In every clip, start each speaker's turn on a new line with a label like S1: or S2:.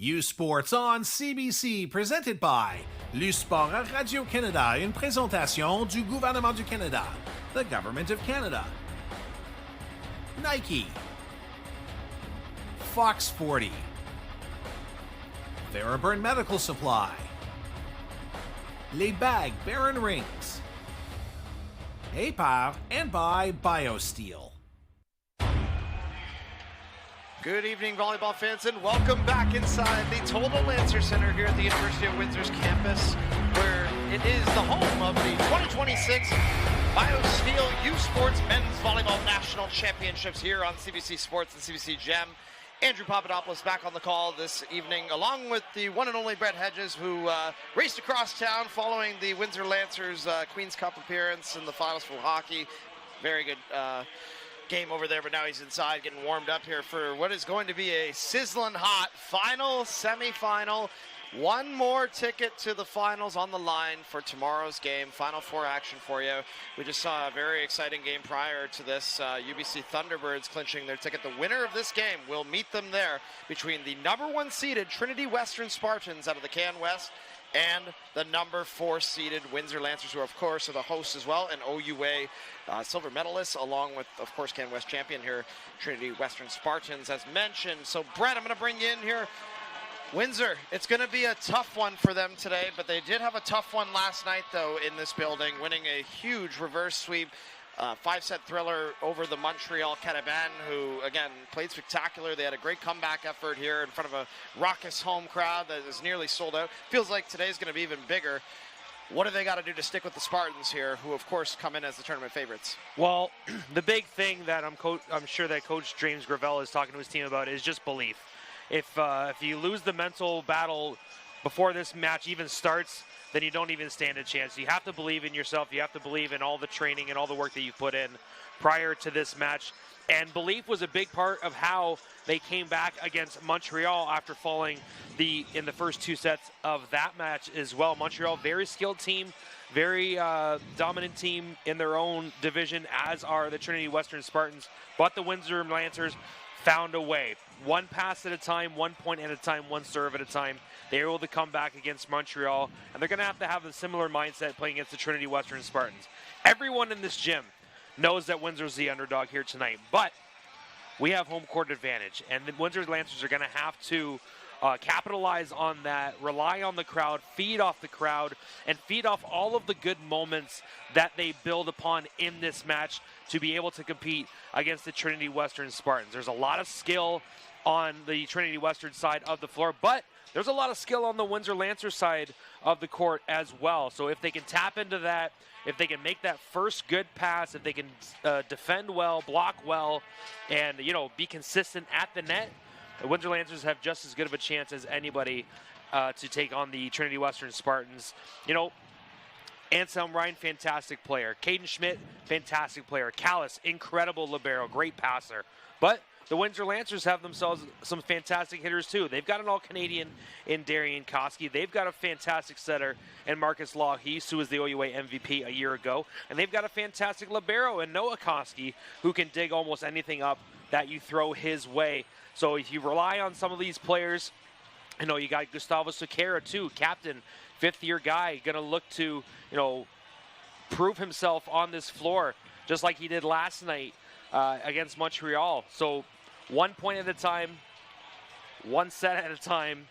S1: U Sports on CBC, présenté by Le Sport à Radio-Canada, une présentation du gouvernement du Canada, the Government of Canada. Nike, Fox 40, Theraburn Medical Supply, Les Bagues Baron Rings, par and by BioSteel.
S2: Good evening, volleyball fans, and welcome back inside the Toldo Lancer Centre here at the University of Windsor's campus, where it is the home of the 2026 BioSteel U Sports Men's Volleyball National Championships here on CBC Sports and CBC Gem. Andrew Papadopoulos back on the call this evening, along with the one and only Brett Hedges, who raced across town following the Windsor Lancers Queen's Cup appearance in the finals for hockey. Very good game over there, but now he's inside getting warmed up here for what is going to be a sizzling hot final semifinal. One more ticket to the finals on the line for tomorrow's game. Final four action for you. We just saw a very exciting game prior to this. UBC Thunderbirds clinching their ticket. The winner of this game will meet them there between the #1 seeded Trinity Western Spartans out of the Can West and the #4 seeded Windsor Lancers, who of course are the hosts as well, and OUA silver medalists, along with of course Can West champion here, Trinity Western Spartans, as mentioned. So Brett, I'm going to bring you in here. Windsor, it's going to be a tough one for them today, but they did have a tough one last night though in this building, winning a huge reverse sweep. 5-set thriller over the Montreal Cataban, who, again, played spectacular. They had a great comeback effort here in front of a raucous home crowd that is nearly sold out. Feels like today's going to be even bigger. What do they got to do to stick with the Spartans here, who, of course, come in as the tournament favorites?
S3: Well, the big thing that I'm sure that Coach James Gravel is talking to his team about is just belief. If you lose the mental battle before this match even starts, then you don't even stand a chance. You have to believe in yourself. You have to believe in all the training and all the work that you put in prior to this match. And belief was a big part of how they came back against Montreal after falling in the first two sets of that match as well. Montreal, very skilled team, very dominant team in their own division, as are the Trinity Western Spartans. But the Windsor Lancers found a way. One pass at a time, 1 point at a time, one serve at a time. They were able to come back against Montreal, and they're going to have a similar mindset playing against the Trinity Western Spartans. Everyone in this gym knows that Windsor's the underdog here tonight, but we have home court advantage, and the Windsor Lancers are going to have to capitalize on that, rely on the crowd, feed off the crowd, and feed off all of the good moments that they build upon in this match to be able to compete against the Trinity Western Spartans. There's a lot of skill on the Trinity Western side of the floor, but there's a lot of skill on the Windsor Lancer side of the court as well. So if they can tap into that, if they can make that first good pass, if they can defend well, block well, and be consistent at the net, the Windsor Lancers have just as good of a chance as anybody to take on the Trinity Western Spartans. Anselm Ryan, fantastic player. Caden Schmidt, fantastic player. Callis, incredible libero, great passer. But the Windsor Lancers have themselves some fantastic hitters too. They've got an all-Canadian in Darian Koski. They've got a fantastic setter in Marcus Lawhees, who was the OUA MVP a year ago. And they've got a fantastic libero in Noah Koski, who can dig almost anything up that you throw his way. So if you rely on some of these players, you got Gustavo Sequeira too, captain, fifth-year guy, going to look to, prove himself on this floor, just like he did last night against Montreal. So 1 point at a time, one set at a time,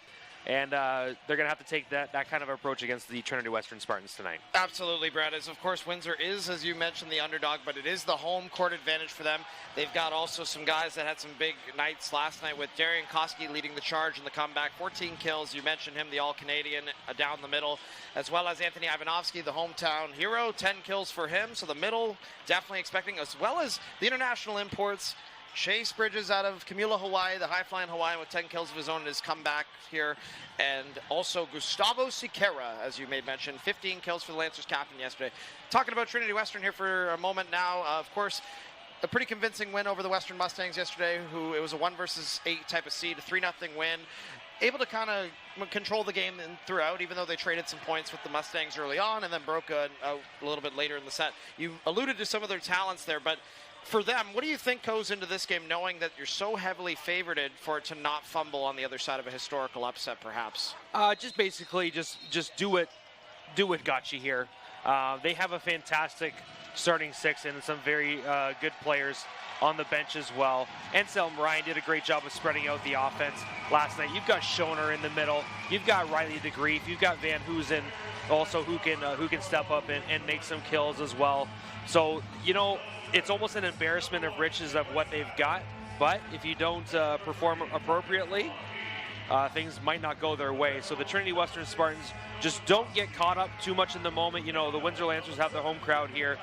S3: and they're going to have to take that kind of approach against the Trinity Western Spartans tonight.
S2: Absolutely, Brad. As of course, Windsor is, as you mentioned, the underdog, but it is the home court advantage for them. They've got also some guys that had some big nights last night, with Darian Koski leading the charge in the comeback. 14 kills. You mentioned him, the all-Canadian down the middle, as well as Anthony Ivanovsky, the hometown hero. 10 kills for him. So the middle definitely expecting, as well as the international imports. Chase Bridges out of Camula, Hawaii, the high-flying Hawaiian with 10 kills of his own in his comeback here. And also Gustavo Sequeira, as you may mention, 15 kills for the Lancers captain yesterday. Talking about Trinity Western here for a moment now. Of course, a pretty convincing win over the Western Mustangs yesterday, who it was a 1 versus 8 type of seed, a 3-0 win. Able to kind of control the game throughout, even though they traded some points with the Mustangs early on and then broke a little bit later in the set. You alluded to some of their talents there, but for them, what do you think goes into this game, knowing that you're so heavily favored for it to not fumble on the other side of a historical upset, perhaps?
S3: Just basically just do what got you here. They have a fantastic starting six and some very good players on the bench as well. Anselm Ryan did a great job of spreading out the offense last night. You've got Schoner in the middle. You've got Riley DeGreef. You've got Van Hoosen also who can step up and make some kills as well. So, you know, it's almost an embarrassment of riches of what they've got. But if you don't perform appropriately, things might not go their way. So the Trinity Western Spartans just don't get caught up too much in the moment. You know, the Windsor Lancers have their home crowd here.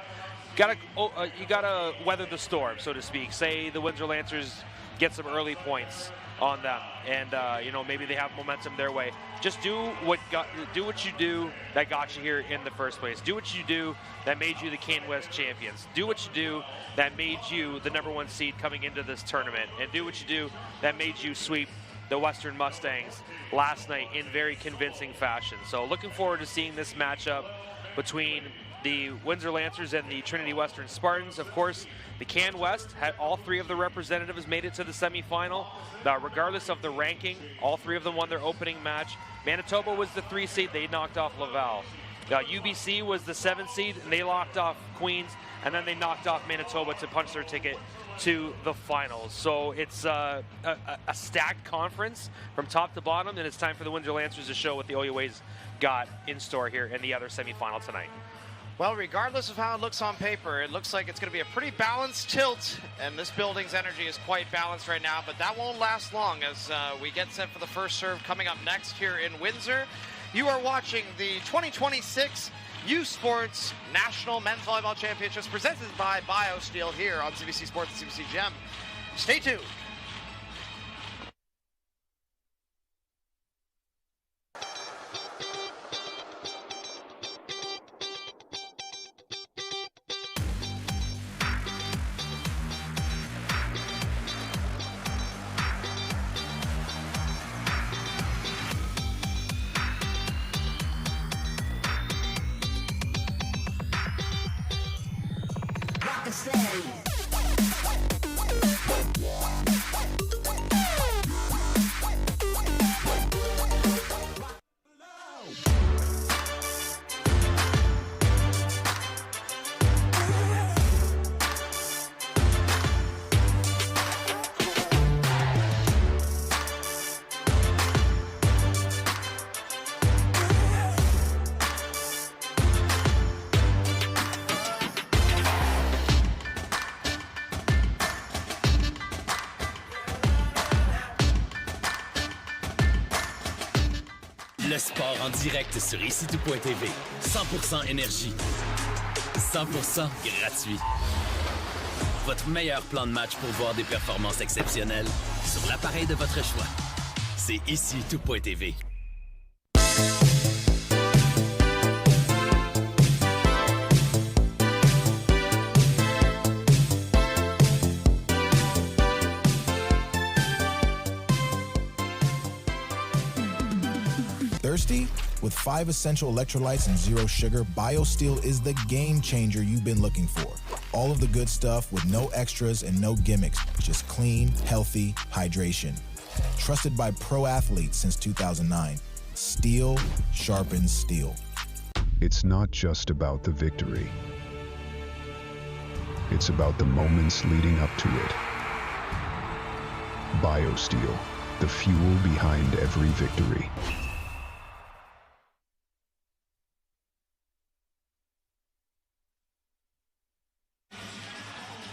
S3: You gotta weather the storm, so to speak. Say the Windsor Lancers get some early points on them, and you know, maybe they have momentum their way. Just do what you do that got you here in the first place. Do what you do that made you the Kane West champions. Do what you do that made you the #1 seed coming into this tournament, and do what you do that made you sweep the Western Mustangs last night in very convincing fashion. So looking forward to seeing this matchup between the Windsor Lancers and the Trinity Western Spartans. Of course, the Can West had all three of the representatives made it to the semifinal. Regardless of the ranking, all three of them won their opening match. Manitoba was the 3 seed, they knocked off Laval. UBC was the 7 seed, and they knocked off Queens, and then they knocked off Manitoba to punch their ticket to the finals. So it's a stacked conference from top to bottom, and it's time for the Windsor Lancers to show what the OUA's got in store here in the other semifinal tonight.
S2: Well, regardless of how it looks on paper, it looks like it's going to be a pretty balanced tilt, and this building's energy is quite balanced right now, but that won't last long as we get set for the first serve coming up next here in Windsor. You are watching the 2026 U Sports National Men's Volleyball Championships presented by BioSteel here on CBC Sports and CBC Gem. Stay tuned.
S4: Le sport en direct sur ici-tout.tv. 100% énergie. 100% gratuit. Votre meilleur plan de match pour voir des performances exceptionnelles sur l'appareil de votre choix. C'est ici-tout.tv.
S5: Thirsty? With 5 essential electrolytes and 0 sugar, BioSteel is the game changer you've been looking for. All of the good stuff with no extras and no gimmicks, just clean, healthy hydration. Trusted by pro athletes since 2009. Steel sharpens steel.
S6: It's not just about the victory. It's about the moments leading up to it. BioSteel, the fuel behind every victory.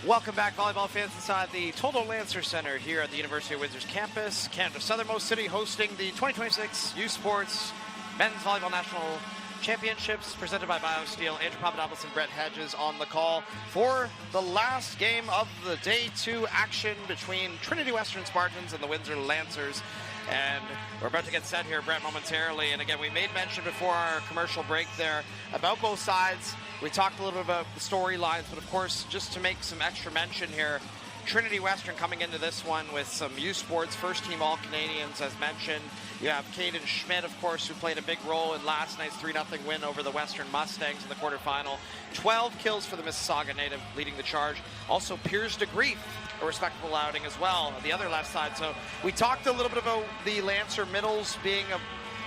S2: Welcome back, volleyball fans, inside the Toldo Lancer Centre here at the University of Windsor's campus. Canada's southernmost city hosting the 2026 U Sports Men's Volleyball National Championships presented by BioSteel. Andrew Papadopoulos and Brett Hedges on the call for the last game of the Day 2 action between Trinity Western Spartans and the Windsor Lancers. And we're about to get set here, Brett, momentarily. And again, we made mention before our commercial break there about both sides. We talked a little bit about the storylines, but of course, just to make some extra mention here, Trinity Western coming into this one with some U Sports first-team All-Canadians, as mentioned. You have Caden Schmidt, of course, who played a big role in last night's 3-0 win over the Western Mustangs in the quarterfinal. 12 kills for the Mississauga native leading the charge. Also, Piers DeGrief, a respectable outing as well, on the other left side. So we talked a little bit about the Lancer middles being a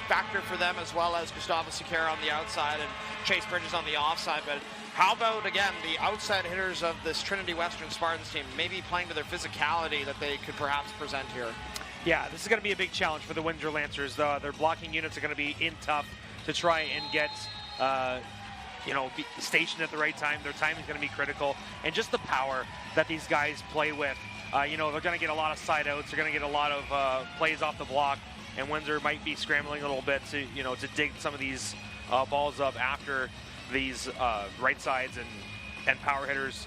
S2: factor for them, as well as Gustavo Sequeira on the outside and Chase Bridges on the offside. But how about, again, the outside hitters of this Trinity Western Spartans team, maybe playing to their physicality that they could perhaps present here?
S3: Yeah, this is going to be a big challenge for the Windsor Lancers. Their blocking units are going to be in tough to try and get, be stationed at the right time. Their timing is going to be critical. And just the power that these guys play with. They're going to get a lot of side outs. They're going to get a lot of plays off the block. And Windsor might be scrambling a little bit to dig some of these balls up after these right sides and power hitters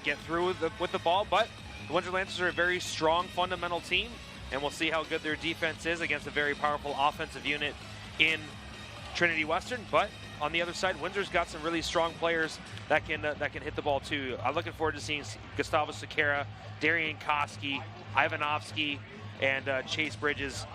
S3: get through with the ball. But the Windsor Lancers are a very strong fundamental team, and we'll see how good their defense is against a very powerful offensive unit in Trinity Western. But on the other side, Windsor's got some really strong players that can hit the ball too. I'm looking forward to seeing Gustavo Sequeira, Darian Koski, Ivanovsky, and Chase Bridges,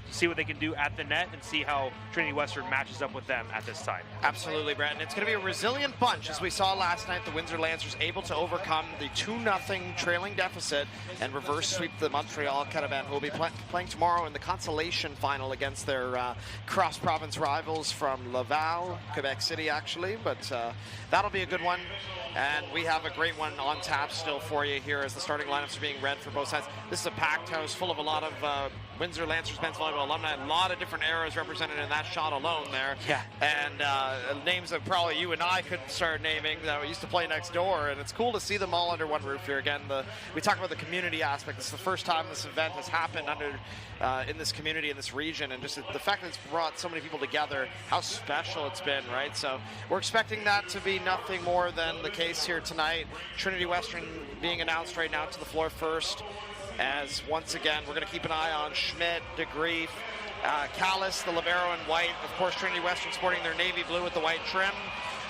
S3: see what they can do at the net and see how Trinity Western matches up with them at this time.
S2: Absolutely, Brett. And it's going to be a resilient bunch. As we saw last night, the Windsor Lancers able to overcome the 2-0 trailing deficit and reverse sweep the Montreal Caravan, who will be playing tomorrow in the consolation final against their cross-province rivals from Laval, Quebec City, actually. But that'll be a good one. And we have a great one on tap still for you here as the starting lineups are being read for both sides. This is a packed house full of a lot of Windsor Lancers men's volleyball alumni. A lot of different eras represented in that shot alone there.
S3: Yeah.
S2: And names that probably you and I could start naming that we used to play next door. And it's cool to see them all under one roof here. Again, we talk about the community aspect. This is the first time this event has happened in this community, in this region. And just the fact that it's brought so many people together, how special it's been, right? So we're expecting that to be nothing more than the case here tonight. Trinity Western being announced right now to the floor first, as once again we're going to keep an eye on Schmidt, DeGrief, Callis, the libero in white. Of course, Trinity Western sporting their navy blue with the white trim,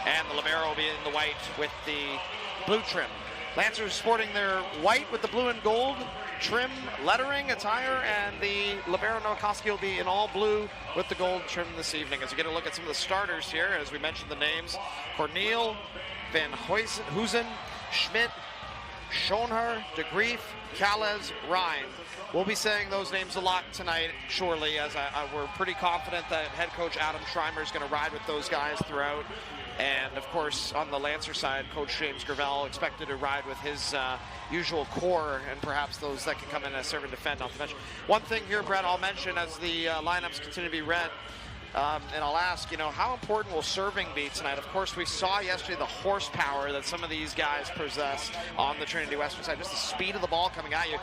S2: and the libero will be in the white with the blue trim. Lancers sporting their white with the blue and gold trim lettering attire, and the libero Nowakowski will be in all blue with the gold trim this evening. As we get a look at some of the starters here, as we mentioned the names: Cornel, Van Huizen, Schmidt, Schoenher, DeGrief, Calles, Ryan. We'll be saying those names a lot tonight, surely, as we're pretty confident that head coach Adam Schreimer is going to ride with those guys throughout. And, of course, on the Lancer side, Coach James Gravel expected to ride with his usual core and perhaps those that can come in and serve and defend off the bench. One thing here, Brett, I'll mention as the lineups continue to be read, and I'll ask, how important will serving be tonight? Of course, we saw yesterday the horsepower that some of these guys possess on the Trinity Western side, just the speed of the ball coming at you.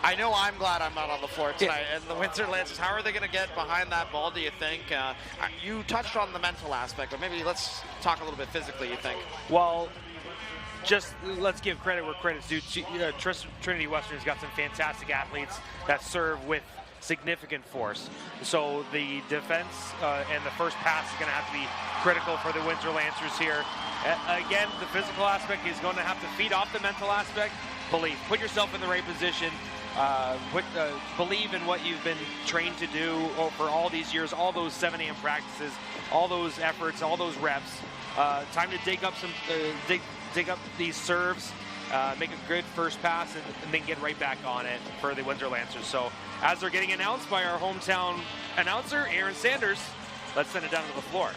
S2: I know I'm glad I'm not on the floor tonight. Yeah. And the Windsor Lancers, how are they going to get behind that ball, do you think? You touched on the mental aspect, but maybe let's talk a little bit physically, you think?
S3: Well, just let's give credit where credit's due. Trinity Western's got some fantastic athletes that serve with significant force. So the defense and the first pass is going to have to be critical for the Windsor Lancers here. Again, the physical aspect is going to have to feed off the mental aspect. Believe. Put yourself in the right position. Believe in what you've been trained to do for all these years, all those 7 a.m. practices, all those efforts, all those reps. Time to dig up dig up these serves, make a good first pass, and then get right back on it for the Windsor Lancers. So as they're getting announced by our hometown announcer, Aaron Sanders, let's send it down to the floor.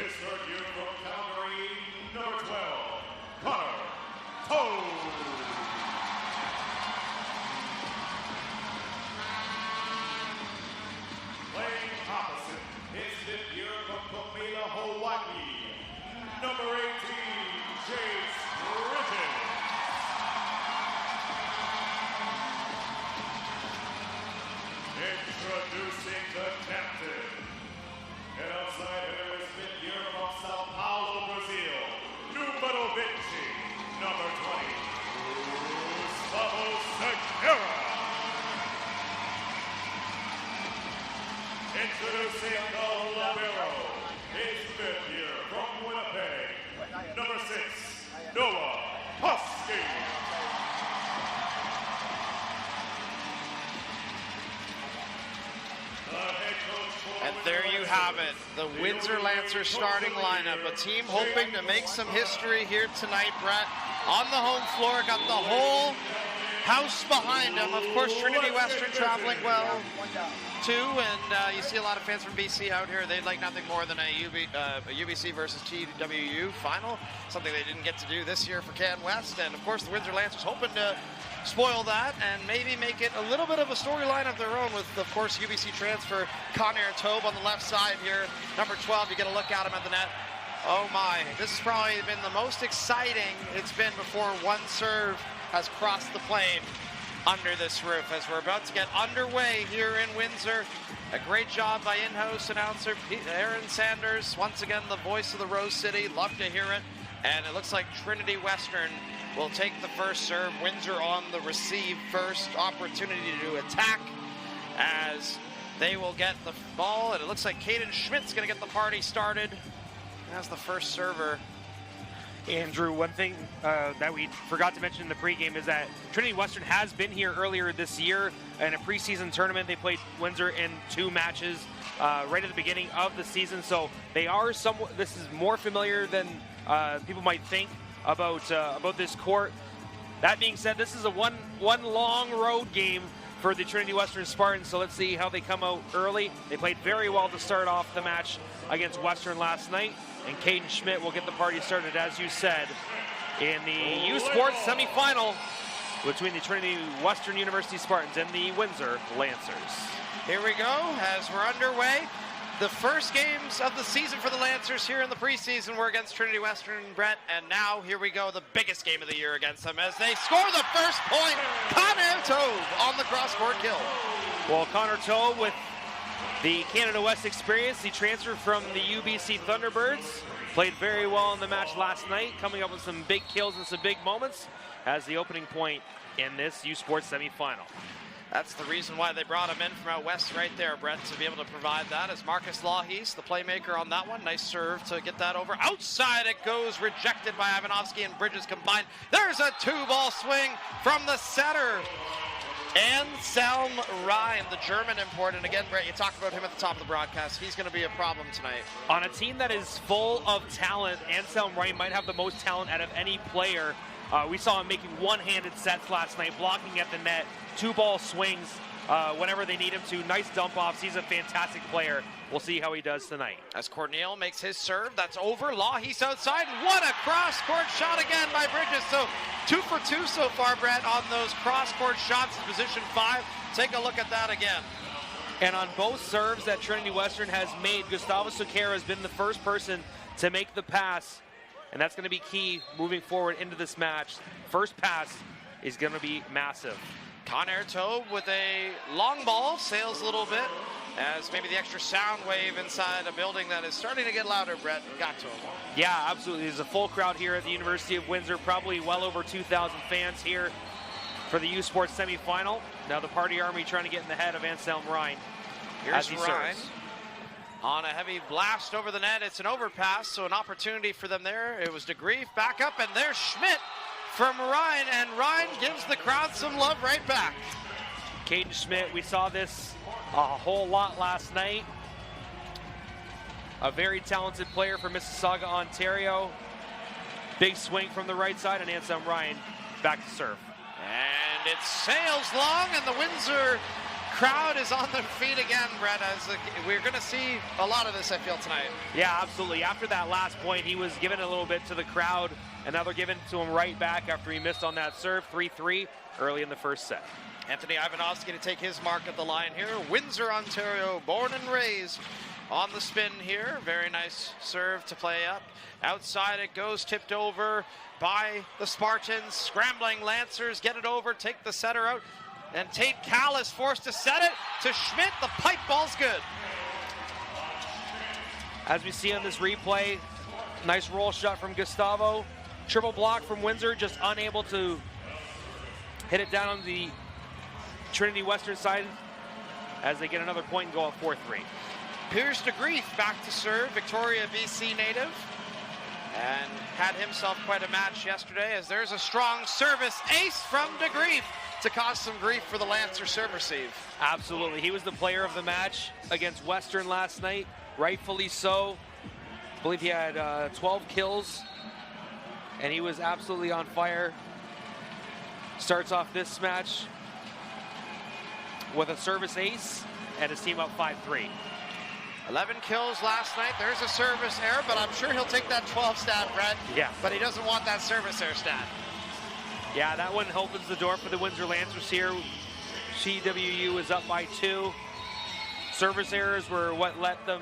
S7: his third year from Calgary, number 12, Toldo. Playing opposite, his fifth year from Comila, Hawaii, number 18, Jace Bridges. Introducing the captain, an outsider, his fifth year from Sao Paulo, Brazil, numero 20, number 20, Gustavo Segura. Introducing the libero, his fifth year from Winnipeg, number 6, Noah Husky.
S2: And there you have it, the Windsor Lancers starting lineup. A team hoping to make some history here tonight, Brett. On the home floor, got the whole house behind them. Of course, Trinity Western traveling well, too. And you see a lot of fans from BC out here. They'd like nothing more than a UBC versus TWU final, something they didn't get to do this year for Can West. And, of course, the Windsor Lancers hoping to spoil that and maybe make it a little bit of a storyline of their own with, of course, UBC transfer Connor Tobe on the left side here. Number 12, you get a look at him at the net. Oh my, this has probably been the most exciting it's been before one serve has crossed the plane under this roof as we're about to get underway here in Windsor. A great job by in-house announcer Aaron Sanders. Once again, the voice of the Rose City. Love to hear it. And it looks like Trinity Western will take the first serve. Windsor on the receive first. Opportunity to attack as they will get the ball. And it looks like Caden Schmidt's going to get the party started as the first server.
S3: Andrew, one thing that we forgot to mention in the pregame is that Trinity Western has been here earlier this year in a preseason tournament. They played Windsor in 2 matches right at the beginning of the season, so they are somewhat. This is more familiar than people might think about this court. That being said, this is a one long road game for the Trinity Western Spartans, so let's see how they come out early. They played very well to start off the match against Western last night, and Caden Schmidt will get the party started, as you said, in the U Sports semifinal between the Trinity Western University Spartans and the Windsor Lancers.
S2: Here we go as we're underway. The first games of the season for the Lancers here in the preseason were against Trinity Western, Brett, and now here we go, the biggest game of the year against them as they score the first point. Connor Tobe on the cross-court kill.
S3: Well, Connor Tobe with the Canada West experience, he transferred from the UBC Thunderbirds, played very well in the match last night, coming up with some big kills and some big moments as the opening point in this U Sports semifinal.
S2: That's the reason why they brought him in from out west right there, Brett, to be able to provide that. As Marcus Lawhees, the playmaker on that one. Nice serve to get that over. Outside it goes, rejected by Ivanovsky and Bridges combined. There's a 2-ball swing from the center. Anselm Ryan, the German import. And again, Brett, you talked about him at the top of the broadcast. He's going to be a problem tonight.
S3: On a team that is full of talent, Anselm Ryan might have the most talent out of any player. We saw him making one-handed sets last night, blocking at the net, 2-ball swings whenever they need him to. Nice dump-offs. He's a fantastic player. We'll see how he does tonight.
S2: As Cornell makes his serve, that's over. Lawhees outside, and what a cross-court shot again by Bridges. So 2 for 2 so far, Brett, on those cross-court shots in position 5. Take a look at that again.
S3: And on both serves that Trinity Western has made, Gustavo Sequeira has been the first person to make the pass. And that's going to be key moving forward into this match. First pass is going to be massive.
S2: Connor Tobe with a long ball, sails a little bit, as maybe the extra sound wave inside a building that is starting to get louder, Brett, got to him.
S3: Yeah, absolutely. There's a full crowd here at the University of Windsor, probably well over 2,000 fans here for the U Sports semifinal. Now the Party Army trying to get in the head of Anselm Ryan.
S2: Here's Ryan. On a heavy blast over the net. It's an overpass, so an opportunity for them there. It was DeGrief back up, and there's Schmidt from Ryan, and Ryan gives the crowd some love right back.
S3: Caden Schmidt, we saw this a whole lot last night. A very talented player from Mississauga, Ontario. Big swing from the right side, and Anselm Ryan back to serve.
S2: And it sails long, and the Windsor crowd is on their feet again, Brett, as we're going to see a lot of this, I feel, tonight.
S3: Yeah, absolutely. After that last point, he was giving a little bit to the crowd, and now they're giving it to him right back after he missed on that serve, 3-3, early in the first set.
S2: Anthony Ivanovsky to take his mark at the line here. Windsor, Ontario, born and raised on the spin here. Very nice serve to play up. Outside it goes, tipped over by the Spartans. Scrambling Lancers, get it over, take the setter out. And Tate Callis forced to set it to Schmidt. The pipe ball's good.
S3: As we see on this replay, nice roll shot from Gustavo. Triple block from Windsor, just unable to hit it down on the Trinity Western side as they get another point and go up 4-3.
S2: Pierce DeGrief back to serve, Victoria, BC native. And had himself quite a match yesterday as there's a strong service ace from DeGrief to cause some grief for the Lancer serve receive.
S3: Absolutely. He was the player of the match against Western last night, rightfully so. I believe he had 12 kills, and he was absolutely on fire. Starts off this match with a service ace and his team up 5-3.
S2: 11 kills last night. There's a service error, but I'm sure he'll take that 12 stat, Brett.
S3: Yeah.
S2: But he doesn't want that service error stat.
S3: Yeah, that one opens the door for the Windsor Lancers here. CWU is up by 2. Service errors were what let them,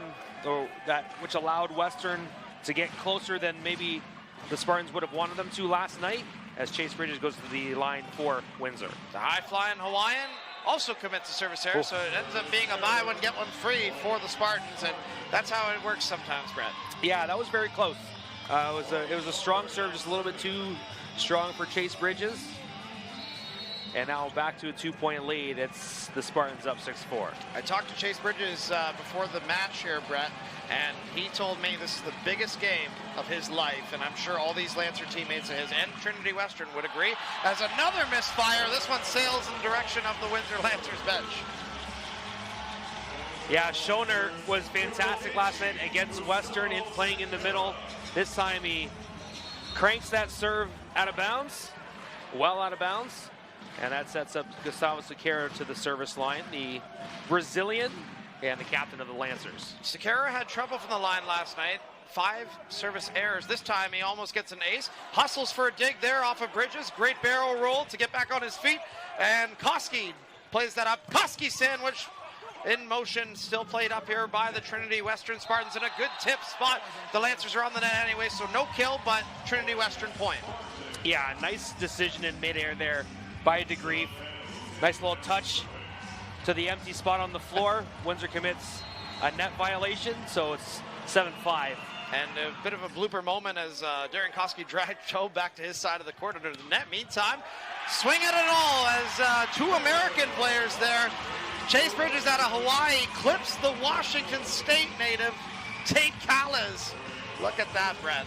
S3: which allowed Western to get closer than maybe the Spartans would have wanted them to last night, as Chase Bridges goes to the line for Windsor.
S2: The high-flying Hawaiian also commits a service error, so it ends up being a buy one, get one free for the Spartans, and that's how it works sometimes, Brett.
S3: Yeah, that was very close. It was a strong serve, just a little bit too strong for Chase Bridges. And now back to a 2-point lead. It's the Spartans up 6-4.
S2: I talked to Chase Bridges before the match here, Brett, and he told me this is the biggest game of his life, and I'm sure all these Lancer teammates of his and Trinity Western would agree. As another misfire, this one sails in the direction of the Windsor Lancers bench.
S3: Yeah, Schoner was fantastic last night against Western, playing in the middle. This time he cranks that serve out of bounds, well out of bounds. And that sets up Gustavo Sequeira to the service line, the Brazilian and the captain of the Lancers.
S2: Sequeira had trouble from the line last night. 5 service errors. This time he almost gets an ace. Hustles for a dig there off of Bridges. Great barrel roll to get back on his feet. And Koski plays that up. Koski sandwich in motion, still played up here by the Trinity Western Spartans in a good tip spot. The Lancers are on the net anyway, so no kill, but Trinity Western point.
S3: Yeah, nice decision in midair there by DeGrief. Nice little touch to the empty spot on the floor. Windsor commits a net violation, so it's 7-5.
S2: And a bit of a blooper moment as Darren Koski dragged Joe back to his side of the court under the net. Meantime, swing at it all as 2 American players there. Chase Bridges out of Hawaii clips the Washington State native, Tate Callis. Look at that, Brett.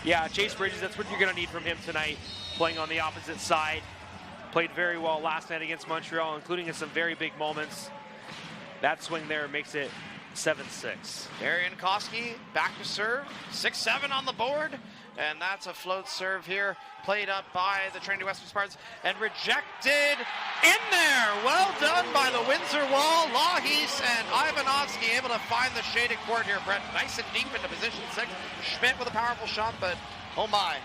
S3: Yeah, Chase Bridges, that's what you're going to need from him tonight, playing on the opposite side. Played very well last night against Montreal, including in some very big moments. That swing there makes it 7-6.
S2: Darian Koski back to serve, 6-7 on the board, and that's a float serve here, played up by the Trinity Western Spartans, and rejected in there. Well done by the Windsor wall. Lahis and Ivanovsky able to find the shaded court here, Brett. Nice and deep into position 6. Schmidt with a powerful shot, but oh my.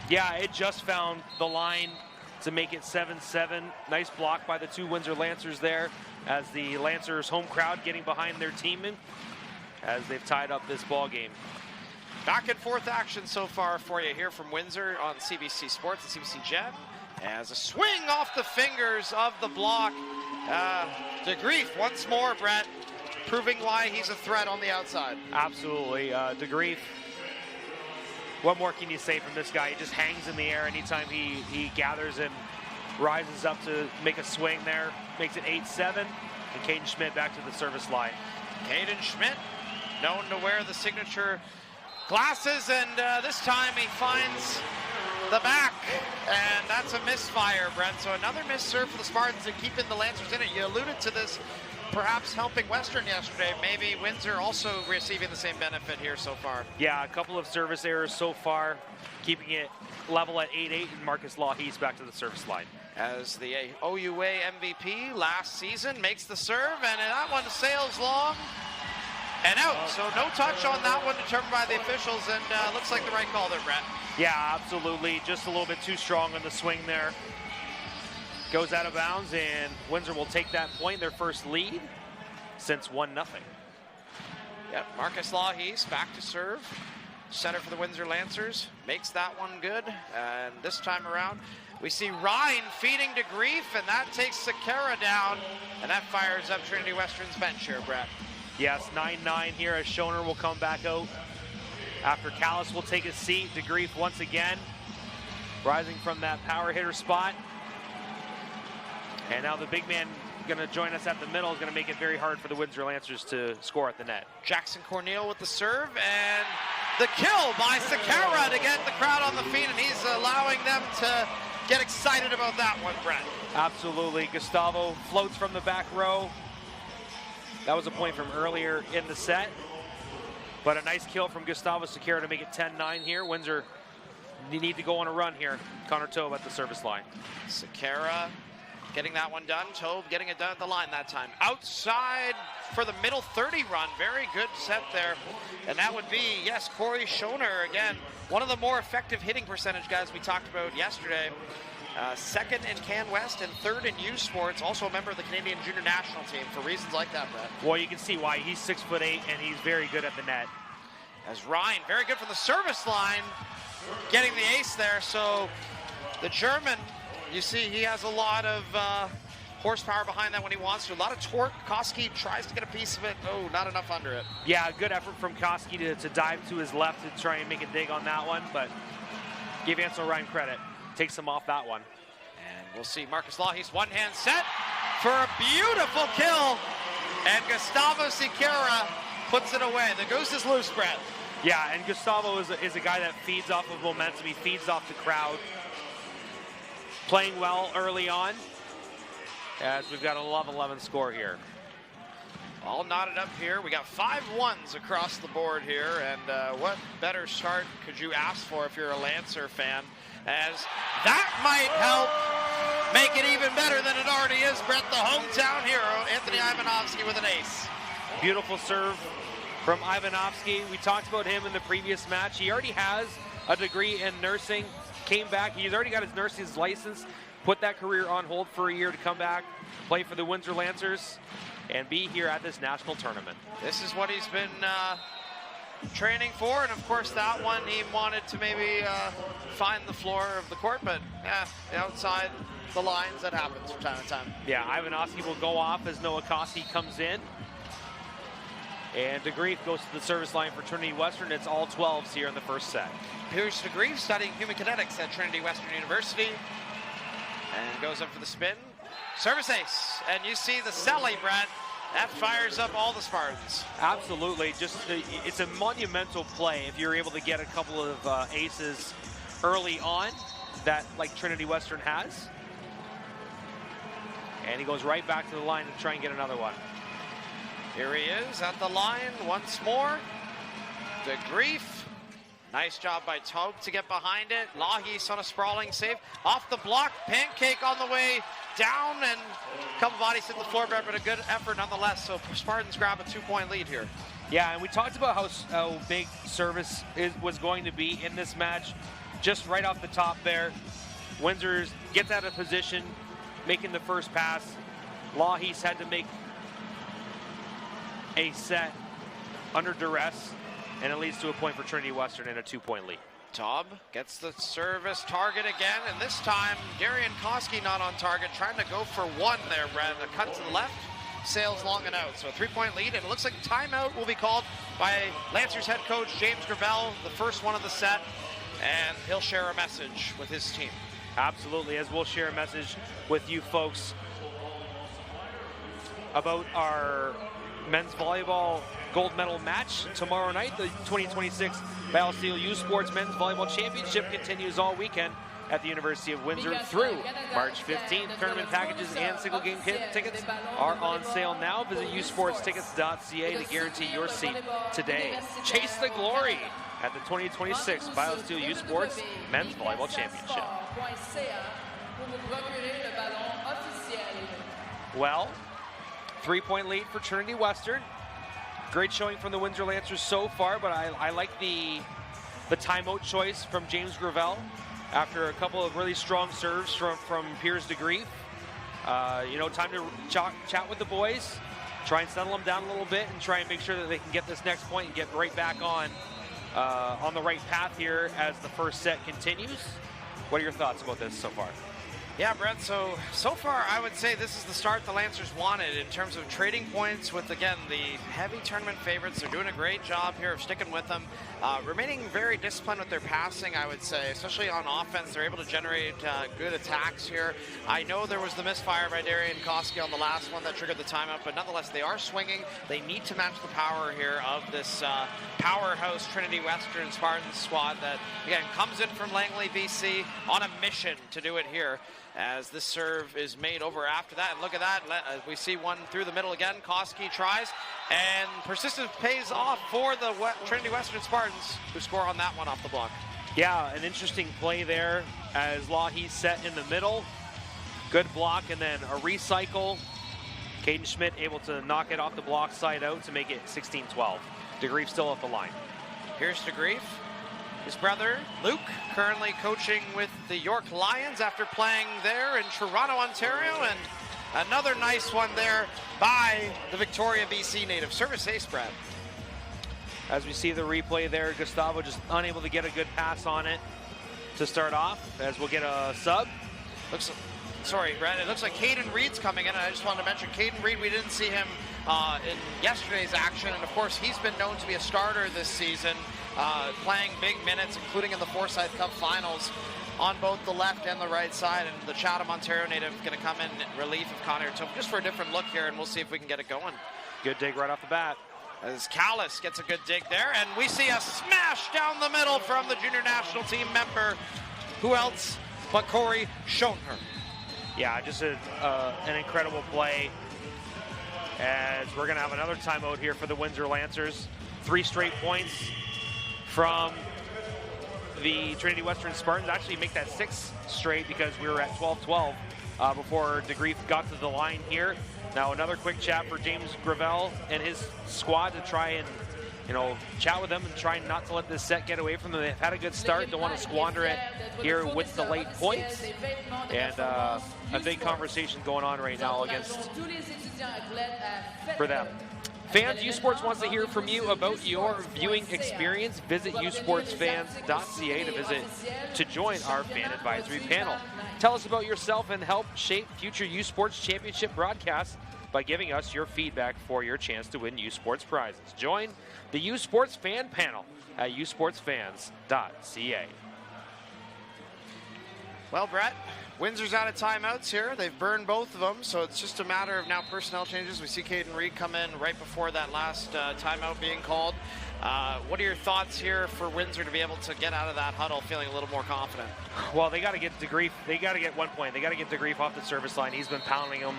S3: Yeah, it just found the line to make it 7-7. Nice block by the 2 Windsor Lancers there as the Lancers home crowd getting behind their team as they've tied up this ball game.
S2: Back and forth action so far for you here from Windsor on CBC Sports and CBC Gen. As a swing off the fingers of the block. DeGrief once more, Brett, proving why he's a threat on the outside.
S3: Absolutely. DeGrief, what more can you say from this guy? He just hangs in the air anytime he gathers and rises up to make a swing there. Makes it 8-7. And Caden Schmidt back to the service line.
S2: Caden Schmidt, known to wear the signature glasses, and this time he finds the back, and that's a misfire, Brent. So another missed serve for the Spartans and keeping the Lancers in it. You alluded to this perhaps helping Western yesterday. Maybe Windsor also receiving the same benefit here so far.
S3: Yeah, a couple of service errors so far, keeping it level at 8-8, and Marcus Lawhe's back to the service line.
S2: As the OUA MVP last season makes the serve, and that one sails long and out. So no touch on that one determined by the officials, and looks like the right call there, Brett.
S3: Yeah, absolutely. Just a little bit too strong on the swing there. Goes out of bounds, and Windsor will take that point, their first lead since 1-0.
S2: Yep, Marcus Lawhe's back to serve. Center for the Windsor Lancers makes that one good, and this time around we see Ryan feeding to Grief, and that takes Sakara down, and that fires up Trinity Western's bench here, Brett.
S3: Yes, 9-9 here as Schoner will come back out after Callis will take a seat. De Grief once again rising from that power hitter spot. And now the big man going to join us at the middle is going to make it very hard for the Windsor Lancers to score at the net.
S2: Jackson Corneal with the serve, and the kill by Sakara to get the crowd on the feet, and he's allowing them to get excited about that one, Brett.
S3: Absolutely. Gustavo floats from the back row. That was a point from earlier in the set. But a nice kill from Gustavo Sakara to make it 10-9 here. Windsor need to go on a run here. Connor Tobe at the service line.
S2: Sakara getting that one done. Tobe getting it done at the line that time. Outside for the middle 30 run. Very good set there. And that would be, yes, Corey Schoner again. One of the more effective hitting percentage guys we talked about yesterday. Second in Can West and third in U Sports. Also a member of the Canadian Junior National Team for reasons like that, Brett.
S3: Well, you can see why. He's 6'8" and he's very good at the net.
S2: As Ryan, very good from the service line, getting the ace there. So the German, you see he has a lot of horsepower behind that when he wants to. A lot of torque. Koski tries to get a piece of it. Oh, not enough under it.
S3: Yeah, good effort from Koski to dive to his left to try and make a dig on that one, but give Ansel Ryan credit. Takes him off that one.
S2: And we'll see Marcus Lawhe's one-hand set for a beautiful kill. And Gustavo Sakara puts it away. The goose is loose, Brett.
S3: Yeah, and Gustavo is a guy that feeds off of momentum. He feeds off the crowd. Playing well early on, as we've got a 11-11 score here.
S2: All knotted up here. We got 5 1s across the board here, and what better start could you ask for if you're a Lancer fan, as that might help make it even better than it already is. Brett, the hometown hero, Anthony Ivanovsky with an ace.
S3: Beautiful serve from Ivanovsky. We talked about him in the previous match. He already has a degree in nursing. Came back. He's already got his nursing's license. Put that career on hold for a year to come back, play for the Windsor Lancers, and be here at this national tournament.
S2: This is what he's been training for, and of course that one he wanted to maybe find the floor of the court, but outside the lines, that happens from time to time.
S3: Yeah, Ivanovsky will go off as Noah Koski comes in. And De Grief goes to the service line for Trinity Western. It's all 12s here in the first set.
S2: Here's De Grief studying human kinetics at Trinity Western University. And goes up for the spin. Service ace. And you see the celly, Brett. That fires up all the Spartans.
S3: Absolutely. It's a monumental play if you're able to get a couple of aces early on, that like Trinity Western has. And he goes right back to the line to try and get another one.
S2: Here he is at the line once more. De Grief. Nice job by Tobe to get behind it. Lawhe's on a sprawling save. Off the block, pancake on the way down, and a couple bodies hit the floor, but a good effort nonetheless. So Spartans grab a 2-point lead here.
S3: Yeah, and we talked about how big service was going to be in this match. Just right off the top there, Windsor gets out of position, making the first pass. Lawhe's had to make a set under duress, and it leads to a point for Trinity Western and a 2-point lead.
S2: Tob gets the service target again, and this time Darian Koski not on target, trying to go for one there, Brad. A cut to the left, sails long and out. So a 3-point lead, and it looks like a timeout will be called by Lancers head coach James Gravel, the first one of the set, and he'll share a message with his team.
S3: Absolutely, as we'll share a message with you folks about our men's volleyball gold medal match tomorrow night. The 2026 Battle Steel U Sports Men's Volleyball Championship continues all weekend at the University of Windsor through March 15th. Tournament packages and single game tickets are on sale now. Visit usportstickets.ca to guarantee your seat today. Chase the glory at the 2026 BioSteel U Sports Men's Volleyball Championship. Well, 3-point lead for Trinity Western. Great showing from the Windsor Lancers so far, but I like the timeout choice from James Gravel after a couple of really strong serves from Piers DeGrief. Time to chat with the boys, try and settle them down a little bit, and try and make sure that they can get this next point and get right back on the right path here as the first set continues. What are your thoughts about this so far?
S2: Yeah, Brett, so far I would say this is the start the Lancers wanted in terms of trading points with, again, the heavy tournament favorites. They're doing a great job here of sticking with them. Remaining very disciplined with their passing, I would say, especially on offense. They're able to generate good attacks here. I know there was the misfire by Darian Koski on the last one that triggered the timeout, but nonetheless, they are swinging. They need to match the power here of this powerhouse Trinity Western Spartans squad that, again, comes in from Langley, BC, on a mission to do it here. As this serve is made over after that. And look at that. We see one through the middle again. Koski tries, and persistence pays off for the Trinity Western Spartans, who score on that one off the block.
S3: Yeah, an interesting play there as Lahi set in the middle. Good block, and then a recycle. Caden Schmidt able to knock it off the block side out to make it 16-12. DeGrief still at the line.
S2: Here's DeGrief. His brother, Luke, currently coaching with the York Lions after playing there in Toronto, Ontario. And another nice one there by the Victoria, BC native. Service ace, Brad.
S3: As we see the replay there, Gustavo just unable to get a good pass on it to start off, as we'll get a sub.
S2: Sorry, Brad, it looks like Caden Reed's coming in. And I just wanted to mention Caden Reed, we didn't see him in yesterday's action. And, of course, he's been known to be a starter this season. Playing big minutes, including in the Forsyth Cup finals on both the left and the right side. And the Chatham, Ontario native going to come in relief of Connor Tope just for a different look here, and we'll see if we can get it going.
S3: Good dig right off the bat.
S2: As Callis gets a good dig there, and we see a smash down the middle from the junior national team member. Who else but Corey Schoenher?
S3: Yeah, just an incredible play. As we're going to have another timeout here for the Windsor Lancers. 3 straight points from the Trinity Western Spartans. Actually make that 6 straight because we were at 12-12 before DeGrief got to the line here. Now another quick chat for James Gravel and his squad to try and, chat with them and try not to let this set get away from them. They've had a good start, don't want to squander it here with the late points. And a big conversation going on right now for them. Fans, U Sports wants to hear from you about your viewing experience. Visit usportsfans.ca to join our fan advisory panel. Tell us about yourself and help shape future U Sports Championship broadcasts by giving us your feedback for your chance to win U Sports prizes. Join the U Sports fan panel at usportsfans.ca.
S2: Well, Brett, Windsor's out of timeouts here. They've burned both of them, so it's just a matter of now personnel changes. We see Caden Reed come in right before that last timeout being called. What are your thoughts here for Windsor to be able to get out of that huddle feeling a little more confident?
S3: Well, they got to get DeGrief. They got to get 1 point. They got to get DeGrief off the service line. He's been pounding them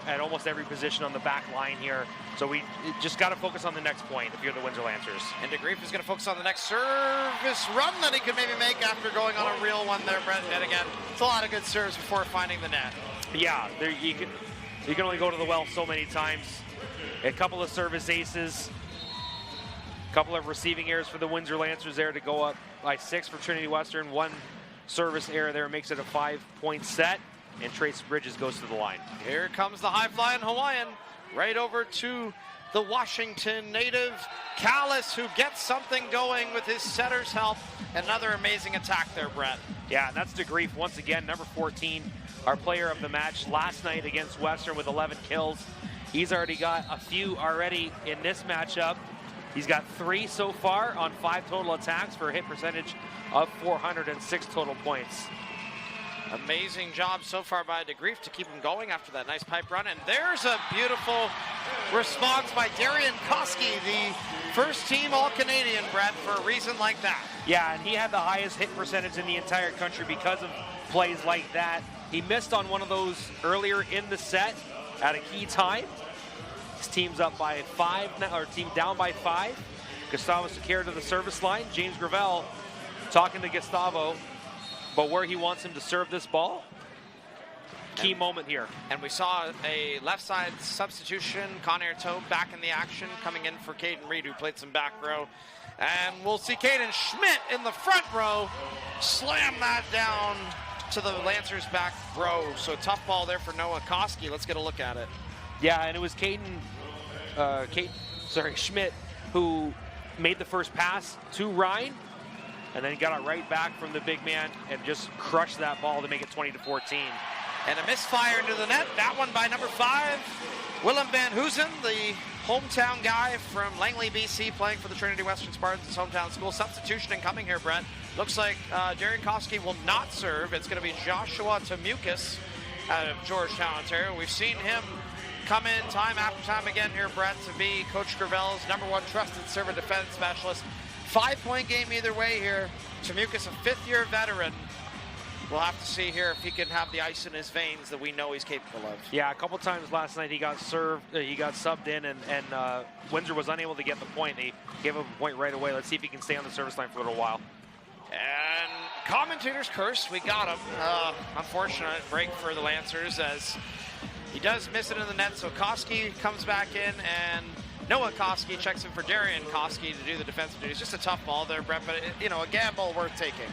S3: at almost every position on the back line here. So we just got to focus on the next point if you're the Windsor Lancers.
S2: And DeGrief is going to focus on the next service run that he could maybe make after going on a real one there, Brett. And again, it's a lot of good serves before finding the net.
S3: Yeah, you can only go to the well so many times. A couple of service aces, a couple of receiving errors for the Windsor Lancers there to go up by 6 for Trinity Western. 1 service error there makes it a 5-point set, and Trace Bridges goes to the line.
S2: Here comes the high-flying Hawaiian. Right over to the Washington native, Callis, who gets something going with his setter's help. Another amazing attack there, Brett.
S3: Yeah, and that's DeGrief once again, number 14, our player of the match last night against Western with 11 kills. He's already got a few already in this matchup. He's got 3 so far on 5 total attacks for a hit percentage of 406 total points.
S2: Amazing job so far by DeGrief to keep him going after that nice pipe run. And there's a beautiful response by Darian Koski, the first team All-Canadian, Brett, for a reason like that.
S3: Yeah, and he had the highest hit percentage in the entire country because of plays like that. He missed on one of those earlier in the set at a key time. His team's up by 5 now, or team down by 5. Gustavo Sequeira to the service line. James Gravel talking to Gustavo about where he wants him to serve this ball. Key moment here.
S2: And we saw a left side substitution. Conair Tobe back in the action, coming in for Caden Reed, who played some back row. And we'll see Caden Schmidt in the front row slam that down to the Lancers back row. So tough ball there for Noah Koski. Let's get a look at it.
S3: Yeah, and it was Schmidt who made the first pass to Ryan, and then he got it right back from the big man and just crushed that ball to make it 20-14.
S2: And a misfire into the net. That one by number 5, Willem Van Hoosen, the hometown guy from Langley, BC, playing for the Trinity Western Spartans, his hometown school. Substitution incoming here, Brent. Looks like Darian Koski will not serve. It's going to be Joshua Tamukas out of Georgetown, Ontario. We've seen him come in time after time again here, Brett, to be Coach Gravel's #1 trusted serve and defense specialist. 5-point game either way here. Tamukas, a 5th-year veteran. We'll have to see here if he can have the ice in his veins that we know he's capable of.
S3: Yeah, a couple times last night he got subbed in, and Windsor was unable to get the point. He gave him a point right away. Let's see if he can stay on the service line for a little while.
S2: And commentators curse. We got him. Unfortunate break for the Lancers as he does miss it in the net. So Koski comes back in, and Noah Koski checks in for Darian Koski to do the defensive duties. Just a tough ball there, Brett, but a gamble worth taking.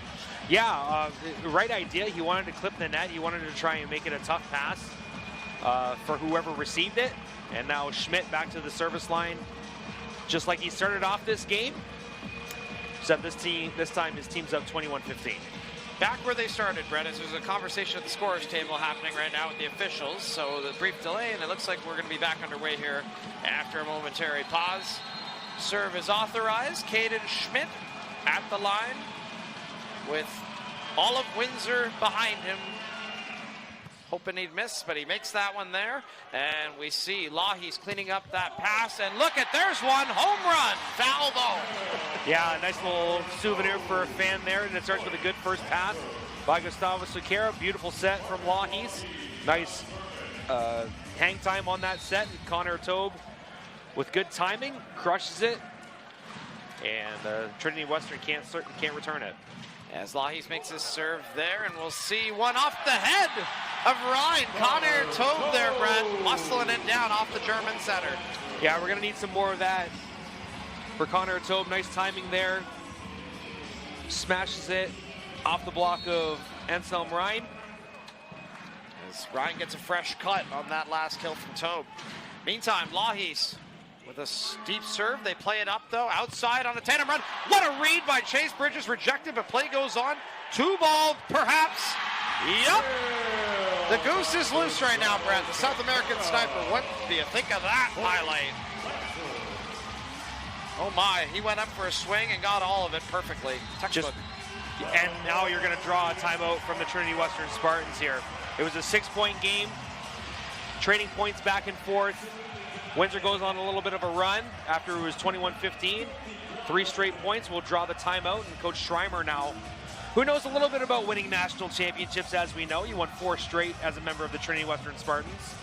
S3: Yeah, right idea. He wanted to clip the net. He wanted to try and make it a tough pass for whoever received it. And now Schmidt back to the service line, just like he started off this game. Except this time his team's up 21-15.
S2: Back where they started, Brett, as there's a conversation at the scorers table happening right now with the officials. So the brief delay, and it looks like we're going to be back underway here after a momentary pause. Serve is authorized. Caden Schmidt at the line with all of Windsor behind him. Hoping he'd miss, but he makes that one there. And we see Lahey's cleaning up that pass. And look at, there's one, home run, foul ball.
S3: Yeah, nice little souvenir for a fan there. And it starts with a good first pass by Gustavo Sequeira. Beautiful set from Lahey's. Nice hang time on that set. And Conair Tobe with good timing, crushes it. And Trinity Western can't return it.
S2: As Lahey's makes his serve there, and we'll see one off the head of Ryan. Conair Tobe there, Brett, muscling it down off the German center.
S3: Yeah, we're going to need some more of that for Conair Tobe. Nice timing there. Smashes it off the block of Anselm Ryan.
S2: As Ryan gets a fresh cut on that last kill from Tobe. Meantime, Lahey's with a steep serve. They play it up, though, outside on a tandem run. What a read by Chase Bridges, rejected, but play goes on. 2-ball, perhaps. Yep. The goose is loose right now, Brett. The South American sniper. What do you think of that highlight? Oh, my. He went up for a swing and got all of it perfectly. Textbook.
S3: And now you're going to draw a timeout from the Trinity Western Spartans here. It was a 6-point game. Trading points back and forth. Windsor goes on a little bit of a run after it was 21-15. 3 straight points will draw the timeout, and Coach Schreimer now, who knows a little bit about winning national championships, as we know. He won 4 straight as a member of the Trinity Western Spartans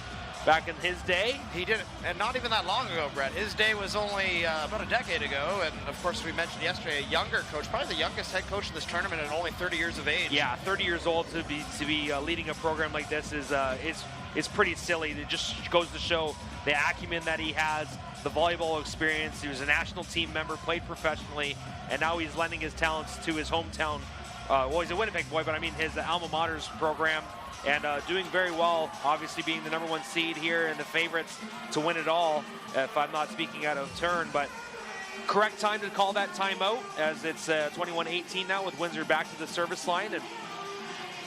S3: back in his day.
S2: He did it, and not even that long ago, Brett. His day was only about a decade ago, and of course we mentioned yesterday a younger coach, probably the youngest head coach in this tournament at only 30 years of age.
S3: Yeah, 30 years old to be leading a program like this is pretty silly. It just goes to show the acumen that he has, the volleyball experience. He was a national team member, played professionally, and now he's lending his talents to his hometown. Well, he's a Winnipeg boy, but I mean his alma mater's program, and doing very well, obviously being the #1 seed here and the favorites to win it all, if I'm not speaking out of turn. But correct time to call that timeout, as it's 21-18 now with Windsor back to the service line. And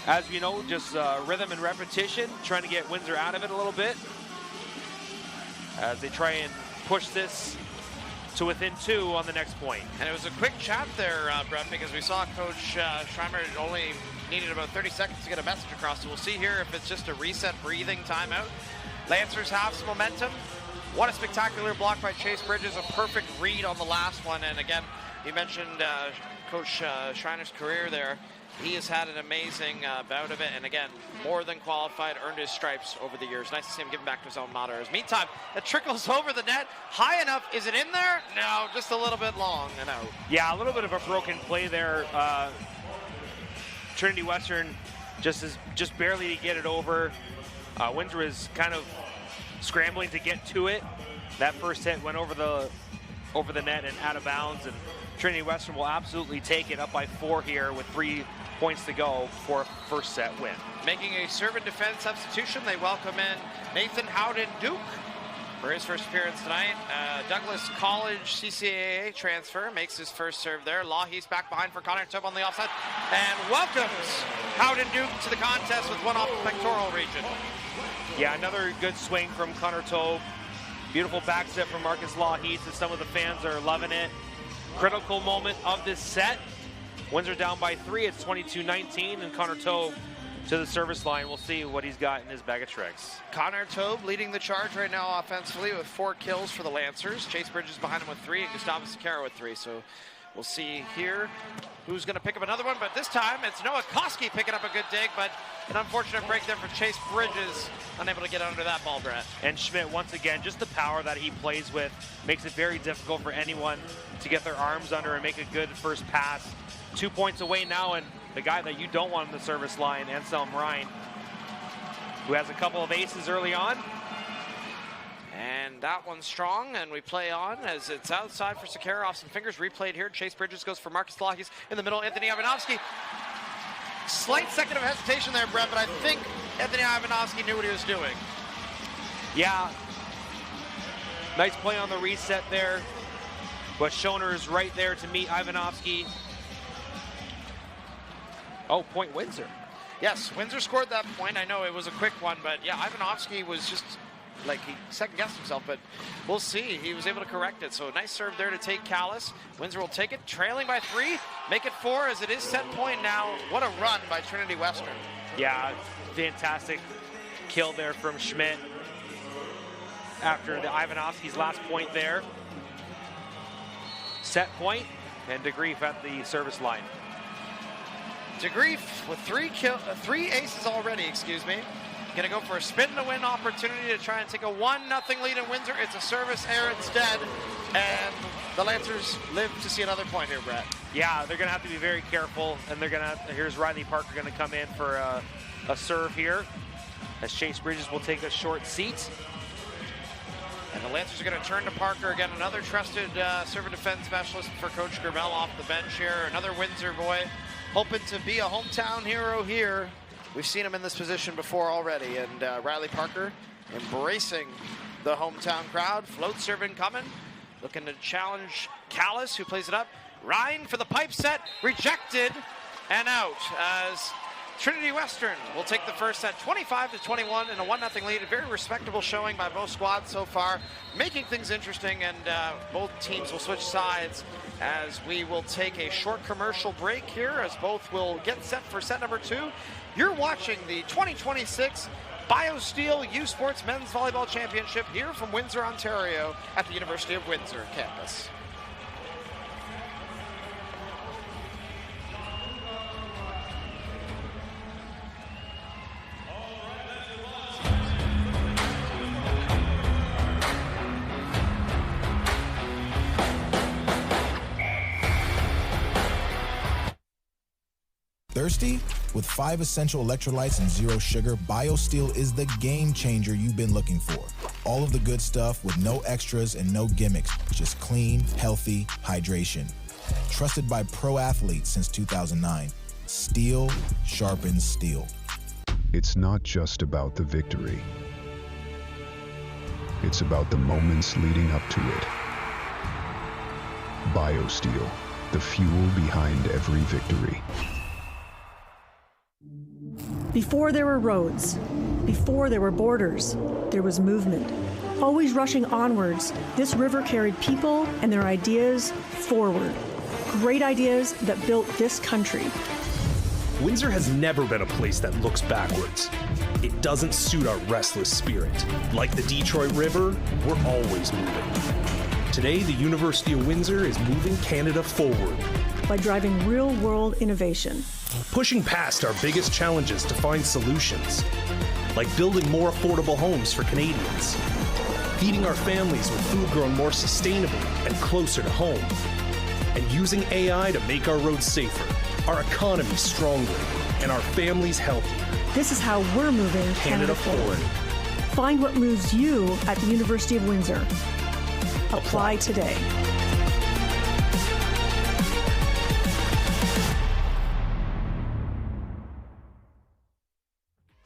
S3: as we know, just rhythm and repetition, trying to get Windsor out of it a little bit as they try and push this to within 2 on the next point.
S2: And it was a quick chat there, Brett, because we saw Coach Schreimer only needed about 30 seconds to get a message across, so we'll see here if it's just a reset breathing timeout. Lancers have some momentum. What a spectacular block by Chase Bridges, a perfect read on the last one. And again, you mentioned Coach Schreiner's career there. He has had an amazing bout of it, and again, more than qualified, earned his stripes over the years. Nice to see him give back to his alma mater. Meantime, it trickles over the net. High enough. Is it in there? No, just a little bit long and out.
S3: Yeah, a little bit of a broken play there. Trinity Western just barely to get it over. Windsor is kind of scrambling to get to it. That first hit went over the net and out of bounds, and Trinity Western will absolutely take it up by 4 here with 3 points to go for a first set win.
S2: Making a serve and defense substitution, they welcome in Nathan Howden-Duke for his first appearance tonight. Douglas College CCAA transfer makes his first serve there. Lahey's back behind for Connor Tobe on the offside and welcomes Howden-Duke to the contest with one off the pectoral region.
S3: Yeah, another good swing from Connor Tobe. Beautiful back set from Marcus Lahey, so some of the fans are loving it. Critical moment of this set. Windsor down by 3. It's 22-19, and Connor Tobe to the service line. We'll see what he's got in his bag of tricks.
S2: Connor Tobe leading the charge right now offensively with 4 kills for the Lancers. Chase Bridges behind him with 3, and Gustavo Sequeira with 3. So we'll see here who's going to pick up another one. But this time it's Noah Koski picking up a good dig, but an unfortunate break there for Chase Bridges. Unable to get under that ball, Brett.
S3: And Schmidt, once again, just the power that he plays with makes it very difficult for anyone to get their arms under and make a good first pass. 2 points away now, and the guy that you don't want on the service line, Anselm Ryan, who has a couple of aces early on.
S2: And that one's strong, and we play on as it's outside for Sequeira off some fingers. Replayed here. Chase Bridges goes for Marcus Lahey in the middle. Anthony Ivanovsky. Slight second of hesitation there, Brett, but I think Anthony Ivanovsky knew what he was doing.
S3: Yeah. Nice play on the reset there. But Schoner is right there to meet Ivanovsky. Oh, point Windsor.
S2: Yes, Windsor scored that point. I know it was a quick one, but yeah, Ivanovsky was just like he second-guessed himself, but we'll see. He was able to correct it. So nice serve there to take Callis. Windsor will take it, trailing by 3, make it 4 as it is set point now. What a run by Trinity Western.
S3: Yeah, fantastic kill there from Schmidt after the Ivanovsky's last point there. Set point, and DeGrief at the service line.
S2: DeGrief with 3 aces already, Gonna go for a spin to win opportunity to try and take a 1-0 lead in Windsor. It's a service error instead, and the Lancers live to see another point here, Brett.
S3: Yeah, they're gonna have to be very careful, and here's Riley Parker gonna come in for a serve here, as Chase Bridges will take a short seat.
S2: And the Lancers are going to turn to Parker again, another trusted serve and defense specialist for Coach Gravel off the bench here. Another Windsor boy, hoping to be a hometown hero here. We've seen him in this position before already, and Riley Parker embracing the hometown crowd. Float serving coming, looking to challenge Callis, who plays it up. Ryan for the pipe set, rejected and out as Trinity Western will take the first set 25-21 in a 1-0 lead. A very respectable showing by both squads so far, making things interesting, and both teams will switch sides as we will take a short commercial break here as both will get set for set number 2. You're watching the 2026 BioSteel U Sports Men's Volleyball Championship here from Windsor, Ontario at the University of Windsor campus.
S5: Thirsty? With 5 essential electrolytes and 0 sugar, BioSteel is the game changer you've been looking for. All of the good stuff with no extras and no gimmicks, just clean, healthy hydration. Trusted by pro athletes since 2009. Steel sharpens steel.
S6: It's not just about the victory. It's about the moments leading up to it. BioSteel, the fuel behind every victory.
S8: Before there were roads, before there were borders, there was movement. Always rushing onwards, this river carried people and their ideas forward. Great ideas that built this country.
S9: Windsor has never been a place that looks backwards. It doesn't suit our restless spirit. Like the Detroit River, we're always moving. Today, the University of Windsor is moving Canada forward
S8: by driving real-world innovation,
S9: pushing past our biggest challenges to find solutions, like building more affordable homes for Canadians, feeding our families with food grown more sustainably and closer to home, and using AI to make our roads safer, our economy stronger, and our families healthier.
S8: This is how we're moving Canada forward. Find what moves you at the University of Windsor. Apply today.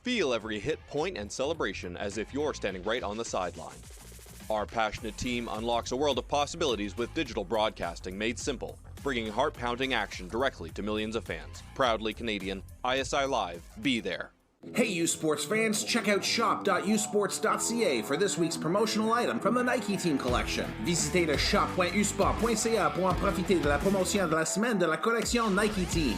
S10: Feel every hit, point, and celebration as if you're standing right on the sideline. Our passionate team unlocks a world of possibilities with digital broadcasting made simple, bringing heart-pounding action directly to millions of fans. Proudly Canadian, ISI Live, be there.
S1: Hey you sports fans, check out shop.usports.ca for this week's promotional item from the Nike Team Collection. Visitez le shop.usport.ca pour en profiter de la promotion de la semaine de la collection Nike Team.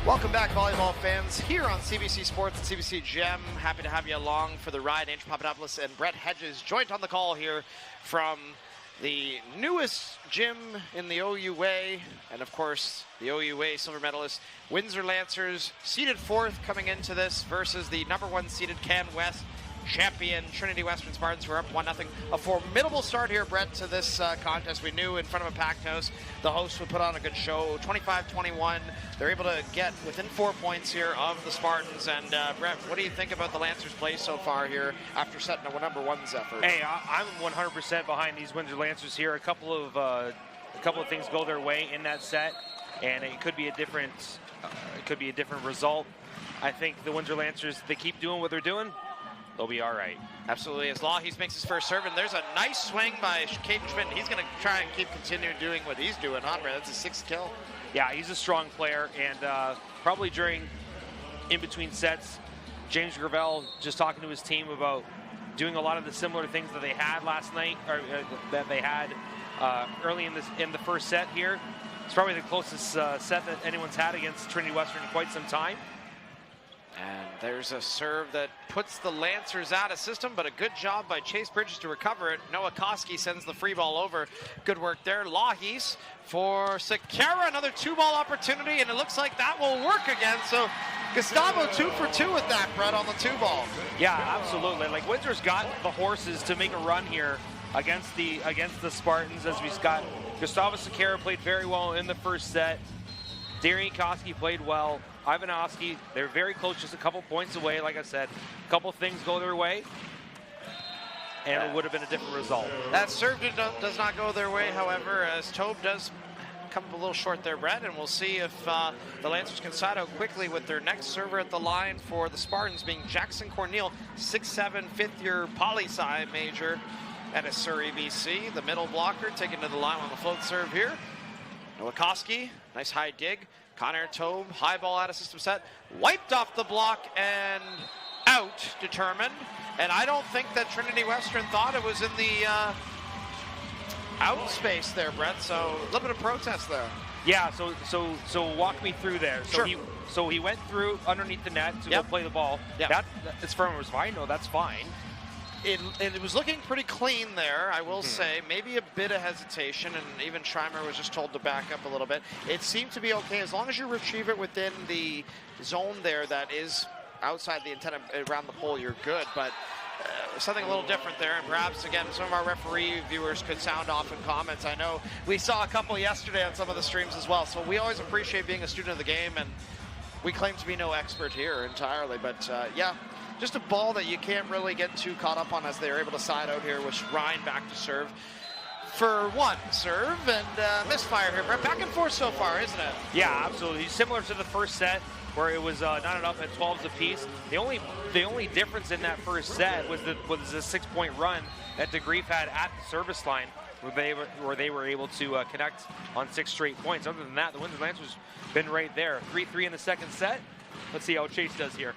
S2: Welcome back, volleyball fans, here on CBC Sports and CBC Gem. Happy to have you along for the ride. Andrew Papadopoulos and Brett Hedges joined on the call here from the newest gym in the OUA, and of course, the OUA silver medalist, Windsor Lancers, seeded 4th coming into this versus the number 1 seeded Can West champion Trinity Western Spartans, who are up 1-0. A formidable start here, Brett, to this contest. We knew in front of a packed house the hosts would put on a good show. 25-21, they're able to get within 4 points here of the Spartans. And Brett, what do you think about the Lancers' play so far here after setting a number 1's effort?
S3: Hey, I'm 100% behind these Windsor Lancers here. A couple of things go their way in that set, and it could be a different result. I think the Windsor Lancers, they keep doing what they're doing, they'll be all right.
S2: Absolutely. As Lahis makes his first serve, and there's a nice swing by Caden Schmidt. He's going to try and continue doing what he's doing. That's his 6th kill.
S3: Yeah, he's a strong player, and probably in between sets, James Gravel just talking to his team about doing a lot of the similar things that they had last night, or that they had early in the first set here. It's probably the closest set that anyone's had against Trinity Western in quite some time.
S2: And there's a serve that puts the Lancers out of system, but a good job by Chase Bridges to recover it. Noah Koski sends the free ball over. Good work there. Lahis for Sakara, another 2-ball opportunity, and it looks like that will work again. So Gustavo 2 for 2 with that, Brett, on the 2-ball.
S3: Yeah, absolutely. Like, Windsor's got the horses to make a run here against the Spartans, as we've got Gustavo Sakara played very well in the first set. Darian Koski played well. Ivanovsky, they're very close, just a couple points away. Like I said, a couple things go their way, and it would have been a different result.
S2: That serve does not go their way, however, as Tobe does come up a little short there, Brett, and we'll see if the Lancers can side out quickly with their next server at the line for the Spartans, being Jackson Corneal, 6'7", 5th-year poli-sci major at Surrey, BC. The middle blocker taken to the line on the float serve here. Nowakowski, nice high dig. Connor Tobe, high ball out of system set, wiped off the block and out, determined. And I don't think that Trinity Western thought it was in the out space there, Brett. So a little bit of protest there.
S3: Yeah. So walk me through there. So
S2: sure.
S3: he went through underneath the net to go play the ball.
S2: Yep.
S3: That as firm was fine. No, that's fine.
S2: It was looking pretty clean there, I will say. Maybe a bit of hesitation, and even Schreimer was just told to back up a little bit. It seemed to be okay as long as you retrieve it within the zone there that is outside the antenna around the pole, you're good. But something a little different there, and perhaps, again, some of our referee viewers could sound off in comments. I know we saw a couple yesterday on some of the streams as well, so we always appreciate being a student of the game, and we claim to be no expert here entirely. But, yeah. Just a ball that you can't really get too caught up on as they're able to side out here with Ryan back to serve for 1 serve, and misfire here. Brett, back and forth so far, isn't it?
S3: Yeah, absolutely. Similar to the first set where it was knotted up at 12s apiece. The only difference in that first set was the 6-point run that DeGrief had at the service line, where they were able to connect on 6 straight points. Other than that, the Windsor Lancers been right there. 3-3 in the second set. Let's see how Chase does here.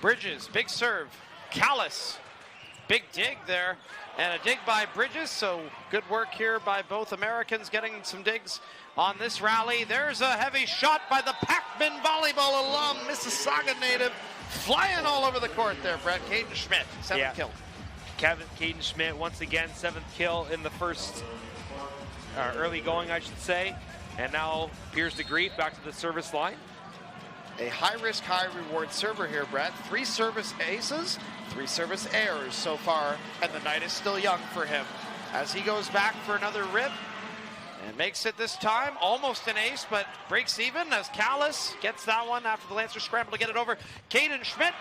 S2: Bridges, big serve. Callis, big dig there, and a dig by Bridges, so good work here by both Americans getting some digs on this rally. There's a heavy shot by the Packman volleyball alum, Mississauga native, flying all over the court there, Brett. Caden Schmidt, 7th kill.
S3: Caden Schmidt, once again, 7th kill in the first early going, I should say. And now Piers DeGreef back to the service line.
S2: A high-risk, high-reward server here, Brett. 3 service aces, 3 service errors so far, and the night is still young for him. As he goes back for another rip, and makes it this time, almost an ace, but breaks even as Callis gets that one after the Lancers scramble to get it over. Caden Schmidt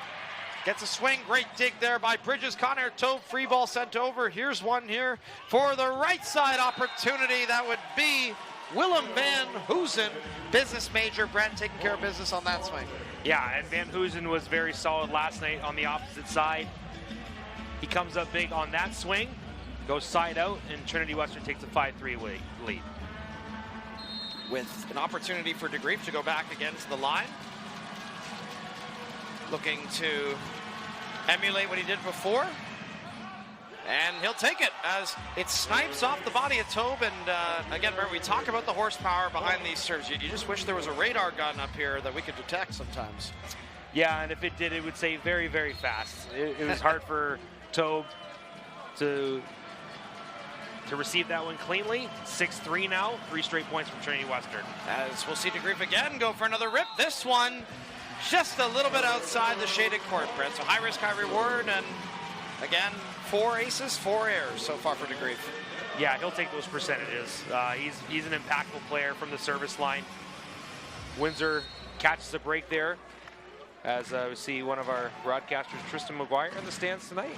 S2: gets a swing, great dig there by Bridges. Connor Tove, free ball sent over. Here's one here for the right side opportunity. That would be Willem Van Hoosen, business major. Brent taking care of business on that swing.
S3: Yeah, and Van Hoosen was very solid last night on the opposite side. He comes up big on that swing, goes side out, and Trinity Western takes a 5-3 lead.
S2: With an opportunity for DeGreef to go back again to the line. Looking to emulate what he did before. And he'll take it as it snipes off the body of Tobe. And again, remember, we talk about the horsepower behind these serves. You just wish there was a radar gun up here that we could detect sometimes.
S3: Yeah, and if it did, it would say very, very fast. It was hard for Tobe to receive that one cleanly. 6-3 now, 3 straight points from Trinity Western.
S2: As we'll see DeGreef again go for another rip. This one just a little bit outside the shaded court, Brent. So high risk, high reward, and again, 4 aces, 4 errors so far for DeGreef.
S3: Yeah, he'll take those percentages. He's an impactful player from the service line. Windsor catches a break there, as we see one of our broadcasters, Tristan McGuire, in the stands tonight.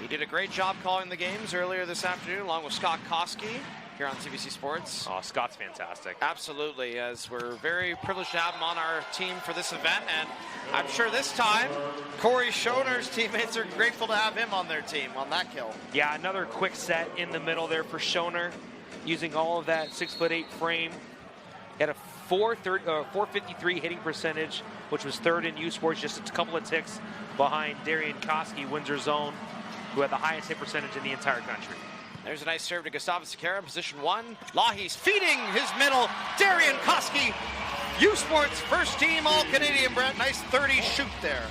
S2: He did a great job calling the games earlier this afternoon, along with Scott Koski here on CBC Sports.
S3: Oh, Scott's fantastic.
S2: Absolutely, as we're very privileged to have him on our team for this event, and I'm sure this time Corey Schoner's teammates are grateful to have him on their team on that kill.
S3: Yeah, another quick set in the middle there for Schoner, using all of that 6'8" frame. He had a 453 hitting percentage, which was 3rd in U Sports, just a couple of ticks behind Darian Koski, Windsor's own, who had the highest hit percentage in the entire country.
S2: There's a nice serve to Gustavo Sequeira in position 1. Lahey's feeding his middle. Darian Koski, U Sports first team All-Canadian, Brent. Nice 30 shoot there.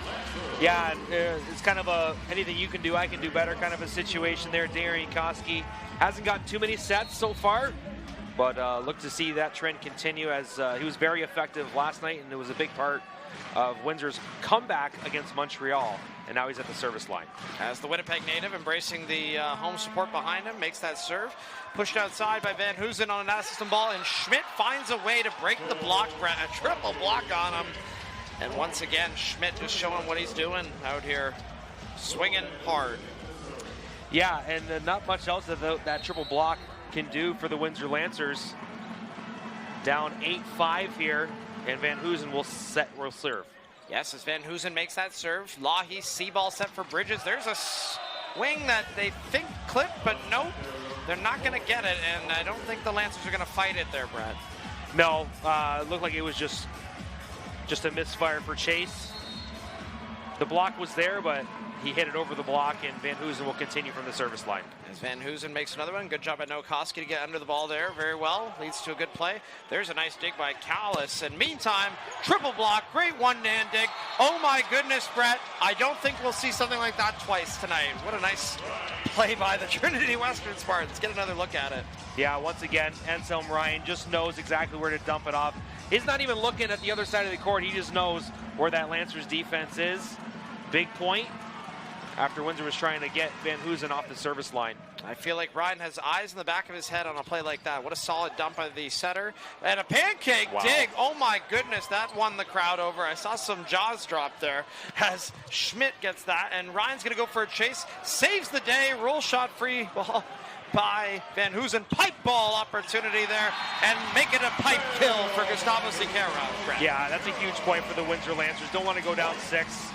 S3: Yeah, it's kind of a anything you can do, I can do better kind of a situation there. Darian Koski hasn't gotten too many sets so far, but look to see that trend continue, as he was very effective last night, and it was a big part of Windsor's comeback against Montreal, and now he's at the service line.
S2: As the Winnipeg native, embracing the home support behind him, makes that serve. Pushed outside by Van Hoosen on an assistant ball, and Schmidt finds a way to break the block, Brent. A triple block on him. And once again, Schmidt just showing what he's doing out here, swinging hard.
S3: Yeah, and not much else that triple block can do for the Windsor Lancers. Down 8-5 here, and Van Hoosen will serve.
S2: Yes, as Van Hoosen makes that serve. Lahey, C-ball set for Bridges. There's a swing that they think clipped, but nope, they're not going to get it, and I don't think the Lancers are going to fight it there, Brad.
S3: No, it looked like it was just a misfire for Chase. The block was there, but he hit it over the block, and Van Hoosen will continue from the service line.
S2: As Van Hoosen makes another one, good job by Noah Koski to get under the ball there very well. Leads to a good play. There's a nice dig by Callis. And meantime, triple block, great one-hand dig. Oh my goodness, Brett. I don't think we'll see something like that twice tonight. What a nice play by the Trinity Western Spartans. Get another look at it.
S3: Yeah, once again, Anselm Ryan just knows exactly where to dump it off. He's not even looking at the other side of the court. He just knows where that Lancers defense is. Big point after Windsor was trying to get Van Hoosen off the service line.
S2: I feel like Ryan has eyes in the back of his head on a play like that. What a solid dump by the setter. And a pancake dig. Oh my goodness, that won the crowd over. I saw some jaws drop there as Schmidt gets that. And Ryan's going to go for a chase. Saves the day. Roll shot free ball by Van Hoosen. Pipe ball opportunity there. And make it a pipe kill for Gustavo Sequeira.
S3: Yeah, that's a huge point for the Windsor Lancers. Don't want to go down 6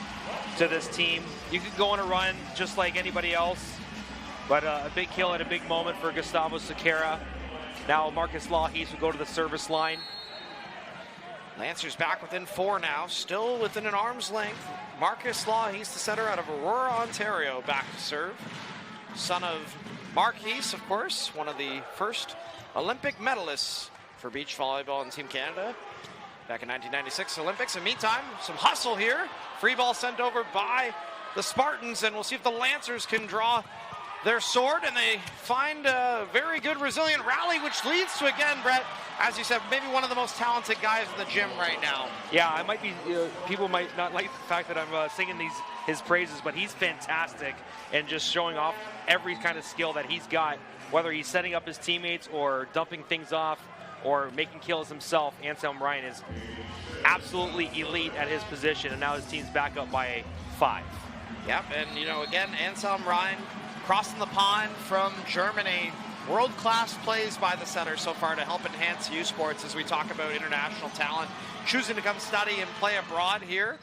S3: to this team. You could go on a run just like anybody else, but a big kill at a big moment for Gustavo Sequeira. Now Marcus Lahey's will go to the service line.
S2: Lancers back within 4 now, still within an arm's length. Marcus Law, he's the setter out of Aurora, Ontario, back to serve. Son of Mark Heese, of course, one of the first Olympic medalists for beach volleyball in Team Canada back in 1996 Olympics. In the meantime, some hustle here. Free ball sent over by the Spartans, and we'll see if the Lancers can draw their sword, and they find a very good resilient rally, which leads to, again, Brett, as you said, maybe one of the most talented guys in the gym right now.
S3: Yeah, I might be, people might not like the fact that I'm singing his praises, but he's fantastic and just showing off every kind of skill that he's got, whether he's setting up his teammates or dumping things off or making kills himself. Anselm Ryan is absolutely elite at his position, and now his team's back up by 5.
S2: Yep, and again, Anselm Ryan crossing the pond from Germany. World-class plays by the center so far to help enhance U Sports as we talk about international talent. Choosing to come study and play abroad here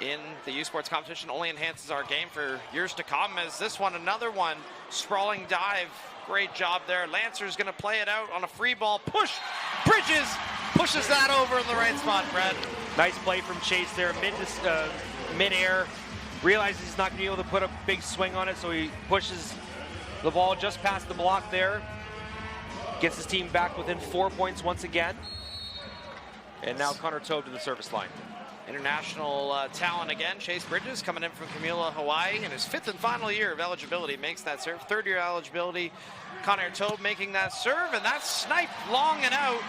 S2: in the U Sports competition only enhances our game for years to come, as this one, another one, sprawling dive. Great job there. Lancer's going to play it out on a free ball. Push! Bridges pushes that over in the right spot, Brad.
S3: Nice play from Chase there, mid-air. Realizes he's not going to be able to put a big swing on it, so he pushes the ball just past the block there. Gets his team back within 4 points once again. And now Connor Tobe to the service line.
S2: International talent again. Chase Bridges coming in from Kamula, Hawaii, in his 5th and final year of eligibility. Makes that serve. 3rd year eligibility. Connor Tobe making that serve, and that's sniped long and out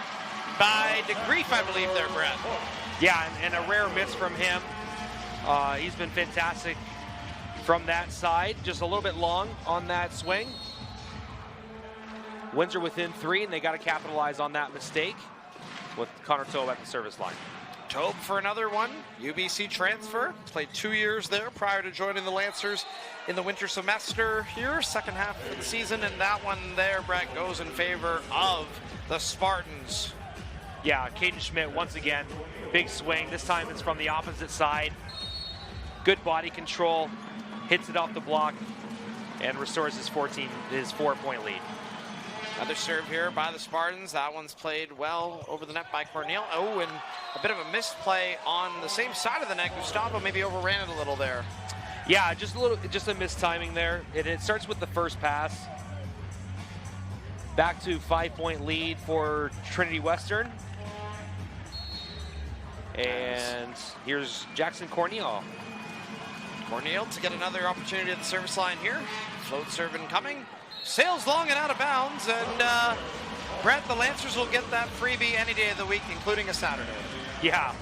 S2: by DeGrief, I believe there, Brett.
S3: Yeah, and a rare miss from him. He's been fantastic from that side. Just a little bit long on that swing. Windsor within 3, and they got to capitalize on that mistake with Connor Tobe at the service line.
S2: Tobe for another one. UBC transfer. Played 2 years there prior to joining the Lancers in the winter semester here. Second half of the season, and that one there, Brett, goes in favor of the Spartans.
S3: Yeah, Caden Schmidt once again. Big swing. This time it's from the opposite side. Good body control, hits it off the block, and restores his 4-point lead.
S2: Another serve here by the Spartans. That one's played well over the net by Cornel. Oh, and a bit of a misplay on the same side of the net. Gustavo maybe overran it a little there.
S3: Yeah, just a mistiming there. It starts with the first pass. Back to 5-point lead for Trinity Western. And here's Jackson Cornel.
S2: Cornel to get another opportunity at the service line here. Float serve incoming. Sails long and out of bounds, and Brett, the Lancers will get that freebie any day of the week, including a Saturday.
S3: Yeah,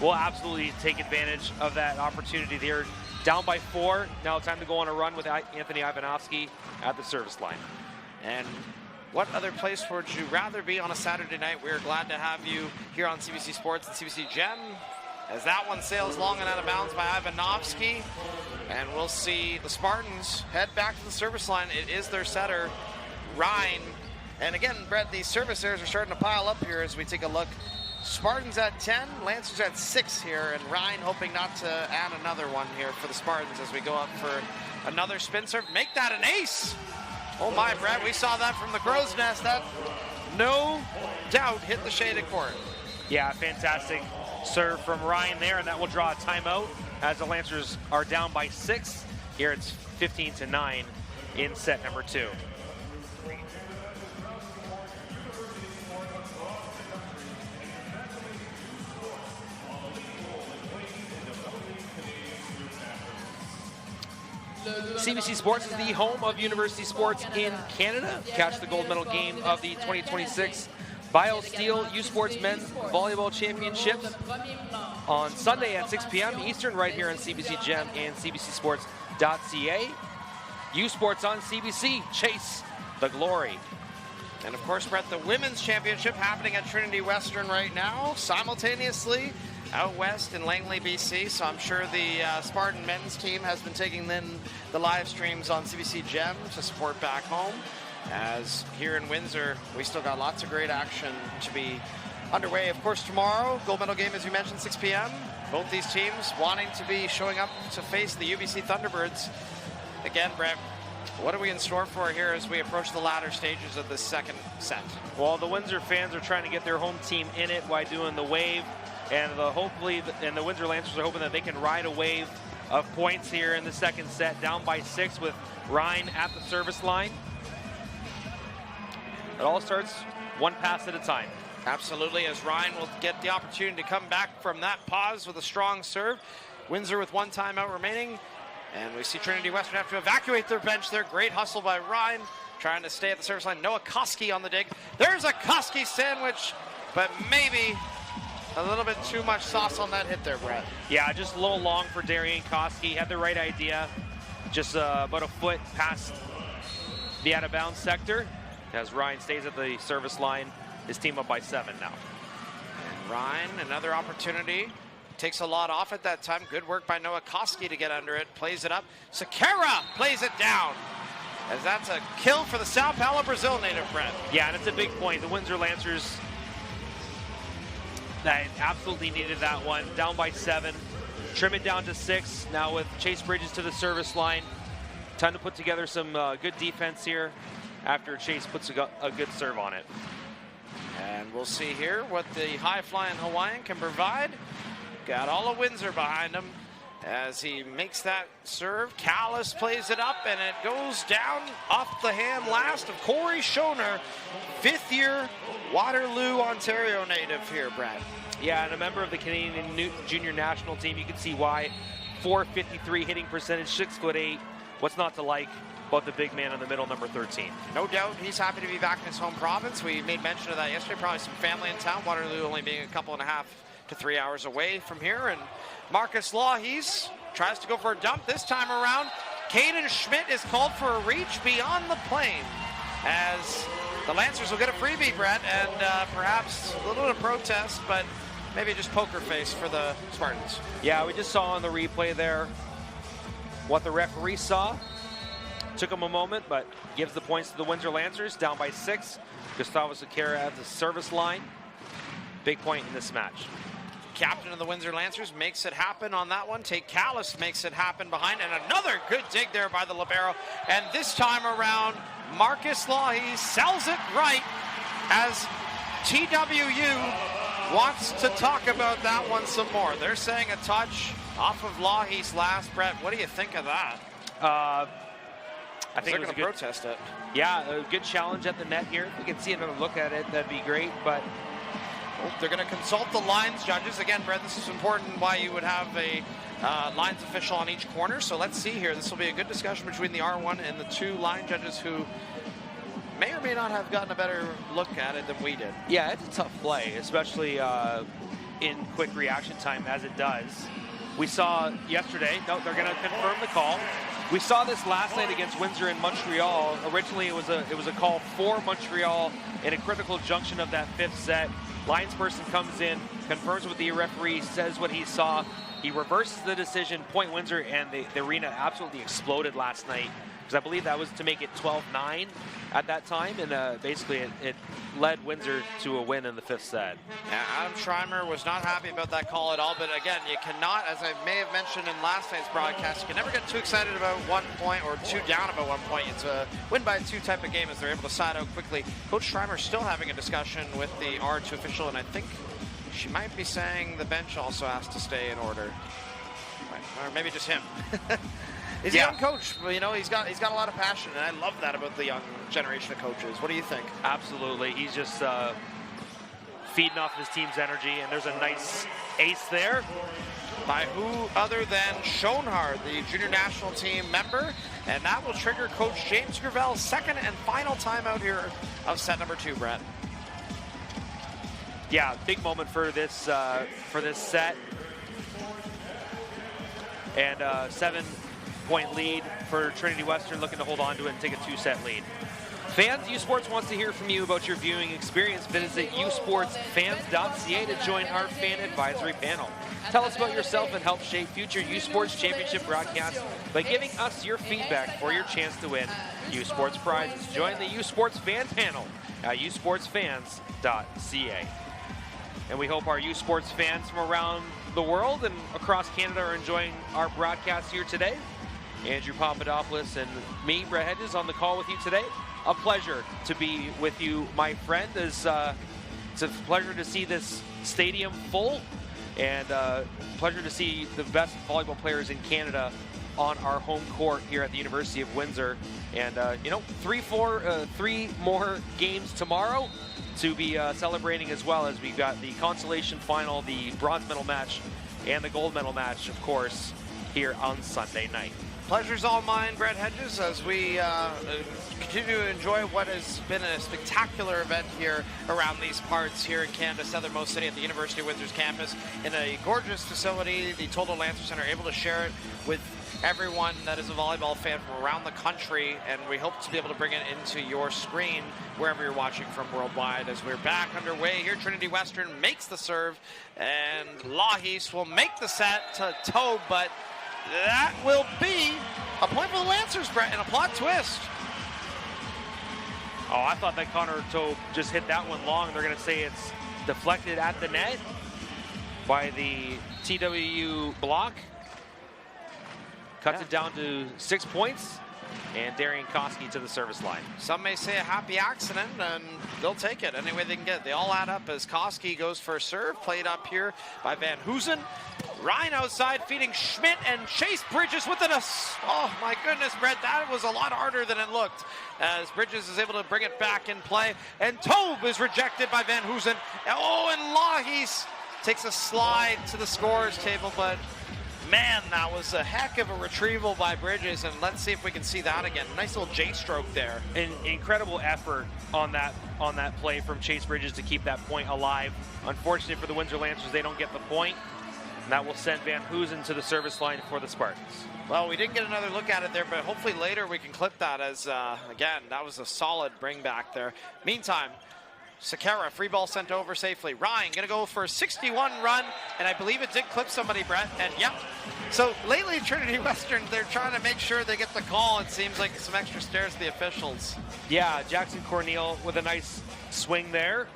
S3: we'll absolutely take advantage of that opportunity there. Down by 4, now time to go on a run with Anthony Ivanovsky at the service line.
S2: And what other place would you rather be on a Saturday night? We're glad to have you here on CBC Sports and CBC Gem, as that one sails long and out of bounds by Ivanovsky. And we'll see the Spartans head back to the service line. It is their setter, Ryan. And again, Brett, these service errors are starting to pile up here as we take a look. Spartans at 10, Lancers at 6 here, and Ryan hoping not to add another one here for the Spartans as we go up for another spin serve. Make that an ace! Oh my, Brett, we saw that from the crow's nest. That, no doubt, hit the shaded court.
S3: Yeah, fantastic serve from Ryan there, and that will draw a timeout as the Lancers are down by 6. Here it's 15-9 in set number 2. CBC Sports is the home of university sports in Canada. Catch the gold medal game of the 2026 BioSteel U Sports Men's Volleyball Championships on Sunday at 6 p.m. Eastern, right here on CBC Gem and CBCSports.ca. U Sports on CBC. Chase the glory.
S2: And of course, Brett, the Women's Championship happening at Trinity Western right now, simultaneously out west in Langley, BC. So I'm sure the Spartan men's team has been taking in the live streams on CBC Gem to support back home. As here in Windsor, we still got lots of great action to be underway. Of course, tomorrow, gold medal game, as you mentioned, 6 p.m. Both these teams wanting to be showing up to face the UBC Thunderbirds. Again, Brett, What are we in store for here as we approach the latter stages of the second set?
S3: Well, the Windsor fans are trying to get their home team in it by doing the wave, and the Windsor Lancers are hoping that they can ride a wave of points here in the second set, down by 6 with Ryan at the service line. It all starts one pass at a time.
S2: Absolutely, as Ryan will get the opportunity to come back from that pause with a strong serve. Windsor with 1 timeout remaining. And we see Trinity Western have to evacuate their bench there. Great hustle by Ryan, trying to stay at the service line. Noah Koski on the dig. There's a Koski sandwich, but maybe a little bit too much sauce on that hit there, Brett.
S3: Yeah, just a little long for Darian Koski. Had the right idea. Just about a foot past the out-of-bounds sector. As Ryan stays at the service line, his team up by 7 now.
S2: And Ryan, another opportunity. Takes a lot off at that time. Good work by Noah Koski to get under it. Plays it up. Sakara plays it down. As that's a kill for the Sao Paulo, Brazil native, Brent.
S3: Yeah, and it's a big point. The Windsor Lancers that absolutely needed that one. Down by 7. Trim it down to 6. Now with Chase Bridges to the service line. Time to put together some good defense here after Chase puts a good serve on it.
S2: And we'll see here what the high-flying Hawaiian can provide. Got all of Windsor behind him as he makes that serve. Callis plays it up, and it goes down off the hand last of Corey Schoner, 5th-year Waterloo, Ontario native here, Brad.
S3: Yeah, and a member of the Canadian junior national team. You can see why. .453 hitting percentage, 6'8". What's not to like about the big man in the middle, number 13?
S2: No doubt he's happy to be back in his home province. We made mention of that yesterday. Probably some family in town. Waterloo only being a couple and a half to 3 hours away from here. And Marcus Lahies tries to go for a dump this time around. Caden Schmidt is called for a reach beyond the plane as the Lancers will get a freebie, Brett, and perhaps a little bit of protest, but maybe just poker face for the Spartans.
S3: Yeah, we just saw on the replay there what the referee saw. Took him a moment, but gives the points to the Windsor Lancers, down by 6. Gustavo Sakara at the service line. Big point in this match.
S2: Captain of the Windsor Lancers makes it happen on that one. Tate Callis makes it happen behind, and another good dig there by the libero. And this time around, Marcus Lahies sells it right as TWU wants to talk about that one some more. They're saying a touch off of Lahies last. Brett, what do you think of that?
S3: I think
S2: they're going to protest it.
S3: Yeah, a good challenge at the net here. If we can see another look at it, that'd be great, but
S2: they're going to consult the lines judges. Again, Brett, this is important why you would have a lines official on each corner. So let's see here. This will be a good discussion between the R1 and the 2 line judges who may or may not have gotten a better look at it than we did.
S3: Yeah, it's a tough play, especially in quick reaction time as it does. We saw yesterday, no, they're going to confirm the call. We saw this last night against Windsor in Montreal. Originally, it was a call for Montreal in a critical junction of that 5th set. Linesperson comes in, confirms with the referee, says what he saw. He reverses the decision, point Windsor, and the arena absolutely exploded last night. Because I believe that was to make it 12-9 at that time, and basically it led Windsor to a win in the 5th set.
S2: Yeah, Adam Schreimer was not happy about that call at all, but again, you cannot, as I may have mentioned in last night's broadcast, you can never get too excited about 1 point or 2 down about 1 point. It's a win by 2 type of game as they're able to side out quickly. Coach Schreimer still having a discussion with the R2 official, and I think she might be saying the bench also has to stay in order. Or maybe just him. He's a young coach, but you know, he's got a lot of passion, and I love that about the young generation of coaches. What do you think?
S3: Absolutely. He's just feeding off his team's energy, and there's a nice ace there.
S2: By who other than Schoenhard, the junior national team member, and that will trigger Coach James Gravel's second and final timeout here of set number 2, Brett.
S3: Yeah, big moment for this set. And 7-point lead for Trinity Western, looking to hold on to it and take a 2-set lead. Fans, U Sports wants to hear from you about your viewing experience. Visit usportsfans.ca to join our fan advisory panel. Tell us about yourself and help shape future U Sports Championship broadcasts by giving us your feedback for your chance to win U Sports prizes. Join the U Sports fan panel at usportsfans.ca. And we hope our U Sports fans from around the world and across Canada are enjoying our broadcast here today. Andrew Papadopoulos, and me, Brett Hedges, on the call with you today. A pleasure to be with you, my friend. It's a pleasure to see this stadium full, and pleasure to see the best volleyball players in Canada on our home court here at the University of Windsor. And three more games tomorrow to be celebrating, as well as we've got the consolation final, the bronze medal match, and the gold medal match, of course, here on Sunday night.
S2: Pleasure's all mine, Brett Hedges, as we continue to enjoy what has been a spectacular event here around these parts here in Canada's southernmost city at the University of Windsor's campus in a gorgeous facility, the Toldo Lancer Centre, able to share it with everyone that is a volleyball fan from around the country, and we hope to be able to bring it into your screen wherever you're watching from worldwide. As we're back underway here, Trinity Western makes the serve, and Lahis will make the set to Tobe, but that will be a point for the Lancers, Brett, and a plot twist.
S3: Oh, I thought that Connor Tobe just hit that one long. They're going to say it's deflected at the net by the TWU block. Cuts it down to 6 points, and Darian Koski to the service line.
S2: Some may say a happy accident, and they'll take it any way they can get it. They all add up as Koski goes for a serve, played up here by Van Hoosen. Ryan outside feeding Schmidt, and Chase Bridges with an oh my goodness, Brett, that was a lot harder than it looked, as Bridges is able to bring it back in play, and Tobe is rejected by Van Hoosen. Oh, and Lahis takes a slide to the scorer's table, but man, that was a heck of a retrieval by Bridges, and let's see if we can see that again. Nice little J-stroke there.
S3: An incredible effort on that play from Chase Bridges to keep that point alive. Unfortunately for the Windsor Lancers, they don't get the point, and that will send Van Hoosen to the service line for the Spartans.
S2: Well, we didn't get another look at it there, but hopefully later we can clip that, as, again, that was a solid bring back there. Meantime, Sakara, free ball sent over safely. Ryan gonna go for a 61 run, and I believe it did clip somebody, Brett, and yep. So lately, Trinity Western, they're trying to make sure they get the call. It seems like some extra stares to the officials.
S3: Yeah, Jackson Corneal with a nice swing there.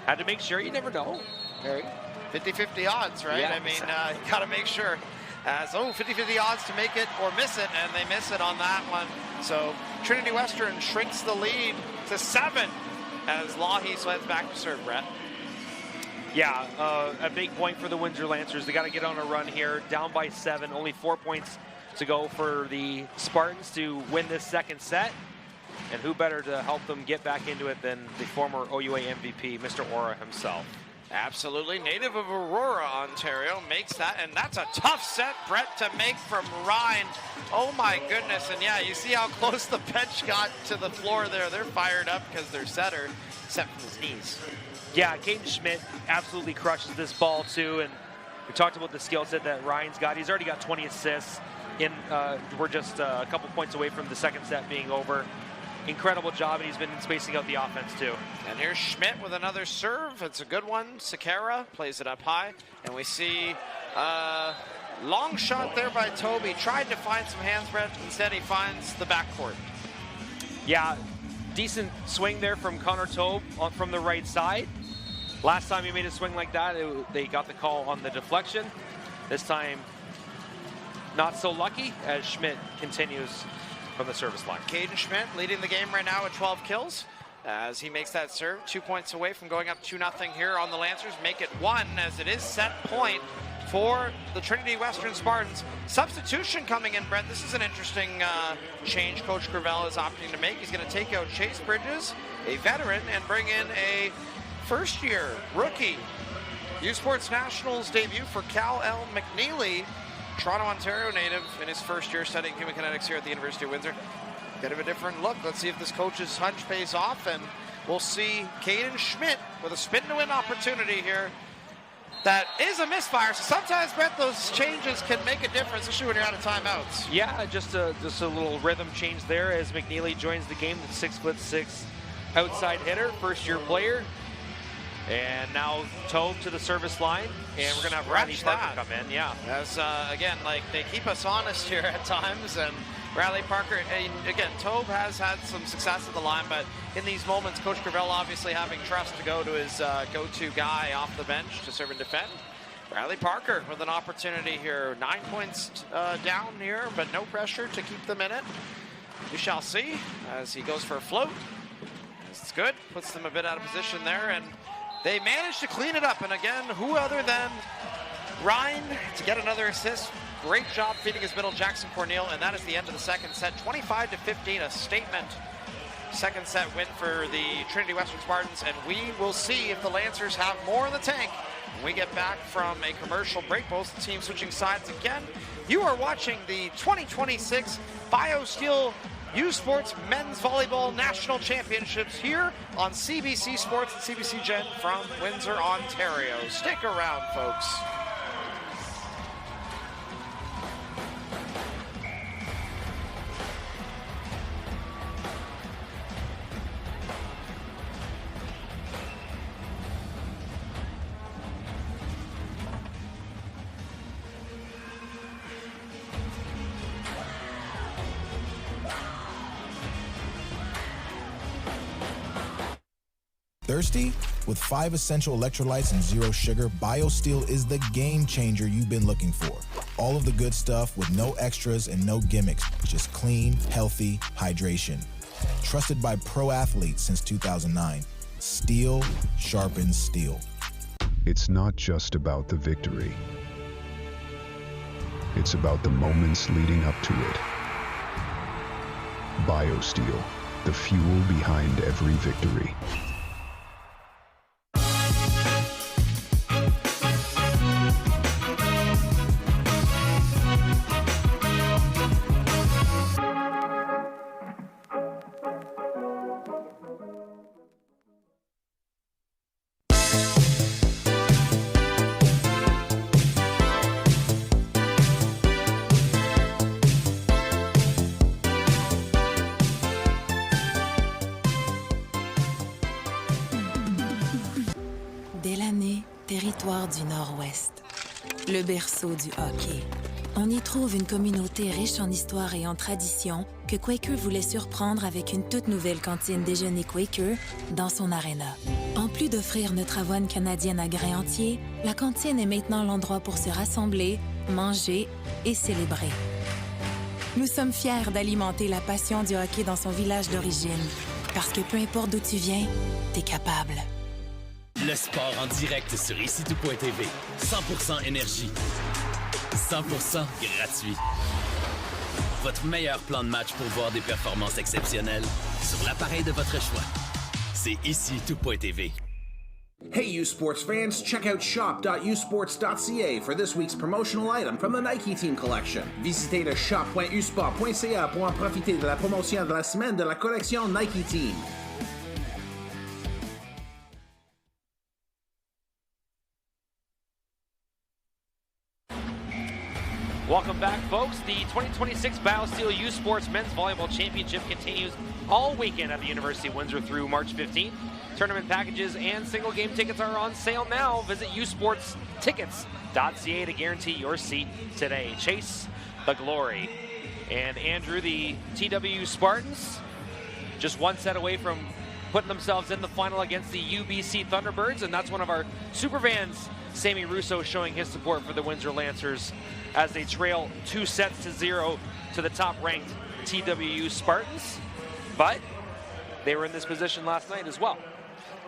S3: Had to make sure, you never know.
S2: Harry. 50-50 odds, right?
S3: Yeah,
S2: I mean, you gotta make sure. 50-50 odds to make it or miss it, and they miss it on that one. So Trinity Western shrinks the lead to 7 as Lahis heads back to serve, Brett.
S3: Yeah, a big point for the Windsor Lancers. They got to get on a run here, down by 7, only 4 points to go for the Spartans to win this second set. And who better to help them get back into it than the former OUA MVP, Mr. Ora himself.
S2: Absolutely. Native of Aurora, Ontario, makes that, and that's a tough set, Brett, to make from Ryan. Oh my goodness, and yeah, you see how close the bench got to the floor there. They're fired up because their setter set from his knees.
S3: Yeah, Caden Schmidt absolutely crushes this ball too, and we talked about the skill set that Ryan's got. He's already got 20 assists. We're just a couple points away from the second set being over. Incredible job, and he's been spacing out the offense too.
S2: And here's Schmidt with another serve. It's a good one. Sakara plays it up high, and we see long shot there by Toby. Tried to find some hands, Brett. Instead, he finds the backcourt.
S3: Yeah, decent swing there from Connor Tobe from the right side. Last time he made a swing like that, they got the call on the deflection. This time, not so lucky, as Schmidt continues from the service line.
S2: Caden Schmidt leading the game right now with 12 kills as he makes that serve. 2 points away from going up 2-0 here on the Lancers. Make it 1 as it is set point for the Trinity Western Spartans. Substitution coming in, Brett. This is an interesting change Coach Gravel is opting to make. He's going to take out Chase Bridges, a veteran, and bring in a first-year rookie. U Sports Nationals debut for Cal L. McNeely, Toronto, Ontario native, in his first year studying human kinetics here at the University of Windsor. Bit of a different look. Let's see if this coach's hunch pays off, and we'll see Caden Schmidt with a spin-to-win opportunity here. That is a misfire, so sometimes, Brett, those changes can make a difference, especially when you're out of timeouts.
S3: Yeah, just a little rhythm change there as McNeely joins the game, the 6'6" outside hitter, first-year player. And now Tobe to the service line, and we're going to have Riley Parker come in. Yeah.
S2: As, again, like, they keep us honest here at times, and Riley Parker, again, Tobe has had some success at the line, but in these moments, Coach Gravel obviously having trust to go to his go-to guy off the bench to serve and defend. Riley Parker with an opportunity here. 9 points down here, but no pressure to keep them in it. We shall see as he goes for a float. It's good, puts them a bit out of position there, and they managed to clean it up. And again, who other than Ryan to get another assist. Great job feeding his middle, Jackson Corneal, and that is the end of the second set. 25-15, a statement second set win for the Trinity Western Spartans, and we will see if the Lancers have more in the tank when we get back from a commercial break. Both teams switching sides again. You are watching the 2026 BioSteel U Sports Men's Volleyball National Championships here on CBC Sports and CBC Gen from Windsor, Ontario. Stick around, folks.
S5: Thirsty? With 5 essential electrolytes and 0 sugar, BioSteel is the game changer you've been looking for. All of the good stuff with no extras and no gimmicks, just clean, healthy hydration. Trusted by pro athletes since 2009. Steel sharpens steel.
S6: It's not just about the victory. It's about the moments leading up to it. BioSteel, the fuel behind every victory.
S11: Territoire du Nord-Ouest, le berceau du hockey. On y trouve une communauté riche en histoire et en tradition que Quaker voulait surprendre avec une toute nouvelle cantine déjeuner Quaker dans son aréna. En plus d'offrir notre avoine canadienne à grains entiers, la cantine est maintenant l'endroit pour se rassembler, manger et célébrer. Nous sommes fiers d'alimenter la passion du hockey dans son village d'origine, parce que peu importe d'où tu viens, t'es capable.
S4: Le sport en direct sur icitout.tv. 100% énergie. 100% gratuit. Votre meilleur plan de match pour voir des performances exceptionnelles sur l'appareil de votre choix. C'est icitout.tv.
S1: Hey, U Sports fans, check out shop.usports.ca for this week's promotional item from the Nike Team Collection. Visitez le shop.usport.ca pour en profiter de la promotion de la semaine de la collection Nike Team.
S3: Welcome back, folks. The 2026 BioSteel U Sports Men's Volleyball Championship continues all weekend at the University of Windsor through March 15th. Tournament packages and single game tickets are on sale now. Visit usportstickets.ca to guarantee your seat today. Chase the glory. And Andrew, the TWU Spartans, just one set away from putting themselves in the final against the UBC Thunderbirds, and that's one of our super fans, Sammy Russo, showing his support for the Windsor Lancers as they trail 2-0 to the top-ranked TWU Spartans. But they were in this position last night as well.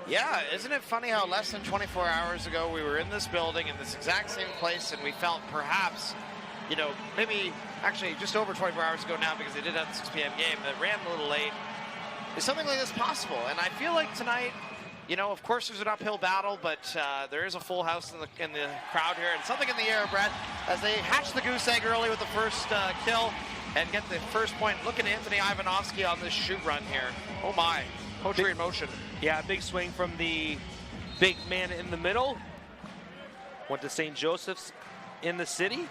S2: Yeah, isn't it funny how less than 24 hours ago we were in this building in this exact same place, and we felt perhaps, you know, maybe actually just over 24 hours ago now, because they did have the 6 p.m. game that ran a little late. Is something like this possible? And I feel like tonight, you know, of course there's an uphill battle, but there is a full house in the crowd here, and something in the air, Brett, as they hatch the goose egg early with the first kill and get the first point. Look at Anthony Ivanovsky on this shoot run here. Oh my, poetry in motion.
S3: Yeah, big swing from the big man in the middle. Went to St. Joseph's in the city.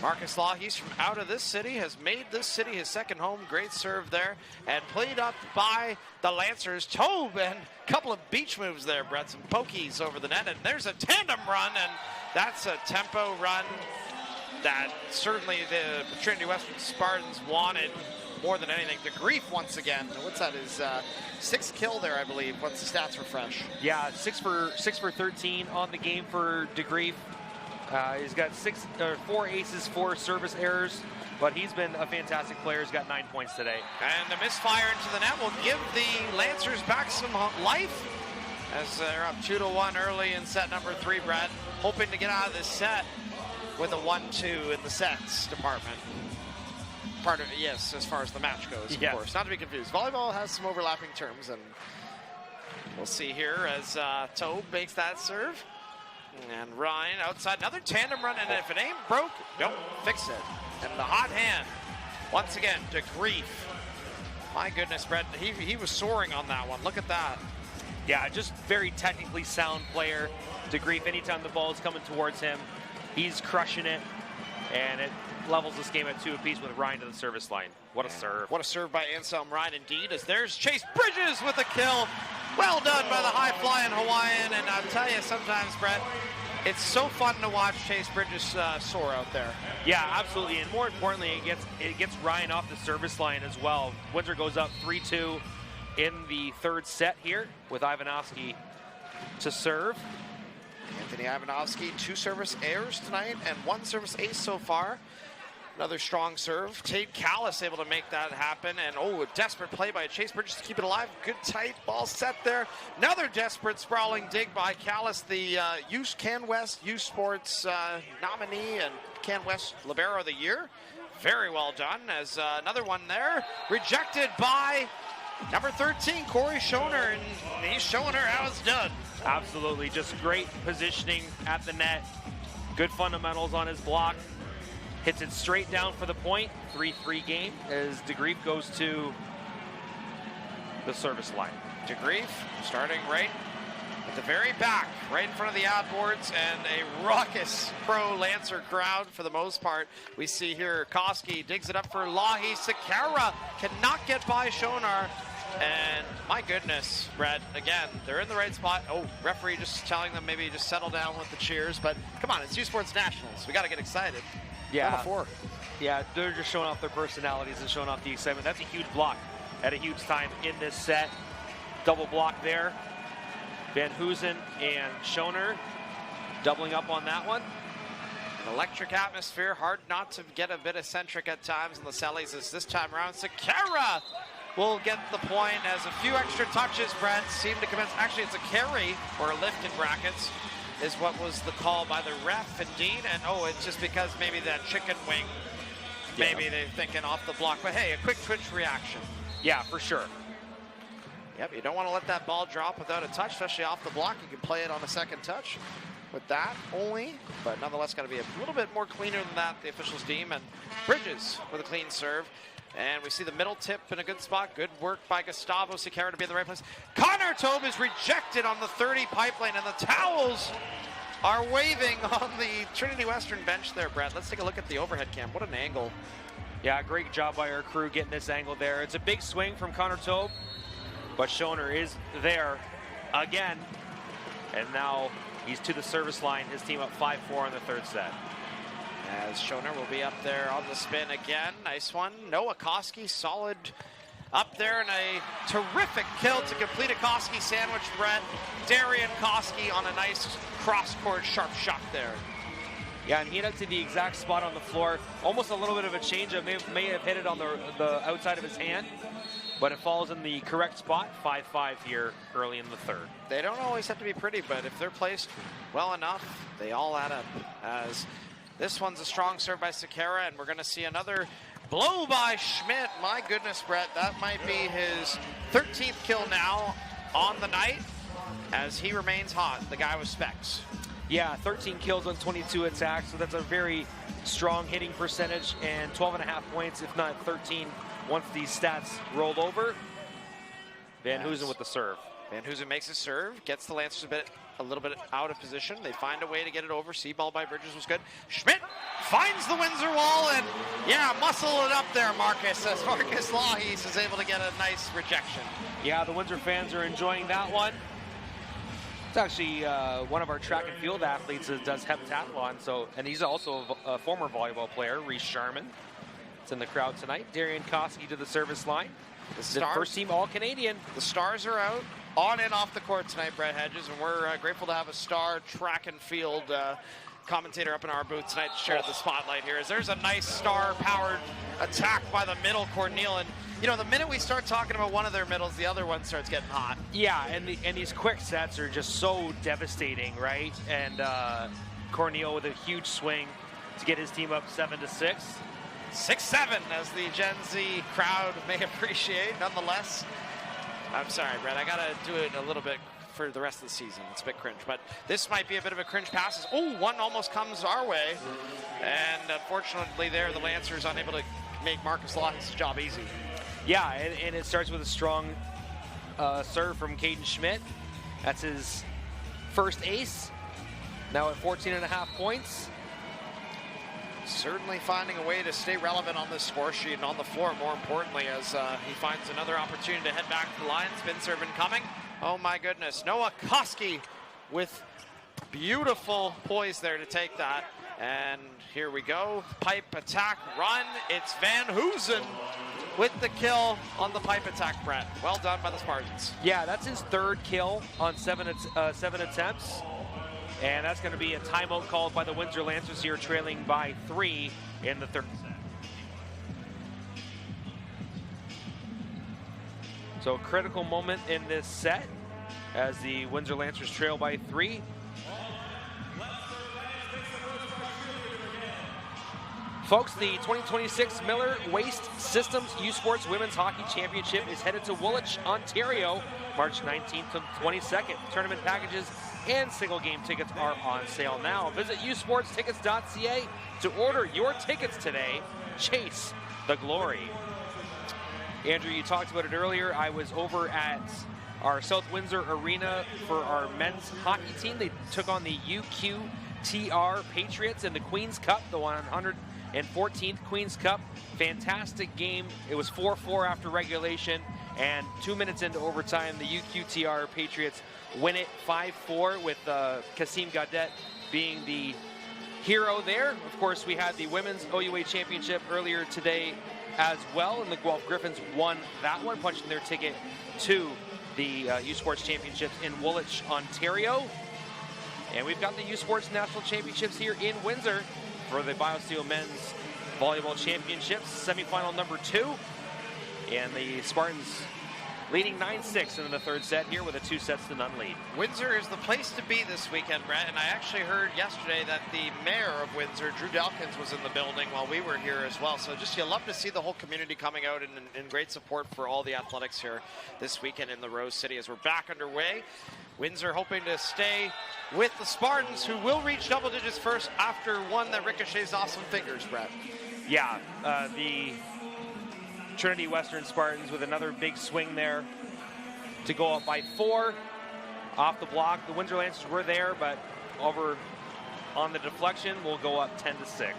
S2: Marcus Law, he's from out of this city, has made this city his second home. Great serve there, and played up by the Lancers. Tobe, and a couple of beach moves there, Brett. Some pokies over the net, and there's a tandem run, and that's a tempo run that certainly the Trinity Western Spartans wanted. more than anything, DeGrief once again. What's that? His sixth kill there, I believe. Once the stats refresh.
S3: Yeah, 6 for 13 on the game for DeGrief. He's got 4 aces, 4 service errors, but he's been a fantastic player. He's got 9 points today.
S2: And the misfire into the net will give the Lancers back some life as they're up 2-1 early in set number 3, Brett. Hoping to get out of this set with a 1-2 in the sets department. Part of it, yes, as far as the match goes, of course. Not to be confused. Volleyball has some overlapping terms, and we'll see here as Tobe makes that serve. And Ryan outside, another tandem run, and if it ain't broke, don't fix it. And the hot hand, once again, DeGrief. My goodness, Brett, he was soaring on that one. Look at that.
S3: Yeah, just very technically sound player. DeGrief, anytime the ball is coming towards him, he's crushing it. And it levels this game at 2 apiece with Ryan to the service line. What a serve.
S2: What a serve by Anselm Ryan indeed, as there's Chase Bridges with a kill. Well done by the high-flying Hawaiian, and I'll tell you sometimes, Brett, it's so fun to watch Chase Bridges soar out there.
S3: Yeah, absolutely, and more importantly, it gets Ryan off the service line as well. Windsor goes up 3-2 in the 3rd set here with Ivanovsky to serve.
S2: Anthony Ivanovsky, 2 service errors tonight and 1 service ace so far. Another strong serve. Tate Callis able to make that happen. And a desperate play by Chase Bridges to keep it alive. Good tight ball set there. Another desperate sprawling dig by Callis, the Can West Youth Sports nominee and Can West Libero of the Year. Very well done, as another one there. Rejected by number 13, Corey Schoner, and he's showing her how it's done.
S3: Absolutely, just great positioning at the net. Good fundamentals on his block. Hits it straight down for the point. 3-3 game as DeGrief goes to the service line.
S2: DeGrief starting right at the very back, right in front of the ad boards, and a raucous pro Lancer crowd for the most part. We see here Koski digs it up for Lahi. Sakara cannot get by Shonar. And my goodness, Brett, again, they're in the right spot. Referee just telling them maybe just settle down with the cheers. But come on, it's U Sports Nationals. We got to get excited.
S3: Yeah. Yeah, they're just showing off their personalities and showing off the excitement. That's a huge block at a huge time in this set. Double block there. Van Hoosen and Schoner doubling up on that one.
S2: An electric atmosphere, hard not to get a bit eccentric at times in the Sellies as this time around. Sakara will get the point as a few extra touches, Brett, seem to commence. Actually, it's a carry or a lift in brackets is what was the call by the ref indeed. And it's just because maybe that chicken wing, maybe they're thinking off the block. But hey, a quick twitch reaction.
S3: Yeah, for sure.
S2: Yep, you don't want to let that ball drop without a touch, especially off the block. You can play it on a second touch with that only, but nonetheless got to be a little bit more cleaner than that, the officials deem. And Bridges with a clean serve. And we see the middle tip in a good spot. Good work by Gustavo Sakara to be in the right place. Connor Tobe is rejected on the 30 pipeline, and the towels are waving on the Trinity Western bench there, Brett. Let's take a look at the overhead cam. What an angle.
S3: Yeah, great job by our crew getting this angle there. It's a big swing from Connor Tobe, but Schoner is there again. And now he's to the service line. His team up 5-4 in the 3rd set.
S2: As Schoner will be up there on the spin again. Nice one. Noah Koski, solid up there, and a terrific kill to complete a Koski sandwich, Brett. Darian Koski on a nice cross-court sharp shot there.
S3: Yeah, and he hit it to the exact spot on the floor. Almost a little bit of a change-up. May have hit it on the outside of his hand, but it falls in the correct spot. 5-5 here early in the 3rd.
S2: They don't always have to be pretty, but if they're placed well enough, they all add up. As this one's a strong serve by Sakara, and we're going to see another blow by Schmidt. My goodness, Brett, that might be his 13th kill now on the night, as he remains hot, the guy with specs.
S3: Yeah, 13 kills on 22 attacks, so that's a very strong hitting percentage, and 12.5 points, if not 13, once these stats rolled over. Van Hoosen with the serve.
S2: Van Hoosen makes a serve, gets the Lancers a little bit out of position. They find a way to get it over. C-ball by Bridges was good. Schmidt finds the Windsor wall, and muscle it up there, Marcus, as Marcus Lahis is able to get a nice rejection.
S3: Yeah, the Windsor fans are enjoying that one. It's actually one of our track and field athletes that does heptathlon, and he's also a former volleyball player, Reese Sharman. It's in the crowd tonight. Darian Koski to the service line.
S2: The
S3: first team All-Canadian.
S2: The Stars are out on and off the court tonight, Brett Hedges, and we're grateful to have a Star track and field commentator up in our booth tonight to share the spotlight here. As there's a nice Star-powered attack by the middle, Cornell, and you know, the minute we start talking about one of their middles, the other one starts getting hot.
S3: Yeah, and these quick sets are just so devastating, right? And Cornell with a huge swing to get his team up 7-6.
S2: 6-7, as the Gen Z crowd may appreciate. Nonetheless, I'm sorry, Brett, I gotta do it a little bit for the rest of the season. It's a bit cringe, but this might be a bit of a cringe pass. Oh, one almost comes our way, and unfortunately there, the Lancers unable to make Marcus Law's job easy.
S3: Yeah, and it starts with a strong serve from Caden Schmidt. That's his first ace. Now at 14.5 points.
S2: Certainly finding a way to stay relevant on this score sheet and on the floor, more importantly, as he finds another opportunity to head back to the line. Spin serve incoming. Oh my goodness. Noah Koski with beautiful poise there to take that. And here we go. Pipe attack run. It's Van Hoosen with the kill on the pipe attack, Brett. Well done by the Spartans.
S3: Yeah, that's his third kill on seven attempts. And that's going to be a timeout called by the Windsor Lancers here, trailing by 3 in the third set. So a critical moment in this set as the Windsor Lancers trail by 3. Folks, the 2026 Miller Waste Systems U Sports Women's Hockey Championship is headed to Woolwich, Ontario, March 19th to 22nd. Tournament packages and single game tickets are on sale now. Visit usportstickets.ca to order your tickets today. Chase the glory. Andrew, you talked about it earlier. I was over at our South Windsor Arena for our men's hockey team. They took on the UQTR Patriots in the Queen's Cup, the 114th Queen's Cup. Fantastic game. It was 4-4 after regulation, and 2 minutes into overtime, the UQTR Patriots win it 5-4 with Kasim Gaudet being the hero there. Of course, we had the Women's OUA Championship earlier today as well, and the Guelph Griffins won that one, punching their ticket to the U Sports Championships in Woolwich, Ontario. And we've got the U Sports National Championships here in Windsor for the BioSteel Men's Volleyball Championships, semifinal number 2. And the Spartans leading 9-6 in the third set here with a 2-0 lead.
S2: Windsor is the place to be this weekend, Brett, and I actually heard yesterday that the mayor of Windsor, Drew Delkins, was in the building while we were here as well. So just, you love to see the whole community coming out in great support for all the athletics here this weekend in the Rose City as we're back underway. Windsor hoping to stay with the Spartans, who will reach double digits first after one that ricochets off some fingers, Brett.
S3: Yeah, the Trinity Western Spartans with another big swing there to go up by 4 off the block. The Windsor Lancers were there, but over on the deflection, we'll go up 10-6.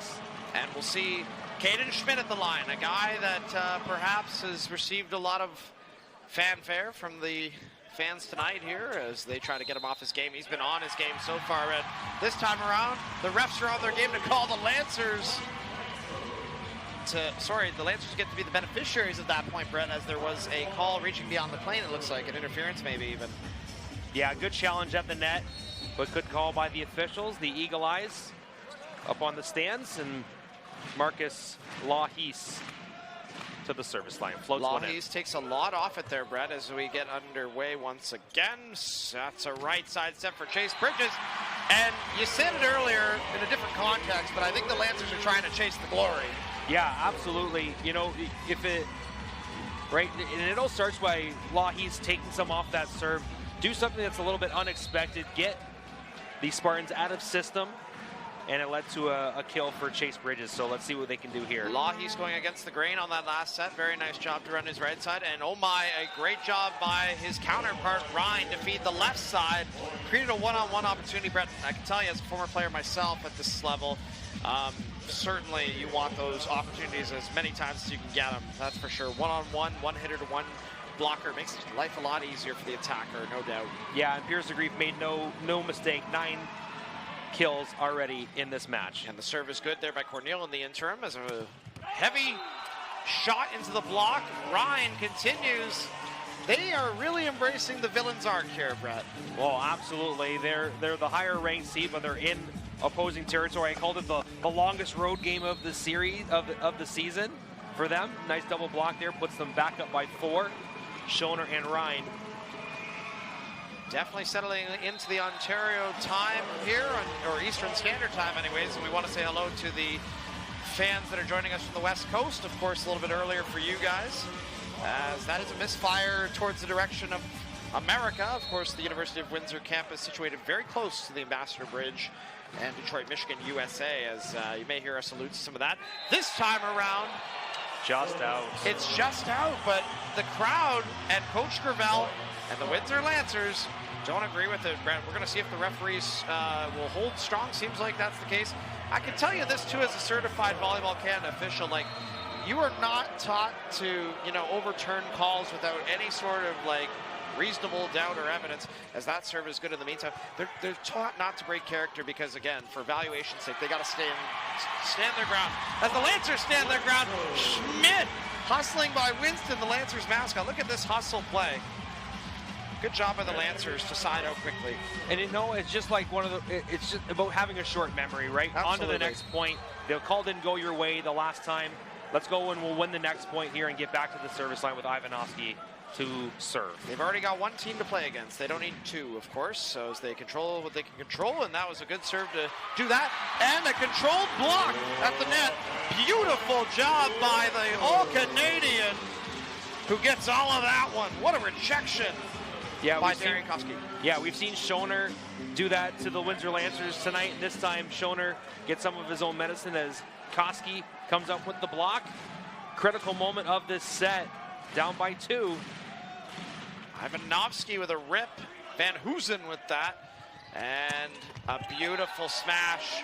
S2: And we'll see Caden Schmidt at the line, a guy that perhaps has received a lot of fanfare from the fans tonight here as they try to get him off his game. He's been on his game so far, and this time around, the refs are on their game to call the Lancers the Lancers get to be the beneficiaries at that point, Brett, as there was a call reaching beyond the plane, it looks like, an interference maybe even.
S3: Yeah, good challenge at the net, but good call by the officials. The Eagle Eyes up on the stands, and Marcus Lawhees to the service line. Floats one in.
S2: Lawhees takes a lot off it there, Brett, as we get underway once again. That's a right side step for Chase Bridges. And you said it earlier in a different context, but I think the Lancers are trying to chase the glory.
S3: Yeah, absolutely. You know, if it, right, and it all starts by Lawhees taking some off that serve, do something that's a little bit unexpected, get the Spartans out of system, and it led to a kill for Chase Bridges. So let's see what they can do here.
S2: Lawhees going against the grain on that last set. Very nice job to run his right side. And oh my, a great job by his counterpart, Ryan, to feed the left side. Created a one-on-one opportunity, Brett. I can tell you as a former player myself at this level, certainly you want those opportunities as many times as you can get them. That's for sure. One-on-one, one hitter to one blocker makes life a lot easier for the attacker, no doubt.
S3: Yeah, and Piers DeGrief made no mistake. 9 kills already in this match.
S2: And the serve is good there by Cornell in the interim as a heavy shot into the block. Ryan continues. They are really embracing the villain's arc here, Brett.
S3: Well, absolutely. They're the higher ranked seed, but they're in opposing territory. I called it the longest road game of the series of the season for them. Nice double block there, puts them back up by 4. Schoner and Ryan.
S2: Definitely settling into the Ontario time here, or Eastern Standard Time anyways, and we want to say hello to the fans that are joining us from the West Coast, of course a little bit earlier for you guys, as that is a misfire towards the direction of America. Of course, the University of Windsor campus situated very close to the Ambassador Bridge and Detroit, Michigan, USA, as you may hear us allude to some of that. This time around,
S3: just out.
S2: It's just out, but the crowd and Coach Gravel and the Windsor Lancers don't agree with it, Brent. We're going to see if the referees will hold strong. Seems like that's the case. I can tell you this, too, as a certified Volleyball Canada official, like, you are not taught to, overturn calls without any sort of, reasonable doubt or evidence, as that serve is good in the meantime. They're taught not to break character because, again, for evaluation's sake, they got to stand their ground. As the Lancers stand their ground, Schmidt hustling by Winston, the Lancers mascot. Look at this hustle play. Good job by the Lancers to side out quickly.
S3: And it's just like it's just about having a short memory, right?
S2: Absolutely.
S3: On to the next point. The call didn't go your way the last time. Let's go and we'll win the next point here and get back to the service line with Ivanovsky to serve.
S2: They've already got one team to play against. They don't need 2, of course, so as they control what they can control, and that was a good serve to do that. And a controlled block at the net. Beautiful job by the All-Canadian, who gets all of that one. What a rejection by Darren Koski.
S3: Yeah, we've seen Schoner do that to the Windsor Lancers tonight. This time, Schoner gets some of his own medicine as Koski comes up with the block. Critical moment of this set, down by 2.
S2: Ivanovsky with a rip. Van Hoosen with that. And a beautiful smash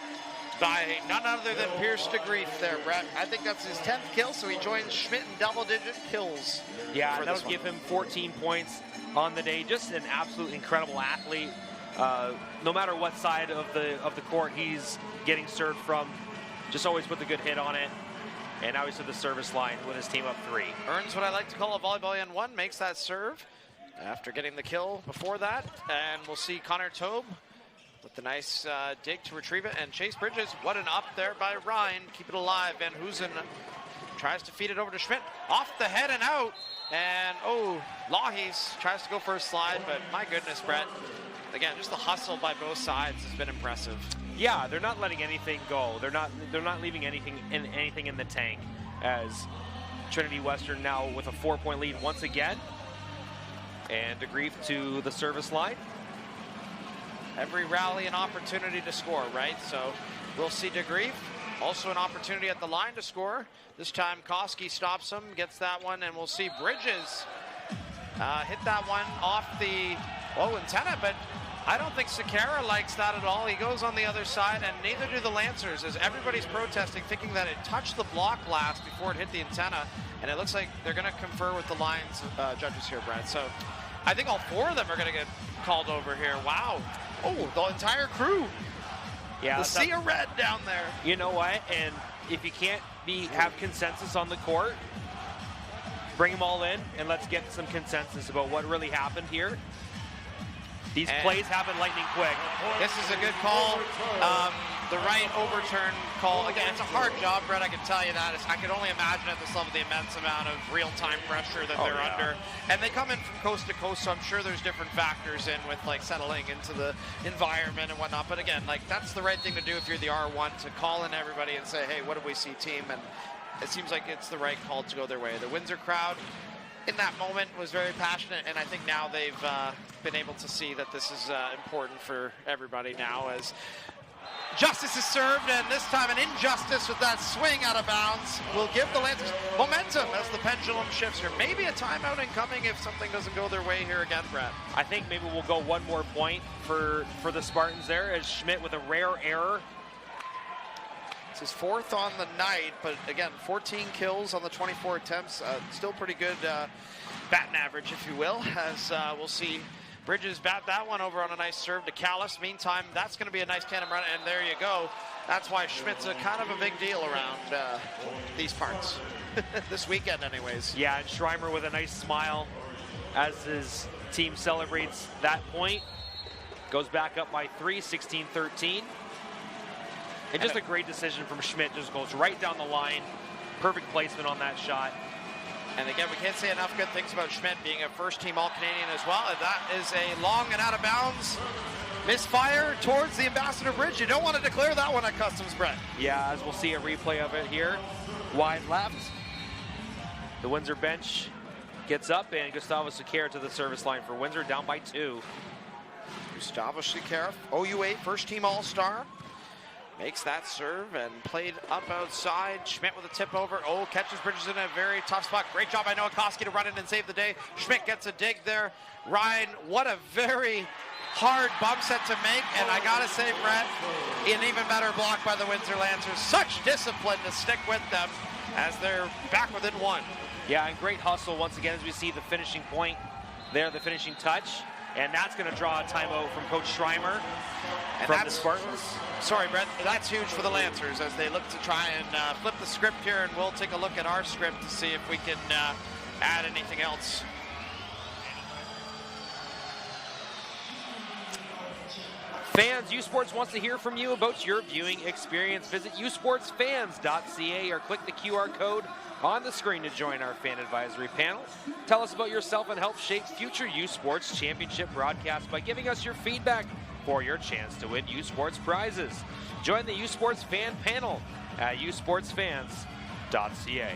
S2: by none other than Pierce DeGrief there, Brett. I think that's his 10th kill, so he joins Schmidt in double-digit kills.
S3: Yeah, that'll give him 14 points on the day. Just an absolute incredible athlete. No matter what side of the court he's getting served from, just always put the good hit on it. And now he's to the service line with his team up 3.
S2: Earns what I like to call a volleyball N1, makes that serve after getting the kill before that. And we'll see Connor Taube with the nice dig to retrieve it. And Chase Bridges, what an up there by Ryan. Keep it alive. Van Hoosen tries to feed it over to Schmidt. Off the head and out. And, Lahis tries to go for a slide, but my goodness, Brett. Again, just the hustle by both sides has been impressive.
S3: Yeah, they're not letting anything go. They're not leaving anything in the tank, as Trinity Western now with a 4-point lead once again. And DeGrief to the service line.
S2: Every rally an opportunity to score, right? So we'll see DeGrief. Also an opportunity at the line to score. This time Koski stops him, gets that one, and we'll see Bridges hit that one off the antenna, but I don't think Sakara likes that at all. He goes on the other side, and neither do the Lancers, as everybody's protesting, thinking that it touched the block last before it hit the antenna, and it looks like they're going to confer with the lines judges here, Brad. So I think all 4 of them are going to get called over here. Wow. The entire crew.
S3: Yeah,
S2: the sea of red down there.
S3: You know what? And if you can't have consensus on the court, bring them all in and let's get some consensus about what really happened here. These plays happen lightning quick.
S2: This is a good call. The right overturn call. Again, it's a hard job, Brett, I can tell you that. I can only imagine at this level the immense amount of real-time pressure that they're under. And they come in from coast to coast, so I'm sure there's different factors in with settling into the environment and whatnot. But again, that's the right thing to do if you're the R1, to call in everybody and say, hey, what did we see, team? And it seems like it's the right call to go their way. The Windsor crowd in that moment was very passionate, and I think now they've been able to see that this is important for everybody now, as justice is served, and this time an injustice with that swing out of bounds will give the Lancers momentum as the pendulum shifts here. Maybe a timeout incoming if something doesn't go their way here again, Brett.
S3: I think maybe we'll go 1 more point for the Spartans there, as Schmidt with a rare error.
S2: It's his 4th on the night, but again, 14 kills on the 24 attempts. Still pretty good batting average, if you will, as we'll see Bridges bat that one over on a nice serve to Callis. Meantime, that's going to be a nice tandem run, and there you go. That's why Schmidt's a kind of a big deal around these parts. This weekend anyways.
S3: Yeah, and Schreimer with a nice smile as his team celebrates that point. Goes back up by 3, 16-13. And just a great decision from Schmidt. Just goes right down the line. Perfect placement on that shot.
S2: And again, we can't say enough good things about Schmidt being a first-team All-Canadian as well. And that is a long and out of bounds misfire towards the Ambassador Bridge. You don't want to declare that one at Customs, Brett.
S3: Yeah, as we'll see a replay of it here. Wide left. The Windsor bench gets up, and Gustavo Sequeira to the service line for Windsor, down by 2.
S2: Gustavo Sequeira, OU8 first-team All-Star. Makes that serve and played up outside. Schmidt with a tip over. Oh, catches Bridges in a very tough spot. Great job by Noah Koski to run in and save the day. Schmidt gets a dig there. Ryan, what a very hard bump set to make. And I got to say, Brett, an even better block by the Windsor Lancers. Such discipline to stick with them as they're back within 1.
S3: Yeah, and great hustle once again as we see the finishing point there, the finishing touch. And that's going to draw a timeout from Coach Schreimer from the Spartans.
S2: Sorry, Brett, that's huge for the Lancers as they look to try and flip the script here, and we'll take a look at our script to see if we can add anything else.
S3: Fans, U Sports wants to hear from you about your viewing experience. Visit usportsfans.ca or click the QR code on the screen to join our fan advisory panel. Tell us about yourself and help shape future U Sports Championship broadcasts by giving us your feedback for your chance to win U Sports prizes. Join the U Sports fan panel at usportsfans.ca.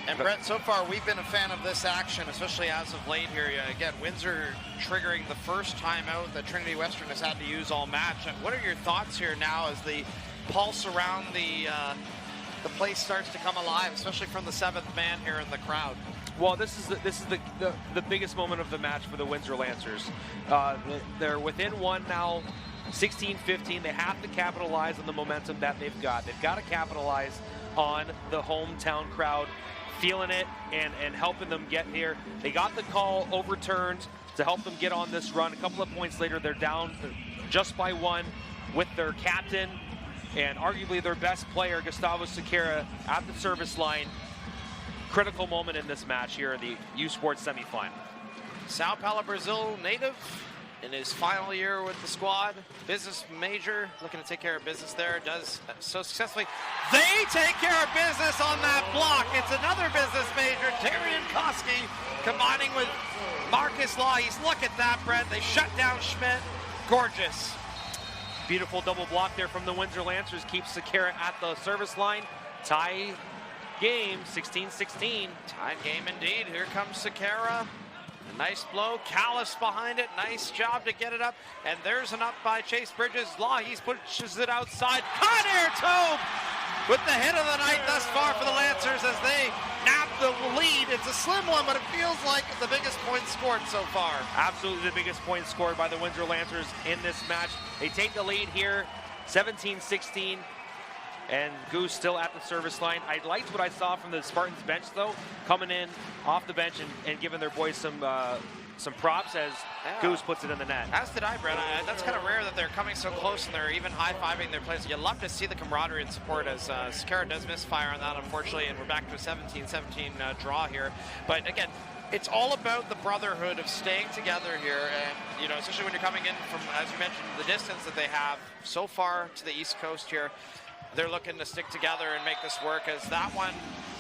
S2: And Brett, so far we've been a fan of this action, especially as of late here. Again, Windsor triggering the first time out that Trinity Western has had to use all match. What are your thoughts here now as the pulse around the place starts to come alive, especially from the 7th man here in the crowd?
S3: Well, this is the biggest moment of the match for the Windsor Lancers. They're within 1 now, 16-15. They have to capitalize on the momentum that they've got. They've got to capitalize on the hometown crowd feeling it and helping them get here. They got the call overturned to help them get on this run. A couple of points later, they're down just by 1 with their captain and arguably their best player, Gustavo Sequeira, at the service line. Critical moment in this match here in the U Sports semifinal.
S2: Sao Paulo, Brazil native in his final year with the squad. Business major, looking to take care of business there. Does so successfully. They take care of business on that block. It's another business major, Darian Koski, combining with Marcus Lahis. Look at that, Brett. They shut down Schmidt. Gorgeous.
S3: Beautiful double block there from the Windsor Lancers. Keeps Sequeira at the service line. Tie game, 16-16.
S2: Tied game indeed. Here comes Sequeira. Nice blow. Callis behind it. Nice job to get it up. And there's an up by Chase Bridges. Lahis pushes it outside. Conair Tobe with the hit of the night thus far for the Lancers as they nab the lead. It's a slim one, but it feels like the biggest point scored so far.
S3: Absolutely the biggest point scored by the Windsor Lancers in this match. They take the lead here, 17-16. And Goose still at the service line. I liked what I saw from the Spartans bench, though, coming in off the bench and giving their boys some props as Goose puts it in the net.
S2: As did I, Brett. That's kind of rare that they're coming so close and they're even high-fiving their players. You love to see the camaraderie and support as Sequeira does misfire on that, unfortunately, and we're back to a 17-17 draw here. But again, it's all about the brotherhood of staying together here, and especially when you're coming in from, as you mentioned, the distance that they have so far to the East Coast here. They're looking to stick together and make this work, as that one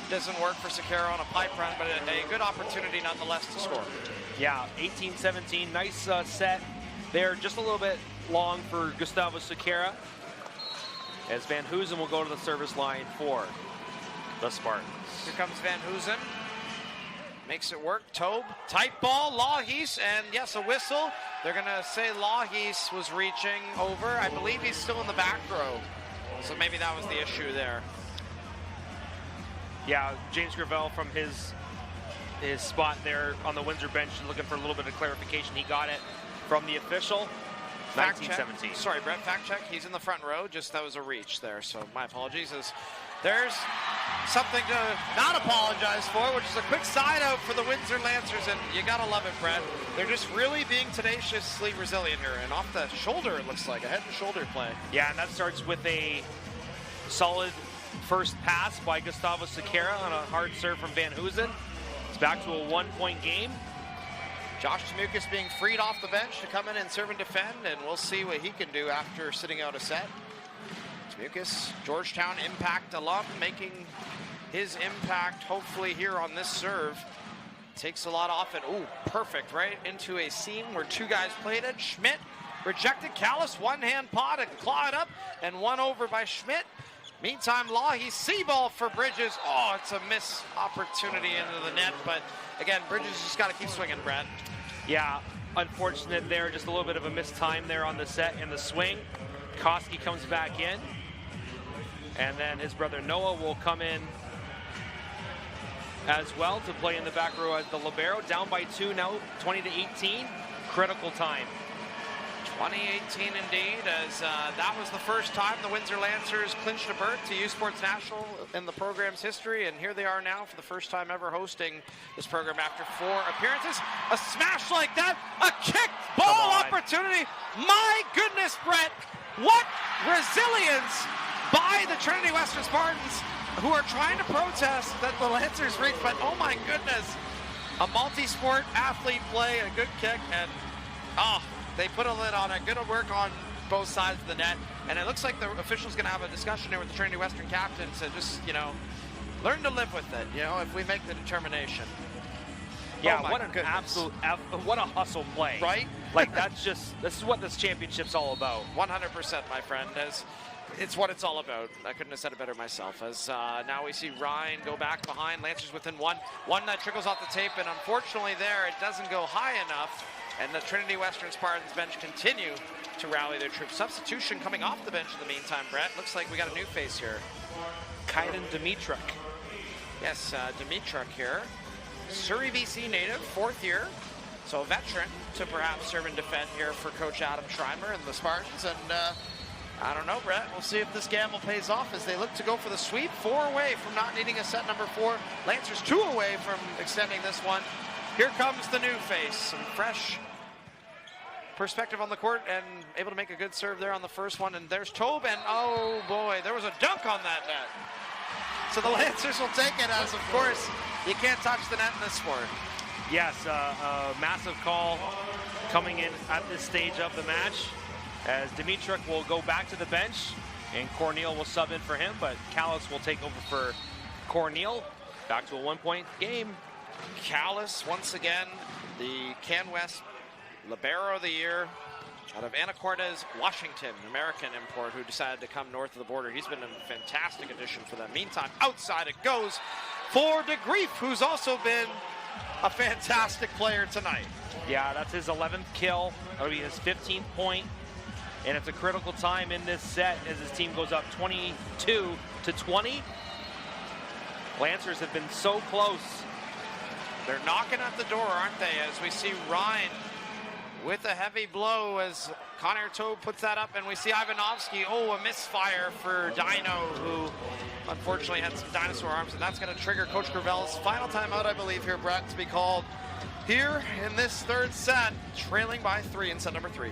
S2: doesn't work for Sequeira on a pipe run, but a good opportunity nonetheless to score.
S3: Yeah, 18-17, nice set there, just a little bit long for Gustavo Sequeira, as Van Hoosen will go to the service line for the Spartans.
S2: Here comes Van Hoosen. Makes it work. Tobe, tight ball, Lahis, and yes, a whistle. They're going to say Lahis was reaching over. I believe he's still in the back row. So maybe that was the issue there.
S3: Yeah, James Gravel from his spot there on the Windsor bench looking for a little bit of clarification. He got it from the official. 19-17.
S2: Sorry, Brett, fact check. He's in the front row. Just that was a reach there. So my apologies as there's something to not apologize for, which is a quick side out for the Windsor Lancers, and you gotta love it, Brett. They're just really being tenaciously resilient here, and off the shoulder, it looks like, a head and shoulder play.
S3: Yeah, and that starts with a solid first pass by Gustavo Sequeira on a hard serve from Van Hoosen. It's back to a 1-point game.
S2: Josh Tmukas being freed off the bench to come in and serve and defend, and we'll see what he can do after sitting out a set. Tmukas, Georgetown Impact alum, making his impact hopefully here on this serve. Takes a lot off it. Ooh, perfect, right into a seam where two guys played it. Schmidt rejected Callis, one-hand pot and claw it up, and one over by Schmidt. Meantime, Lahi, C-ball for Bridges. Oh, it's a missed opportunity into the net, but again, Bridges just got to keep swinging, Brad.
S3: Yeah, unfortunate there, just a little bit of a missed time there on the set and the swing. Koski comes back in, and then his brother Noah will come in as well to play in the back row as the libero. Down by 2 now, 20-18, critical time.
S2: 2018 indeed, as that was the first time the Windsor Lancers clinched a berth to U Sports National in the program's history, and here they are now for the first time ever hosting this program after 4 appearances. A smash like that, a kick ball opportunity. My goodness, Brett, what resilience by the Trinity Western Spartans, who are trying to protest that the Lancers reach, but oh my goodness, a multi-sport athlete play, a good kick, and they put a lid on it. Good work on both sides of the net. And it looks like the official's going to have a discussion here with the Trinity Western captain to just, learn to live with it, if we make the determination.
S3: Yeah, what an absolute, what a hustle play.
S2: Right?
S3: Like, this is what this championship's all about.
S2: 100%, my friend. It's what it's all about. I couldn't have said it better myself. As now we see Ryan go back behind. Lancers within one. One that trickles off the tape, and unfortunately there, it doesn't go high enough. And the Trinity Western Spartans bench continue to rally their troops. Substitution coming off the bench in the meantime, Brett. Looks like we got a new face here.
S3: Kaiden Dimitruk.
S2: Yes, Dimitruk here. Surrey, BC native, 4th year. So a veteran to perhaps serve and defend here for Coach Adam Schreimer and the Spartans. And I don't know, Brett. We'll see if this gamble pays off as they look to go for the sweep. 4 away from not needing a set number 4. Lancers 2 away from extending this one. Here comes the new face, some fresh perspective on the court and able to make a good serve there on the first one. And there's Tobe, and oh boy, there was a dunk on that net. So the Lancers will take it as, of course, you can't touch the net in this sport.
S3: Yes, a massive call coming in at this stage of the match as Dimitruk will go back to the bench and Corneal will sub in for him, but Callis will take over for Corneal. Back to a 1-point game.
S2: Callis, once again, the Can West Libero of the Year out of Anacortes, Washington, American import who decided to come north of the border. He's been a fantastic addition for them. Meantime, outside it goes for DeGrief, who's also been a fantastic player tonight.
S3: Yeah, that's his 11th kill. That'll be his 15th point. And it's a critical time in this set as his team goes up 22-20. Lancers have been so close.
S2: They're knocking at the door, aren't they? As we see Ryan with a heavy blow as Connor Tobe puts that up, and we see Ivanovsky, a misfire for Dino, who unfortunately had some dinosaur arms, and that's going to trigger Coach Gravel's final timeout, I believe, here, Brett, to be called here in this 3rd set, trailing by 3 in set number 3.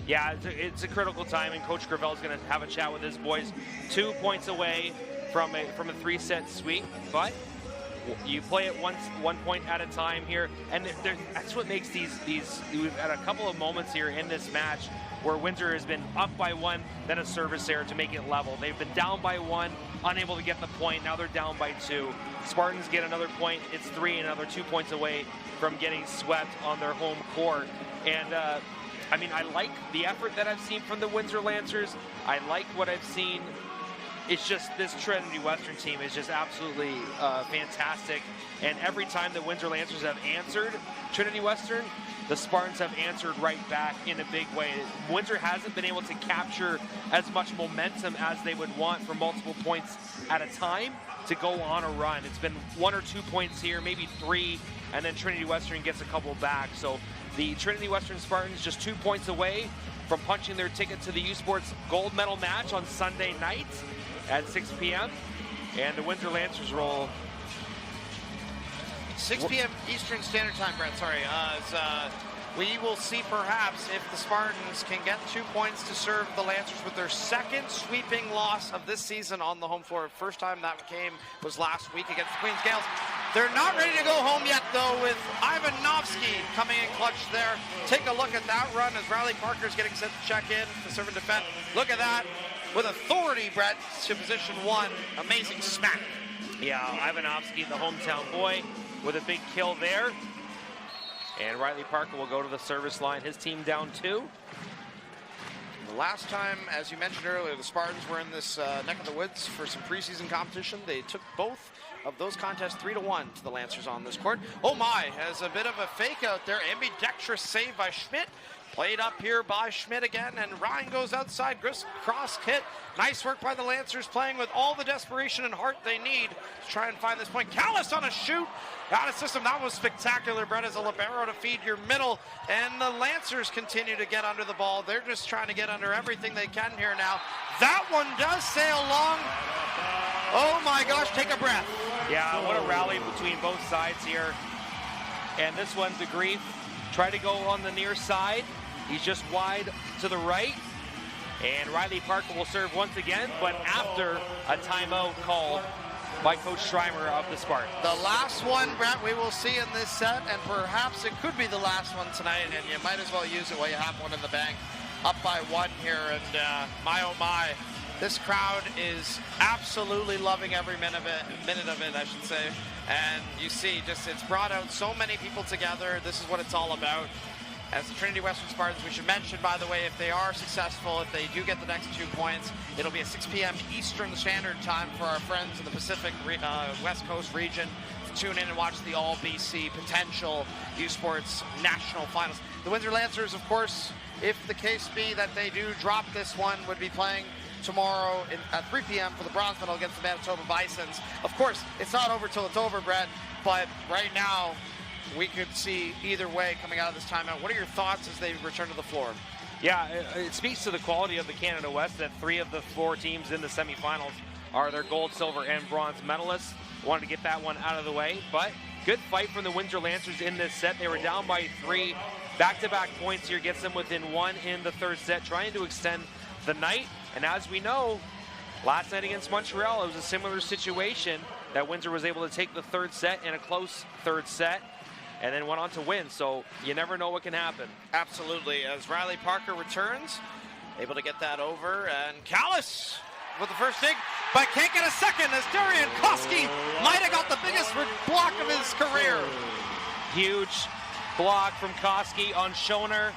S3: Yeah, it's a critical time, and Coach Gravel is going to have a chat with his boys. 2 points away from a 3-set sweep, but you play it one point at a time here, and that's what makes these. We've had a couple of moments here in this match where Windsor has been up by 1, then a service error to make it level. They've been down by 1, unable to get the point. Now they're down by 2. Spartans get another point. It's 3, another 2 points away from getting swept on their home court. And I like the effort that I've seen from the Windsor Lancers. I like what I've seen. It's just this Trinity Western team is just absolutely fantastic. And every time the Windsor Lancers have answered Trinity Western, the Spartans have answered right back in a big way. Windsor hasn't been able to capture as much momentum as they would want for multiple points at a time to go on a run. It's been 1 or 2 points here, maybe 3, and then Trinity Western gets a couple back. So the Trinity Western Spartans just 2 points away from punching their ticket to the U Sports gold medal match on Sunday night at 6 p.m. And the Windsor Lancers roll
S2: 6 p.m. Eastern Standard Time, Brett, sorry. We will see perhaps if the Spartans can get 2 points to serve the Lancers with their second sweeping loss of this season on the home floor. First time that came was last week against the Queens Gales. They're not ready to go home yet, though, with Ivanovsky coming in clutch there. Take a look at that run as Riley Parker's getting set to check in to serve and defend. Look at that. With authority, Brett, to position one. Amazing smack.
S3: Yeah, Ivanovsky, the hometown boy, with a big kill there. And Riley Parker will go to the service line. His team down 2.
S2: The last time, as you mentioned earlier, the Spartans were in this neck of the woods for some preseason competition. They took both of those contests 3-1 to the Lancers on this court. Oh my, has a bit of a fake out there. Ambidextrous save by Schmidt. Played up here by Schmidt again, and Ryan goes outside. Cross hit. Nice work by the Lancers, playing with all the desperation and heart they need to try and find this point. Callis on a shoot. Out of system. That was spectacular, Brett, as a libero to feed your middle. And the Lancers continue to get under the ball. They're just trying to get under everything they can here now. That one does sail long. Oh my gosh, take a breath.
S3: Yeah, what a rally between both sides here. And this one, DeGrief, try to go on the near side. He's just wide to the right. And Riley Parker will serve once again, but after a timeout called by Coach Schreimer of the Spartans.
S2: The last one, Brett, we will see in this set, and perhaps it could be the last one tonight, and you might as well use it while you have one in the bank. Up by 1 here, and my oh my, this crowd is absolutely loving every minute of it, I should say. And you see, it's brought out so many people together. This is what it's all about. As the Trinity Western Spartans, we should mention, by the way, if they are successful, if they do get the next 2 points, it'll be at 6 p.m. Eastern Standard Time for our friends in the Pacific West Coast region to tune in and watch the All-BC potential U Sports National Finals. The Windsor Lancers, of course, if the case be that they do drop this one, would be playing tomorrow at 3 p.m. for the bronze medal against the Manitoba Bisons. Of course, it's not over till it's over, Brett, but right now, we could see either way coming out of this timeout. What are your thoughts as they return to the floor?
S3: Yeah, it speaks to the quality of the Canada West that 3 of the 4 teams in the semifinals are their gold, silver, and bronze medalists. Wanted to get that one out of the way, but good fight from the Windsor Lancers in this set. They were down by 3. Back-to-back points here gets them within 1 in the third set, trying to extend the night. And as we know, last night against Montreal, it was a similar situation that Windsor was able to take the third set in a close third set, and then went on to win, so you never know what can happen.
S2: Absolutely, as Riley Parker returns, able to get that over, and Callis with the first dig, but can't get a second as Darian Koski might have got the biggest block of his career.
S3: Huge block from Koski on Schoner.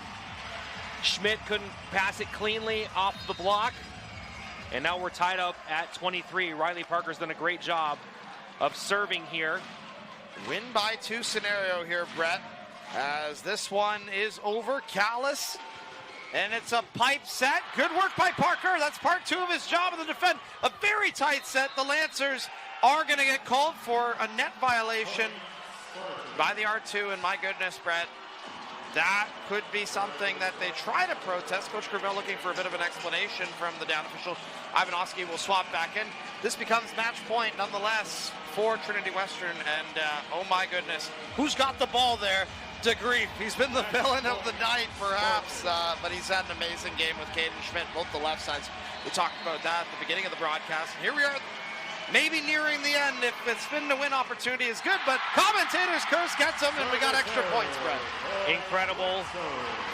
S3: Schmidt couldn't pass it cleanly off the block, and now we're tied up at 23. Riley Parker's done a great job of serving here.
S2: Win by 2 scenario here, Brett, as this one is over. Callis, and it's a pipe set. Good work by Parker. That's part 2 of his job in the defense. A very tight set. The Lancers are going to get called for a net violation by the R2, and my goodness, Brett, that could be something that they try to protest. Coach Gravel looking for a bit of an explanation from the down official. Ivanovsky will swap back in. This becomes match point nonetheless for Trinity Western, and oh my goodness, who's got the ball there? DeGrief. He's been the villain of the night, perhaps, but he's had an amazing game with Caden Schmidt, both the left sides. We talked about that at the beginning of the broadcast, and here we are, maybe nearing the end. If it's been the win opportunity is good, but commentators curse gets them, and we got extra points, Brett.
S3: Incredible.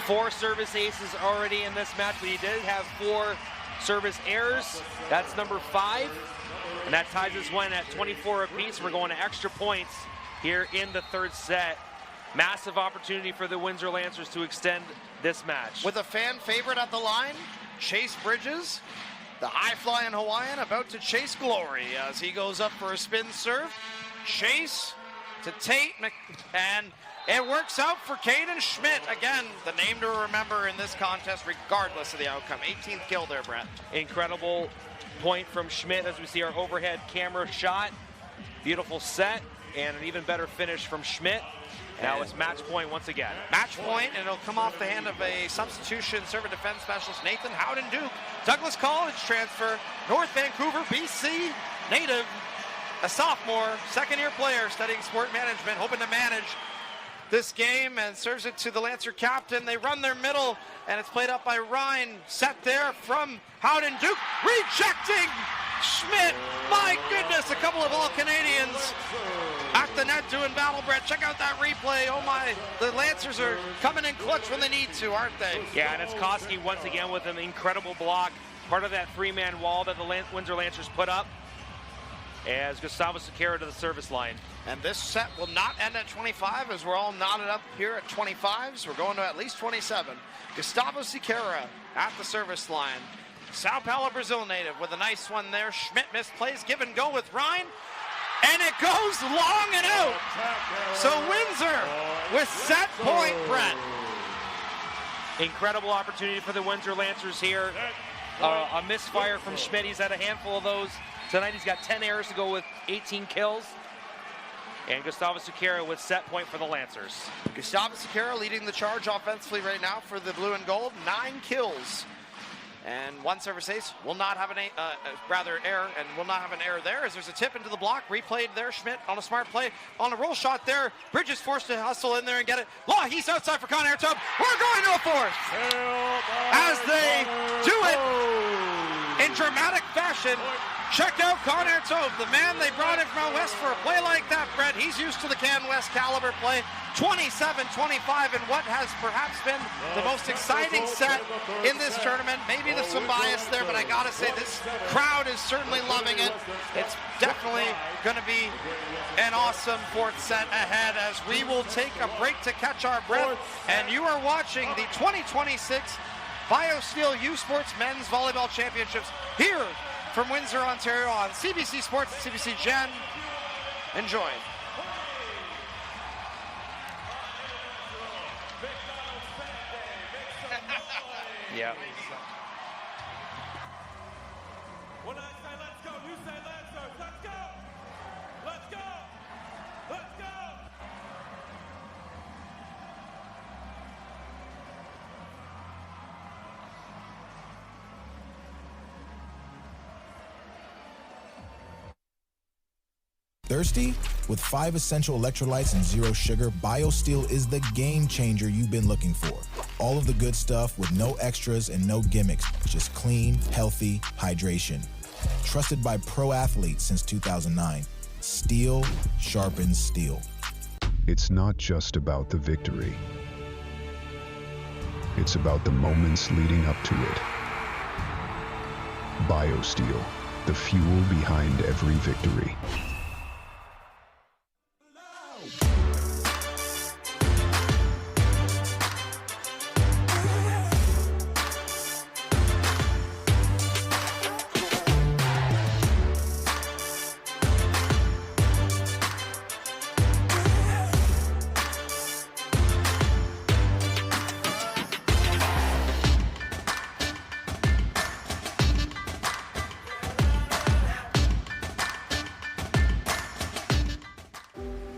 S3: 4 service aces already in this match, but he did have 4 service errors. That's number 5, and that ties this one at 24 apiece. We're going to extra points here in the third set. Massive opportunity for the Windsor Lancers to extend this match.
S2: With a fan favorite at the line, Chase Bridges, the high-flying Hawaiian, about to chase glory as he goes up for a spin serve. Chase to Tate, and it works out for Caden Schmidt. Again, the name to remember in this contest, regardless of the outcome. 18th kill there, Brett.
S3: Incredible point from Schmidt as we see our overhead camera shot. Beautiful set, and an even better finish from Schmidt. Now it's match point once again.
S2: Match point, and it'll come off the hand of a substitution serve and defense specialist, Nathan Howden-Duke. Douglas College transfer, North Vancouver, BC native, a sophomore, second-year player studying sport management, hoping to manage this game, and serves it to the Lancer captain. They run their middle, and it's played up by Ryan. Set there from Howden-Duke, rejecting Schmidt. My goodness, a couple of All-Canadians at the net doing battle, Brett. Check out that replay. Oh my, the Lancers are coming in clutch when they need to, aren't they?
S3: Yeah, and it's Koski once again with an incredible block. Part of that three-man wall that the Windsor Lancers put up as Gustavo Sequeira to the service line.
S2: And this set will not end at 25 as we're all knotted up here at 25s. We're going to at least 27. Gustavo Sequeira at the service line. Sao Paulo, Brazil native with a nice one there. Schmidt misplays, give and go with Ryan. And it goes long and out. So Windsor with set point, Brett.
S3: Incredible opportunity for the Windsor Lancers here. A misfire from Schmidt. He's had a handful of those. Tonight he's got 10 errors to go with 18 kills. And Gustavo Sequeira with set point for the Lancers.
S2: Gustavo Sequeira leading the charge offensively right now for the blue and gold. 9 kills. And one service ace will not have an error, and will not have an error there as there's a tip into the block. Replayed there, Schmidt on a smart play. On a roll shot there, Bridges forced to hustle in there and get it. Law, he's outside for Conair Tub. We're going to a fourth. As they do it in dramatic fashion. Check out Conair Tove, the man they brought in from out west for a play like that, Brett. He's used to the Can West caliber play. 27-25 in what has perhaps been the most exciting set in this tournament. Maybe there's some bias there, but I gotta say this crowd is certainly loving it. It's definitely gonna be an awesome fourth set ahead as we will take a break to catch our breath. And you are watching the 2026 BioSteel U Sports Men's Volleyball Championships here from Windsor, Ontario on CBC Sports and CBC Gen. Enjoy.
S3: Yeah.
S7: When I say let's go, you say Lancers. Let's go! Let's go! Let's go!
S5: Thirsty? With 5 essential electrolytes and 0 sugar, BioSteel is the game changer you've been looking for. All of the good stuff with no extras and no gimmicks, just clean, healthy hydration. Trusted by pro athletes since 2009. Steel sharpens steel.
S6: It's not just about the victory. It's about the moments leading up to it. BioSteel, the fuel behind every victory.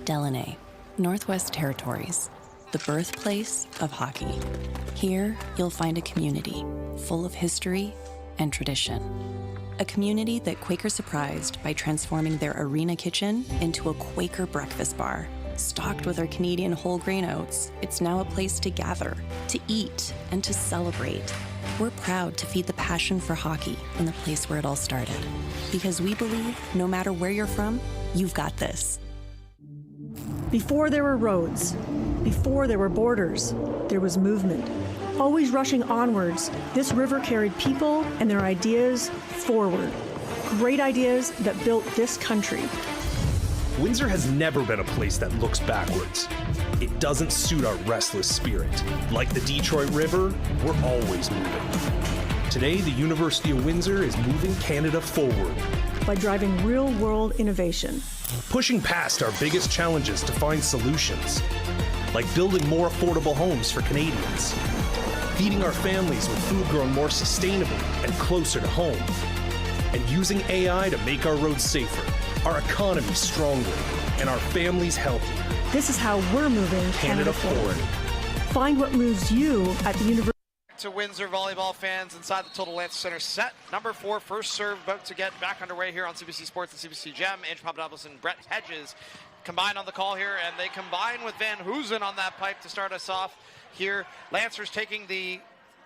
S12: Delaney, Northwest Territories, the birthplace of hockey. Here, you'll find a community full of history and tradition. A community that Quaker surprised by transforming their arena kitchen into a Quaker breakfast bar. Stocked with our Canadian whole grain oats, it's now a place to gather, to eat, and to celebrate. We're proud to feed the passion for hockey in the place where it all started. Because we believe, no matter where you're from, you've got this.
S8: Before there were roads, before there were borders, there was movement. Always rushing onwards, this river carried people and their ideas forward. Great ideas that built this country.
S9: Windsor has never been a place that looks backwards. It doesn't suit our restless spirit. Like the Detroit River, we're always moving. Today, the University of Windsor is moving Canada forward.
S8: By driving real-world innovation.
S9: Pushing past our biggest challenges to find solutions. Like building more affordable homes for Canadians. Feeding our families with food grown more sustainably and closer to home. And using AI to make our roads safer. our economy stronger, and our families healthier.
S8: This is how we're moving Canada forward. Find what moves you at the University.
S2: To Windsor volleyball fans inside the Toldo Lancer Centre. Set number 4, first serve about to get back underway here on CBC Sports and CBC Gem. Andrew Papadopoulos and Brett Hedges combine on the call here, and they combine with Van Hoosen on that pipe to start us off here. Lancers taking the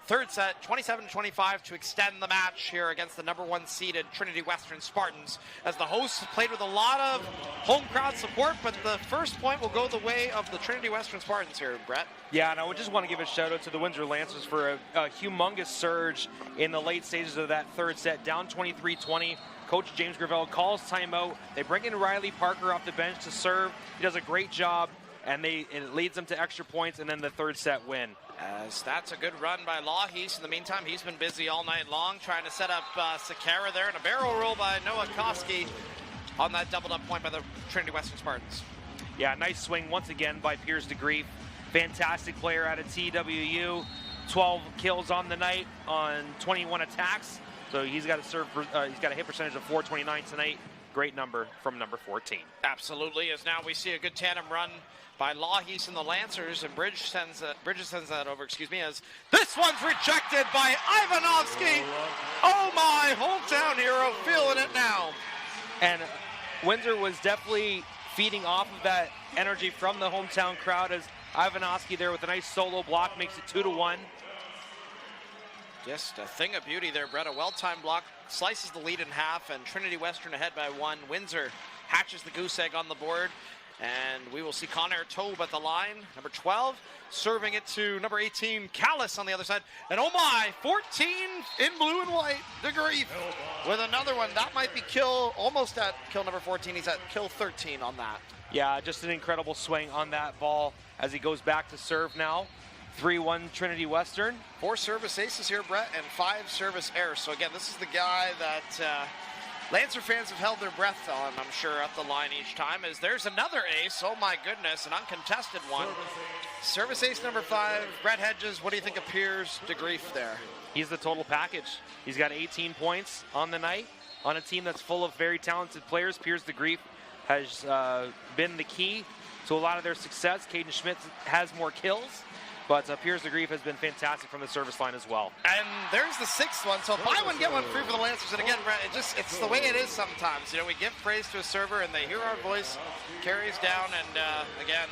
S2: third set, 27-25, to extend the match here against the number 1 seeded Trinity Western Spartans, as the hosts played with a lot of home crowd support, but the first point will go the way of the Trinity Western Spartans here, Brett.
S3: Yeah, and I would just want to give a shout out to the Windsor Lancers for a humongous surge in the late stages of that third set, down 23-20. Coach James Gravel calls timeout. They bring in Riley Parker off the bench to serve. He does a great job, and it leads them to extra points, and then the third set win.
S2: As that's a good run by Lawhees. In the meantime, he's been busy all night long trying to set up Sakara there, and a barrel roll by Noah Koski on that doubled up point by the Trinity Western Spartans.
S3: Yeah, nice swing once again by Piers DeGrief. Fantastic player out of TWU. 12 kills on the night on 21 attacks. So he's got a hit percentage of .429 tonight. Great number from number 14.
S2: Absolutely, as now we see a good tandem run by Lawhees and the Lancers, and Bridges sends that over, as this one's rejected by Ivanovsky. Oh my, hometown hero feeling it now.
S3: And Windsor was definitely feeding off of that energy from the hometown crowd, as Ivanovsky there with a nice solo block makes it 2-1.
S2: Just a thing of beauty there, Brett. A well-timed block slices the lead in half, and Trinity Western ahead by 1. Windsor hatches the goose egg on the board. And we will see Connor Tobe at the line, number 12, serving it to number 18, Callis on the other side. And oh my, 14 in blue and white, DeGrief with another one. That might be almost at kill number 14. He's at kill 13 on that.
S3: Yeah, just an incredible swing on that ball as he goes back to serve now. 3-1 Trinity Western.
S2: 4 service aces here, Brett, and 5 service errors. So again, this is the guy that Lancer fans have held their breath on, I'm sure, at the line each time, as there's another ace. Oh my goodness, an uncontested one. Service ace number 5, Brett Hedges. What do you think of Piers DeGrief there?
S3: He's the total package. He's got 18 points on the night on a team that's full of very talented players. Piers DeGrief has been the key to a lot of their success. Caden Schmidt has more kills, but Piers DeGrief has been fantastic from the service line as well.
S2: And there's the 6th one. So buy one, get one free for the Lancers. And again, Brett, it's the way it is sometimes. You know, we give praise to a server and they hear our voice, carries down, and again,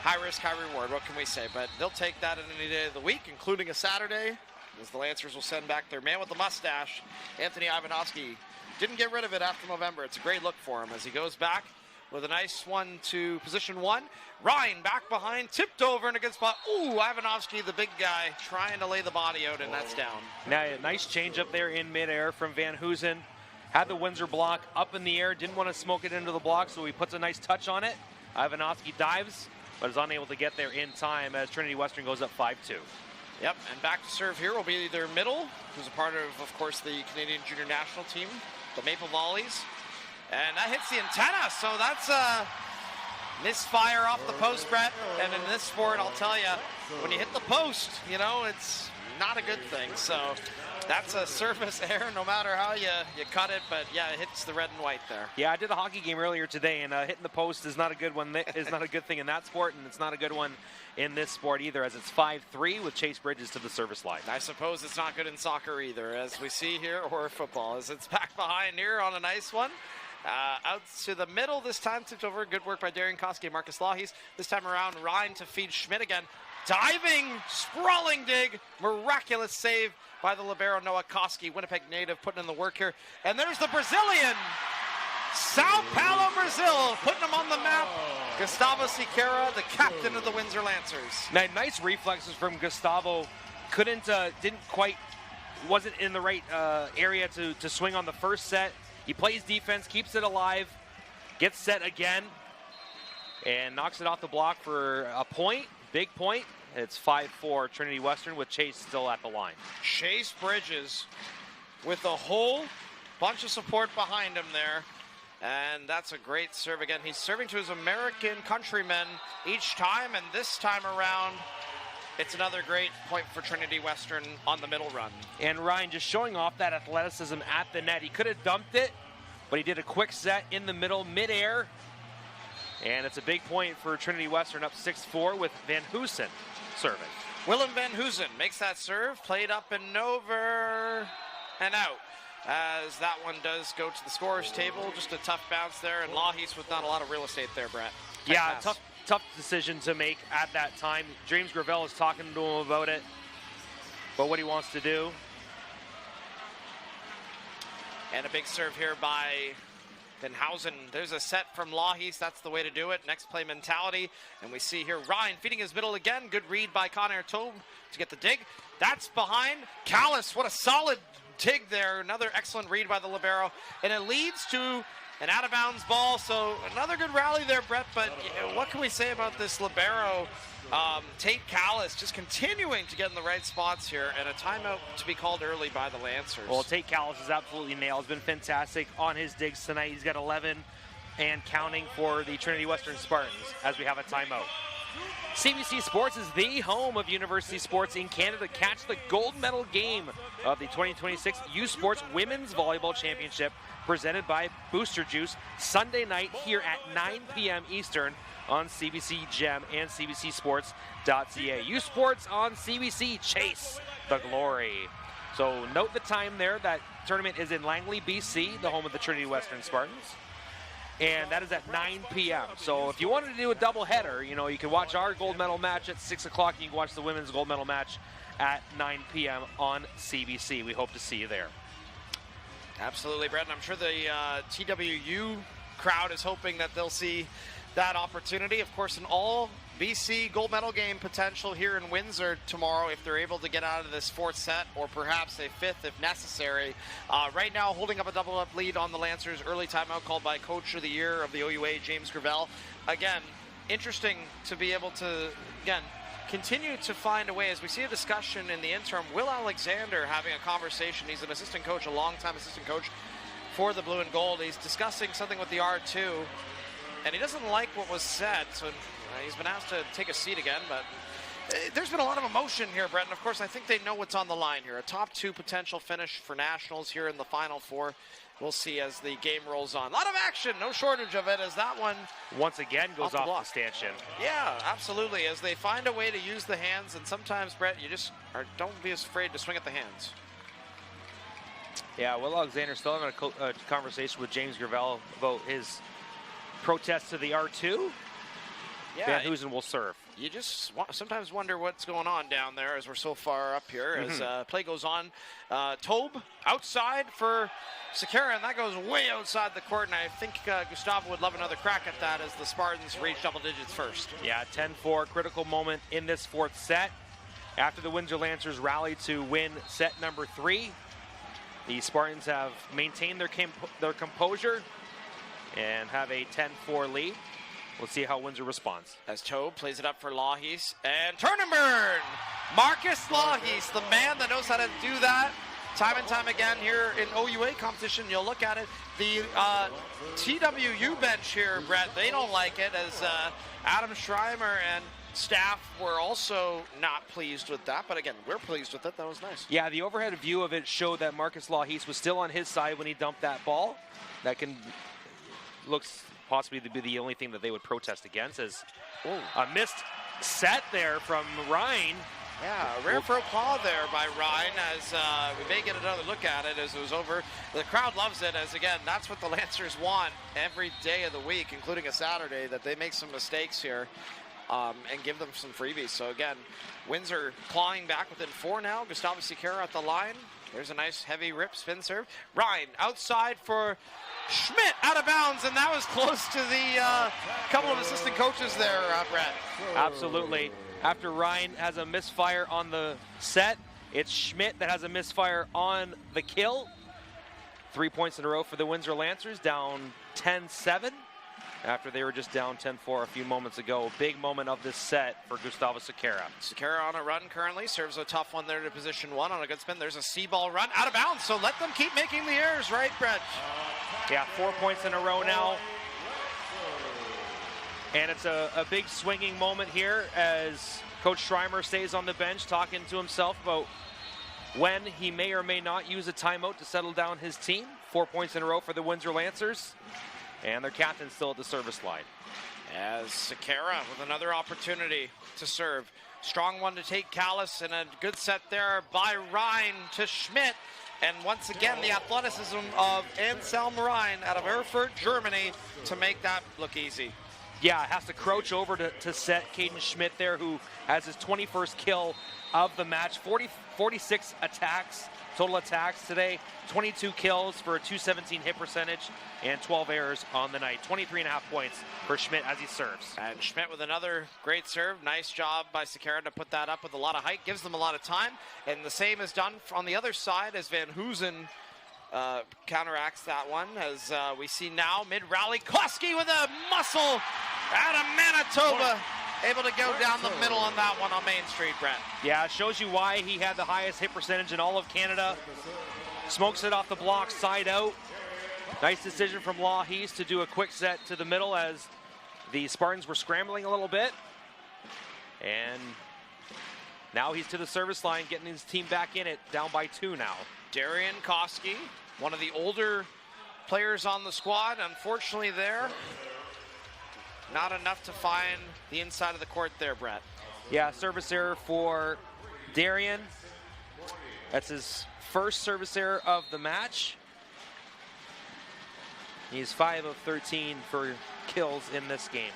S2: high risk, high reward. What can we say? But they'll take that in any day of the week, including a Saturday, as the Lancers will send back their man with the mustache, Anthony Ivanovsky. Didn't get rid of it after November. It's a great look for him as he goes back with a nice one to position 1. Ryan back behind, tipped over in a good spot. Ooh, Ivanovsky, the big guy, trying to lay the body out, and that's down.
S3: Now, a nice change up there in midair from Van Hoosen. Had the Windsor block up in the air, didn't want to smoke it into the block, so he puts a nice touch on it. Ivanovsky dives, but is unable to get there in time as Trinity Western goes up 5-2.
S2: Yep, and back to serve here will be their middle, who's a part of course, the Canadian Junior National Team, the Maple Volleys. And that hits the antenna, so that's a misfire off the post, Brett. And in this sport, I'll tell you, when you hit the post, you know, it's not a good thing. So that's a service error no matter how you cut it, but yeah, it hits the red and white there.
S3: Yeah, I did a hockey game earlier today, and hitting the post is not a good one. Is not a good thing in that sport, and it's not a good one in this sport either, as it's 5-3 with Chase Bridges to the service line.
S2: I suppose it's not good in soccer either, as we see here, or football, as it's back behind here on a nice one. Out to the middle this time, tipped over. Good work by Darian Koski and Marcus Lawhees. This time around, Ryan to feed Schmidt again. Diving, sprawling dig, miraculous save by the libero Noah Koski, Winnipeg native, putting in the work here. And there's the Brazilian, Sao Paulo, Brazil, putting him on the map. Gustavo Siqueira, the captain of the Windsor Lancers.
S3: Now, nice reflexes from Gustavo. Wasn't in the right area to swing on the first set. He plays defense, keeps it alive, gets set again, and knocks it off the block for a point, big point. It's 5-4 Trinity Western with Chase still at the line.
S2: Chase Bridges with a whole bunch of support behind him there. And that's a great serve again. He's serving to his American countrymen each time, and this time around, it's another great point for Trinity Western on the middle run.
S3: And Ryan just showing off that athleticism at the net. He could have dumped it, but he did a quick set in the middle, midair. And it's a big point for Trinity Western, up 6-4 with Van Hoosen serving.
S2: Willem Van Hoosen makes that serve, played up and over and out. As that one does go to the scorer's table, just a tough bounce there, and Lahis with not a lot of real estate there, Brett.
S3: Yeah, tough decision to make at that time. James Gravel is talking to him about it, but what he wants to do.
S2: And a big serve here by Denhausen. There's a set from Lahis. That's the way to do it. Next play mentality. And we see here Ryan feeding his middle again. Good read by Connor Tobe to get the dig. That's behind Callis. What a solid dig there. Another excellent read by the libero. And it leads to an out-of-bounds ball. So another good rally there, Brett. But what can we say about this libero? Tate Callis just continuing to get in the right spots here, and a timeout to be called early by the Lancers.
S3: Well, Tate Callis is absolutely nailed. He's been fantastic on his digs tonight. He's got 11 and counting for the Trinity Western Spartans as we have a timeout. CBC Sports is the home of university sports in Canada. Catch the gold medal game of the 2026 U Sports Women's Volleyball Championship presented by Booster Juice Sunday night here at 9 p.m. Eastern on CBC Gem and CBCSports.ca. U Sports on CBC. Chase the glory. So note the time there. That tournament is in Langley, BC, the home of the Trinity Western Spartans. And that is at 9 p.m. So if you wanted to do a doubleheader, you know, you can watch our gold medal match at 6 o'clock. You can watch the women's gold medal match at 9 p.m. on CBC. We hope to see you there.
S2: Absolutely, Brett. And I'm sure the TWU crowd is hoping that they'll see that opportunity. Of course, an all BC gold medal game potential here in Windsor tomorrow if they're able to get out of this fourth set, or perhaps a fifth if necessary. Right now, holding up a double-up lead on the Lancers. Early timeout called by Coach of the Year of the OUA, James Gravel. Again, interesting to be able to, again, continue to find a way. As we see a discussion in the interim, Will Alexander having a conversation. He's an assistant coach, a longtime assistant coach for the Blue and Gold. He's discussing something with the R2. And he doesn't like what was said, so he's been asked to take a seat again. But there's been a lot of emotion here, Brett. And, of course, I think they know what's on the line here. A top 2 potential finish for Nationals here in the Final Four. We'll see as the game rolls on. A lot of action, no shortage of it, as that one
S3: once again goes off the stanchion.
S2: Yeah, absolutely, as they find a way to use the hands. And sometimes, Brett, you just don't be as afraid to swing at the hands.
S3: Yeah, Will Alexander still having a conversation with James Gravel about his protest to the R2.
S2: Yeah,
S3: Van Hoosen will serve.
S2: You just sometimes wonder what's going on down there as we're so far up here. As play goes on, Tobe outside for Sakara, and that goes way outside the court. And I think Gustavo would love another crack at that as the Spartans reach double digits first.
S3: Yeah, 10-4, critical moment in this fourth set. After the Windsor Lancers rally to win set number 3, the Spartans have maintained their composure and have a 10-4 lead. We'll see how Windsor responds.
S2: As Tobe plays it up for Lahis, and turn and burn! Marcus Lahis, the man that knows how to do that time and time again here in OUA competition. You'll look at it. The TWU bench here, Brett, they don't like it, as Adam Schreimer and staff were also not pleased with that. But again, we're pleased with it. That was nice.
S3: Yeah, the overhead view of it showed that Marcus Lahis was still on his side when he dumped that ball. That looks possibly to be the only thing that they would protest against, as a missed set there from Ryan.
S2: Yeah, a rare faux pas there by Ryan, as we may get another look at it as it was over. The crowd loves it, as again, that's what the Lancers want every day of the week, including a Saturday, that they make some mistakes here and give them some freebies. So again, Windsor clawing back within 4 now. Gustavo Siqueira at the line. There's a nice heavy rip spin serve. Ryan outside for Schmidt, out of bounds, and that was close to the couple of assistant coaches there, Brett.
S3: Absolutely. After Ryan has a misfire on the set, it's Schmidt that has a misfire on the kill. 3 points in a row for the Windsor Lancers, down 10-7 after they were just down 10-4 a few moments ago. Big moment of this set for Gustavo Siqueira.
S2: Siqueira on a run currently, serves a tough one there to position 1 on a good spin. There's a C-ball run, out of bounds, so let them keep making the errors, right, Brett?
S3: Yeah, 4 points in a row now. And it's a big swinging moment here as Coach Schreimer stays on the bench talking to himself about when he may or may not use a timeout to settle down his team. 4 points in a row for the Windsor Lancers. And their captain's still at the service line.
S2: As Sakara with another opportunity to serve. Strong one to take Callis, and a good set there by Ryan to Schmidt. And once again, the athleticism of Anselm Ryan out of Erfurt, Germany, to make that look easy.
S3: Yeah, has to crouch over to set Caden Schmidt there, who has his 21st kill of the match. 46 attacks, total attacks today. 22 kills for a .217 hit percentage and 12 errors on the night. 23.5 points for Schmidt as he serves.
S2: And Schmidt with another great serve. Nice job by Sakara to put that up with a lot of height. Gives them a lot of time. And the same is done on the other side as Van Hoosen counteracts that one. As we see now, mid-rally, Koski with a muscle out of Manitoba. Able to go down the middle on that one on Main Street, Brett.
S3: Yeah, it shows you why he had the highest hit percentage in all of Canada. Smokes it off the block, side out. Nice decision from Law Heath to do a quick set to the middle as the Spartans were scrambling a little bit. And now he's to the service line, getting his team back in it, down by 2 now.
S2: Darian Koski, one of the older players on the squad, unfortunately there. Not enough to find the inside of the court there, Brett.
S3: Yeah, service error for Darian. That's his first service error of the match. He's 5 of 13 for kills in this game.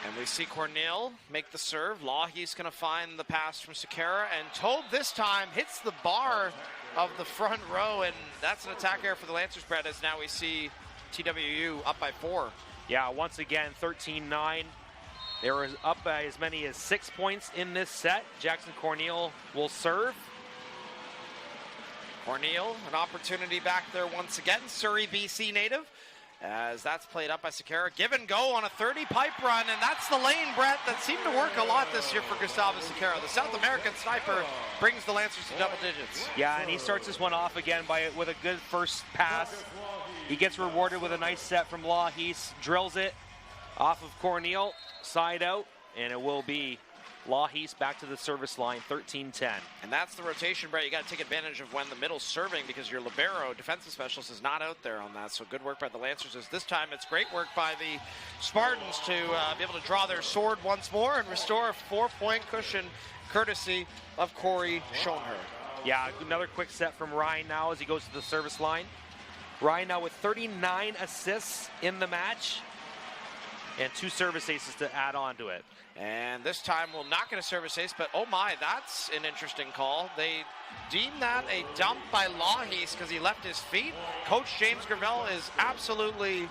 S2: And we see Cornell make the serve. Law, he's going to find the pass from Sakara, and Told this time hits the bar of the front row, and that's an attack error for the Lancers, Brett, as now we see TWU up by 4.
S3: Yeah, once again, 13-9. They were up by as many as 6 points in this set. Jackson Cornell will serve.
S2: Cornell, an opportunity back there once again. Surrey, BC native, as that's played up by Sakara. Give and go on a 30 pipe run, and that's the lane, Brett, that seemed to work a lot this year for Gustavo Sakara. The South American sniper brings the Lancers to double digits.
S3: Yeah, and he starts this one off again with a good first pass. He gets rewarded with a nice set from Law Heath, drills it off of Cornell, side out, and it will be Law Heath back to the service line, 13-10.
S2: And that's the rotation, Brett. You got to take advantage of when the middle's serving, because your libero, defensive specialist, is not out there on that. So good work by the Lancers. As this time, it's great work by the Spartans to be able to draw their sword once more and restore a 4-point cushion, courtesy of Corey Schoenherr.
S3: Yeah, another quick set from Ryan now as he goes to the service line. Ryan now with 39 assists in the match and 2 service aces to add on to it.
S2: And this time we'll not get a service ace, but oh my, that's an interesting call. They deem that a dump by Law Heath because he left his feet. Coach James Gravel is absolutely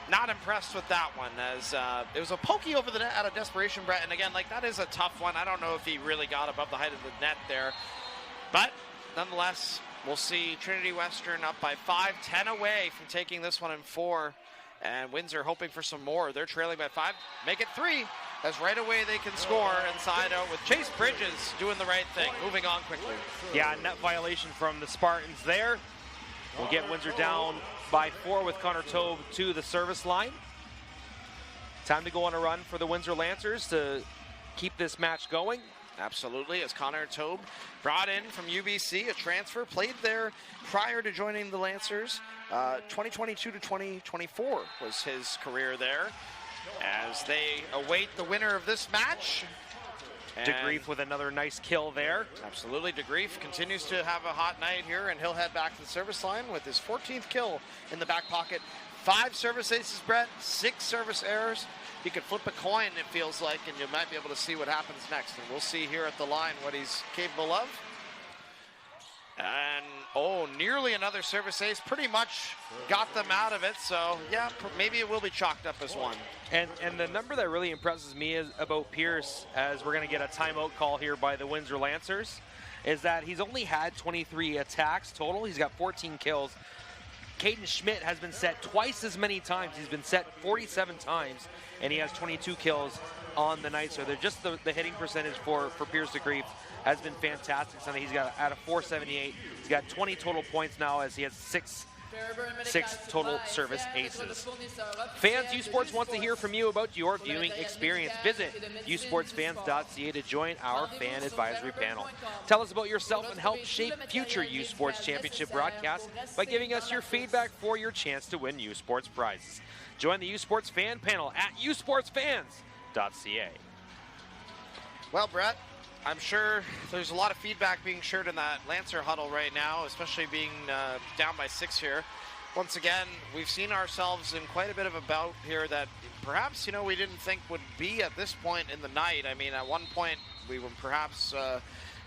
S2: not impressed with that one, as it was a pokey over the net out of desperation, Brett. And again, like, that is a tough one. I don't know if he really got above the height of the net there. But nonetheless, we'll see Trinity Western up by 5, 10 away from taking this one in 4. And Windsor hoping for some more. They're trailing by 5. Make it 3, as right away they can score inside out with Chase Bridges doing the right thing, moving on quickly.
S3: Yeah, net violation from the Spartans there. We'll get Windsor down by 4 with Connor Tobe to the service line. Time to go on a run for the Windsor Lancers to keep this match going.
S2: Absolutely, as Connor Tobe, brought in from UBC, a transfer, played there prior to joining the Lancers. 2022 to 2024 was his career there. As they await the winner of this match.
S3: DeGrief with another nice kill there.
S2: Absolutely, DeGrief continues to have a hot night here, and he'll head back to the service line with his 14th kill in the back pocket. 5 service aces, Brett, 6 service errors. He could flip a coin, it feels like, and you might be able to see what happens next. And we'll see here at the line what he's capable of. And, oh, nearly another service ace. Pretty much got them out of it. So, yeah, maybe it will be chalked up as 1.
S3: And the number that really impresses me is about Pierce, as we're going to get a timeout call here by the Windsor Lancers, is that he's only had 23 attacks total. He's got 14 kills. Caden Schmidt has been set twice as many times. He's been set 47 times, and he has 22 kills on the night. So they're just the hitting percentage for Pierce DeGrief has been fantastic. So he's got out of 478. He's got 20 total points now, as he has 6 6 total service aces. Fans, U Sports wants to hear from you about your viewing experience. Visit usportsfans.ca to join our fan advisory panel. Tell us about yourself and help shape future U Sports Championship broadcasts by giving us your feedback for your chance to win U Sports prizes. Join the U Sports fan panel at usportsfans.ca.
S2: Well, Brett, I'm sure there's a lot of feedback being shared in that Lancer huddle right now, especially being down by 6 here. Once again, we've seen ourselves in quite a bit of a bout here that perhaps, we didn't think would be at this point in the night. I mean, at one point, we were perhaps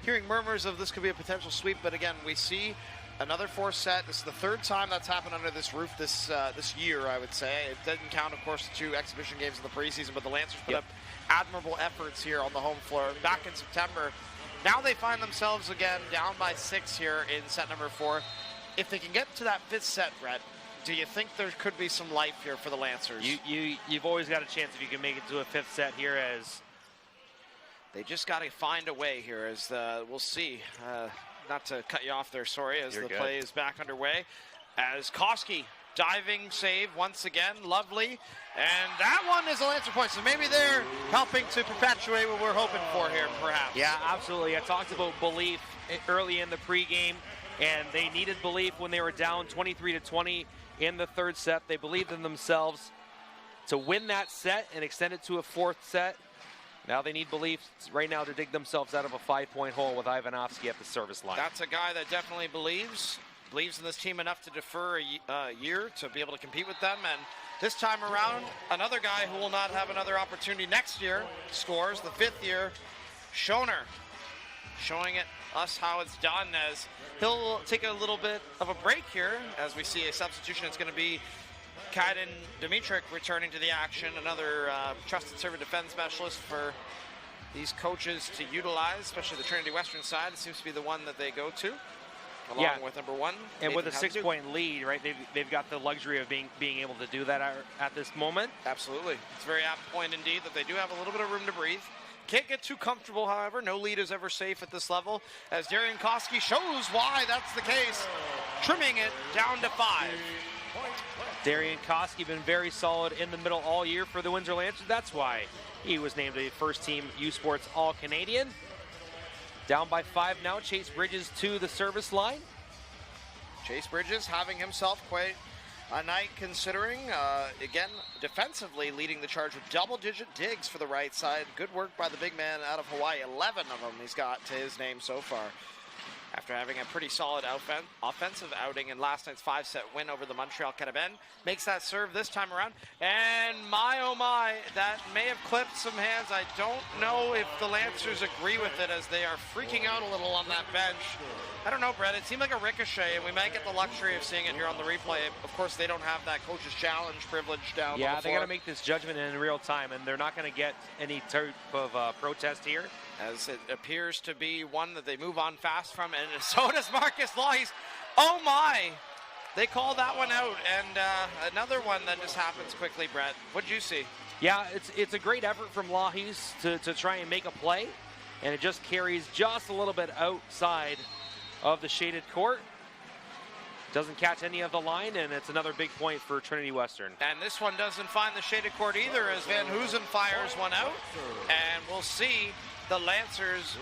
S2: hearing murmurs of this could be a potential sweep, but again, we see another 4th set. This is the 3rd time that's happened under this roof this year, I would say. It doesn't count, of course, the 2 exhibition games in the preseason, but the Lancers put up admirable efforts here on the home floor back in September. Now they find themselves again down by 6 here in set number 4. If they can get to that 5th set, Brett, do you think there could be some life here for the Lancers?
S3: You've always got a chance if you can make it to a 5th set here, as
S2: they just got to find a way here, as we'll see. Not to cut you off there, sorry, as the play is back underway. As Koski, diving save once again, lovely. And that one is a Lancer point, so maybe they're helping to perpetuate what we're hoping for here, perhaps.
S3: Yeah, absolutely. I talked about belief early in the pregame, and they needed belief when they were down 23-20 in the 3rd set. They believed in themselves to win that set and extend it to a 4th set. Now they need belief right now to dig themselves out of a 5-point hole with Ivanovsky at the service line.
S2: That's a guy that definitely believes in this team enough to defer a year to be able to compete with them. And this time around, another guy who will not have another opportunity next year scores, the 5th year, Schoner, showing us how it's done, as he'll take a little bit of a break here as we see a substitution. It's going to be Kaiden Dimitrik returning to the action, another trusted serve and defense specialist for these coaches to utilize, especially the Trinity Western side. It seems to be the one that they go to, along with number 1.
S3: And with a 6-point lead, right, they've got the luxury of being able to do that at this moment.
S2: Absolutely. It's a very apt point indeed that they do have a little bit of room to breathe. Can't get too comfortable, however. No lead is ever safe at this level, as Darian Koski shows why that's the case, trimming it down to 5.
S3: Darian Koski been very solid in the middle all year for the Windsor Lancers. That's why he was named a first-team U Sports All-Canadian. Down by 5 now. Chase Bridges to the service line.
S2: Chase Bridges having himself quite a night, considering, again, defensively leading the charge with double-digit digs for the right side. Good work by the big man out of Hawaii. 11 of them he's got to his name so far, after having a pretty solid offensive outing in last night's 5-set win over the Montreal Canadiens. Makes that serve this time around. And my, oh my, that may have clipped some hands. I don't know if the Lancers agree with it, as they are freaking out a little on that bench. I don't know, Brett. It seemed like a ricochet, and we might get the luxury of seeing it here on the replay. Of course, they don't have that coach's challenge privilege down on the floor.
S3: Yeah, they got to make this judgment in real time, and they're not going to get any type of protest here,
S2: as it appears to be one that they move on fast from, and so does Marcus Law. Oh my, they call that one out, and another one that just happens quickly. Brett, what'd you see?
S3: Yeah, it's a great effort from Lahis to try and make a play, and it just carries just a little bit outside of the shaded court. Doesn't catch any of the line, and it's another big point for Trinity Western.
S2: And this one doesn't find the shaded court either, as Van Hoosen fires one out, and we'll see the Lancers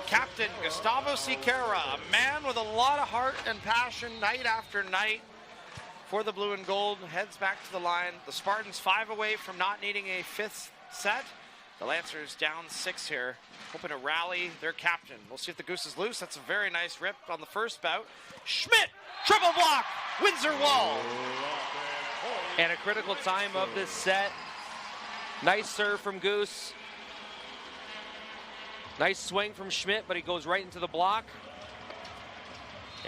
S2: captain Gustavo Siqueira, a man with a lot of heart and passion night after night for the blue and gold, heads back to the line. The Spartans 5 away from not needing a 5th set. The Lancers down 6 here, hoping to rally their captain. We'll see if the goose is loose. That's a very nice rip on the first bout. Schmidt, triple block, Windsor wall.
S3: And a critical time of this set. Nice serve from Goose. Nice swing from Schmidt, but he goes right into the block.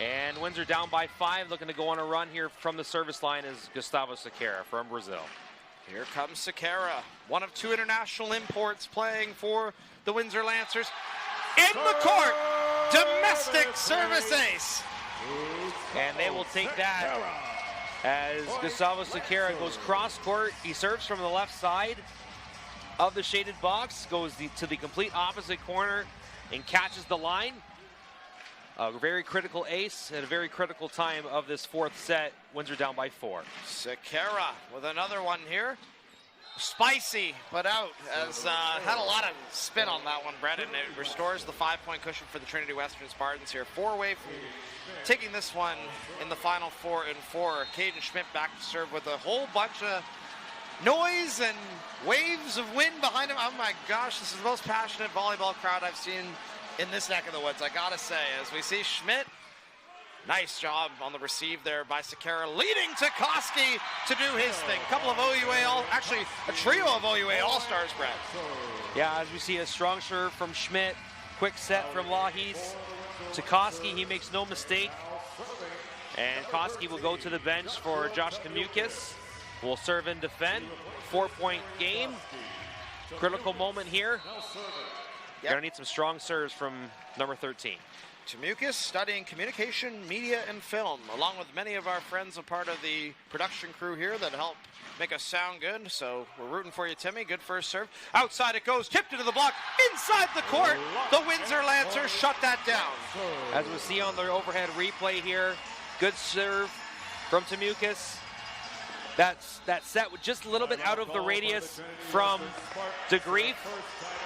S3: And Windsor down by 5, looking to go on a run here from the service line is Gustavo Siqueira from Brazil.
S2: Here comes Siqueira, one of 2 international imports playing for the Windsor Lancers. In the court, domestic service ace.
S3: And they will take that as Gustavo Siqueira goes cross court. He serves from the left side of the shaded box, goes to the complete opposite corner and catches the line. a very critical ace at a very critical time of this fourth set. Windsor down by 4.
S2: Sakara with another one here. Spicy, but out. Has had a lot of spin on that one, Brett, and it restores the 5-point cushion for the Trinity Western Spartans here. 4 away from taking this one in the final 4 and 4. Caden Schmidt back to serve with a whole bunch of noise and waves of wind behind him. Oh my gosh, this is the most passionate volleyball crowd I've seen in this neck of the woods, I gotta say. As we see Schmidt, nice job on the receive there by Sakara, leading Koski to do his thing. A couple of OUA, actually a trio of OUA All-Stars, Brett.
S3: Yeah, as we see a strong serve from Schmidt, quick set from Lahis. Koski, he makes no mistake. And Koski will go to the bench for Josh Kamukis. Will serve and defend. 4-point game. Critical moment here. Yep. Gonna need some strong serves from number 13.
S2: Tamukis studying communication, media, and film, along with many of our friends, a part of the production crew here that help make us sound good. So we're rooting for you, Timmy. Good first serve. Outside it goes, tipped into the block, inside the court. The Windsor Lancers shut that down.
S3: As we see on the overhead replay here, good serve from Tamukis. That set was just a little bit out of the radius from DeGrief.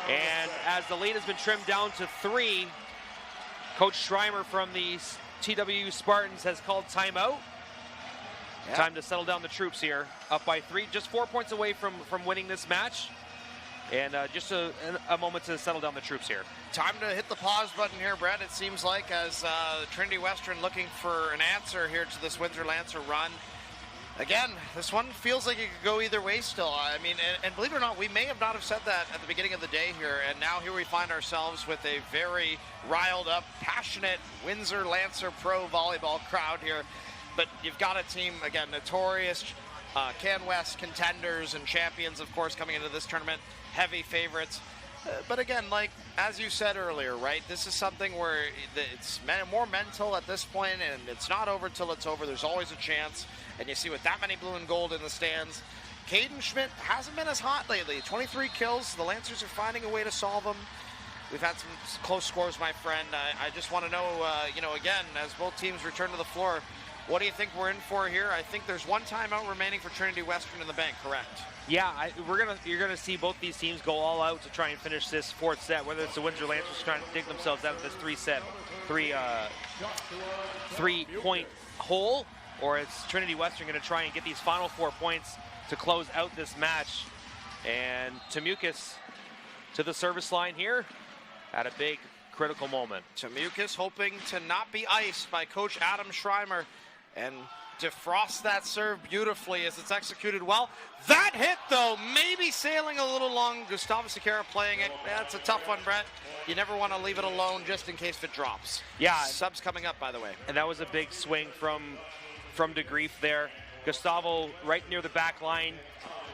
S3: And as the lead has been trimmed down to 3, Coach Schreimer from the TWU Spartans has called timeout. Yep. Time to settle down the troops here. Up by 3, just 4 points away from winning this match. And just a moment to settle down the troops here.
S2: Time to hit the pause button here, Brett. It seems like as Trinity Western looking for an answer here to this Windsor Lancer run. Again, this one feels like it could go either way still. I mean, and believe it or not, we may have not have said that at the beginning of the day here, and now here we find ourselves with a very riled up, passionate Windsor Lancer pro volleyball crowd here. But you've got a team, again, notorious Can West contenders and champions, of course, coming into this tournament, heavy favorites. But again, like as you said earlier, right, this is something where it's more mental at this point, and it's not over till it's over. There's always a chance. And you see with that many blue and gold in the stands, Caden Schmidt hasn't been as hot lately. 23 kills. The Lancers are finding a way to solve them. We've had some close scores, my friend. I just want to know, again, as both teams return to the floor, what do you think we're in for here? I think there's one timeout remaining for Trinity Western in the bank, correct?
S3: Yeah, you're gonna see both these teams go all out to try and finish this fourth set. Whether it's the Windsor Lancers trying to dig themselves out of this 3-point hole, or it's Trinity Western going to try and get these final 4 points to close out this match. And Tamukis to the service line here at a big critical moment.
S2: Tamukis hoping to not be iced by Coach Adam Schreimer and defrost that serve beautifully as it's executed well. That hit, though, maybe sailing a little long. Gustavo Sakara playing it. That's a tough one, Brett. You never want to leave it alone just in case it drops.
S3: Yeah.
S2: Subs coming up, by the way.
S3: And that was a big swing from DeGrief there. Gustavo right near the back line.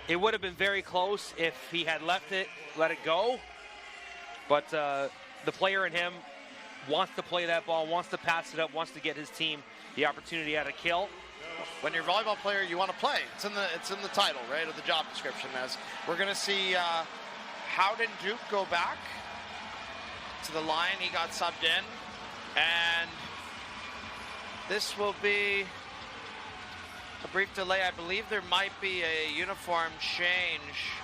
S3: It would have been very close if he had let it go. But the player in him wants to play that ball, wants to pass it up, wants to get his team the opportunity at a kill.
S2: When you're a volleyball player, you want to play. It's in the title, right, of the job description. As we're going to see Howden Duke go back to the line. He got subbed in. And this will be a brief delay. I believe there might be a uniform change.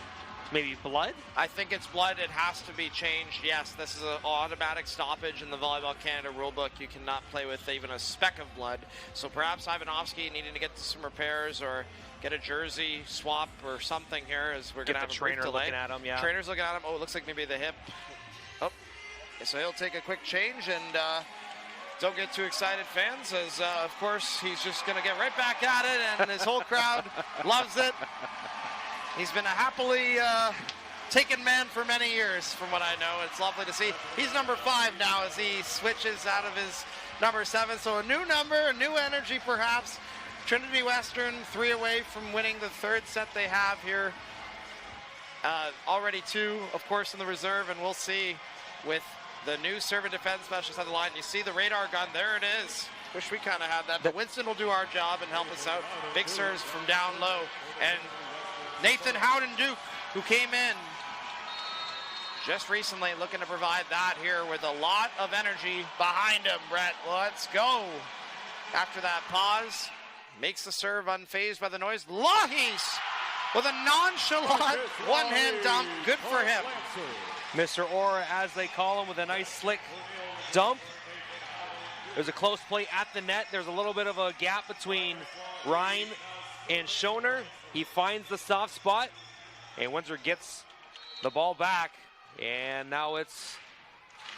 S3: Maybe blood?
S2: I think it's blood. It has to be changed. Yes, this is an automatic stoppage in the Volleyball Canada rulebook. You cannot play with even a speck of blood. So perhaps Ivanovsky needing to get some repairs or get a jersey swap or something here, as we're going to have a
S3: trainer looking at him. Yeah,
S2: trainer's looking at him. Oh, it looks like maybe the hip. Oh, so he'll take a quick change, and don't get too excited, fans, as of course he's just going to get right back at it, and his whole crowd loves it. He's been a happily taken man for many years, from what I know. It's lovely to see. He's number 5 now as he switches out of his number 7. So a new number, a new energy perhaps. Trinity Western 3 away from winning the 3rd set they have here. Already 2, of course, in the reserve, and we'll see with the new serve and defense specialist on the line. You see the radar gun. There it is. Wish we kind of had that, but Winston will do our job and help us out. Big serves from down low. And Nathan Howden Duke, who came in just recently looking to provide that here with a lot of energy behind him, Brett. Let's go. After that pause, makes the serve unfazed by the noise. Lahis with a nonchalant one-hand dump. Good for him.
S3: Mr. Aura, as they call him, with a nice slick dump. There's a close play at the net. There's a little bit of a gap between Ryan and Schoner. He finds the soft spot, and Windsor gets the ball back. And now it's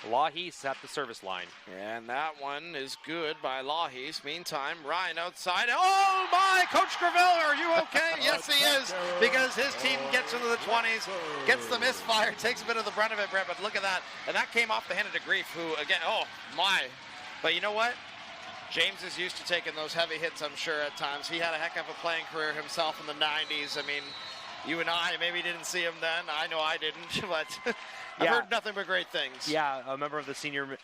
S3: Lahis at the service line.
S2: And that one is good by Lahis. Meantime, Ryan outside. Oh my, Coach Gravel, are you okay? Yes, he is, because his team gets into the 20s, gets the misfire, takes a bit of the brunt of it, Brett, but look at that. And that came off the hand of DeGrief, who, again, oh my. But you know what? James is used to taking those heavy hits, I'm sure, at times. He had a heck of a playing career himself in the 90s. I mean, you and I maybe didn't see him then. I know I didn't, but I've heard nothing but great things.
S3: Yeah, a member of the senior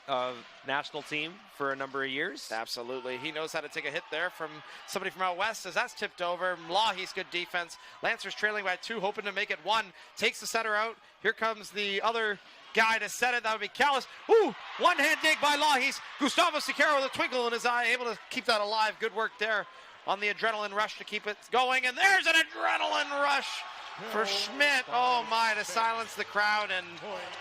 S3: national team for a number of years.
S2: Absolutely. He knows how to take a hit there from somebody from out west as that's tipped over. Lahis, good defense. Lancers trailing by 2, hoping to make it 1. Takes the center out. Here comes the other guy to set it. That would be Callis. Ooh, one-hand dig by Lahis. Gustavo Siqueira with a twinkle in his eye, able to keep that alive. Good work there on the adrenaline rush to keep it going. And there's an adrenaline rush for Schmidt. Oh my, to silence the crowd. And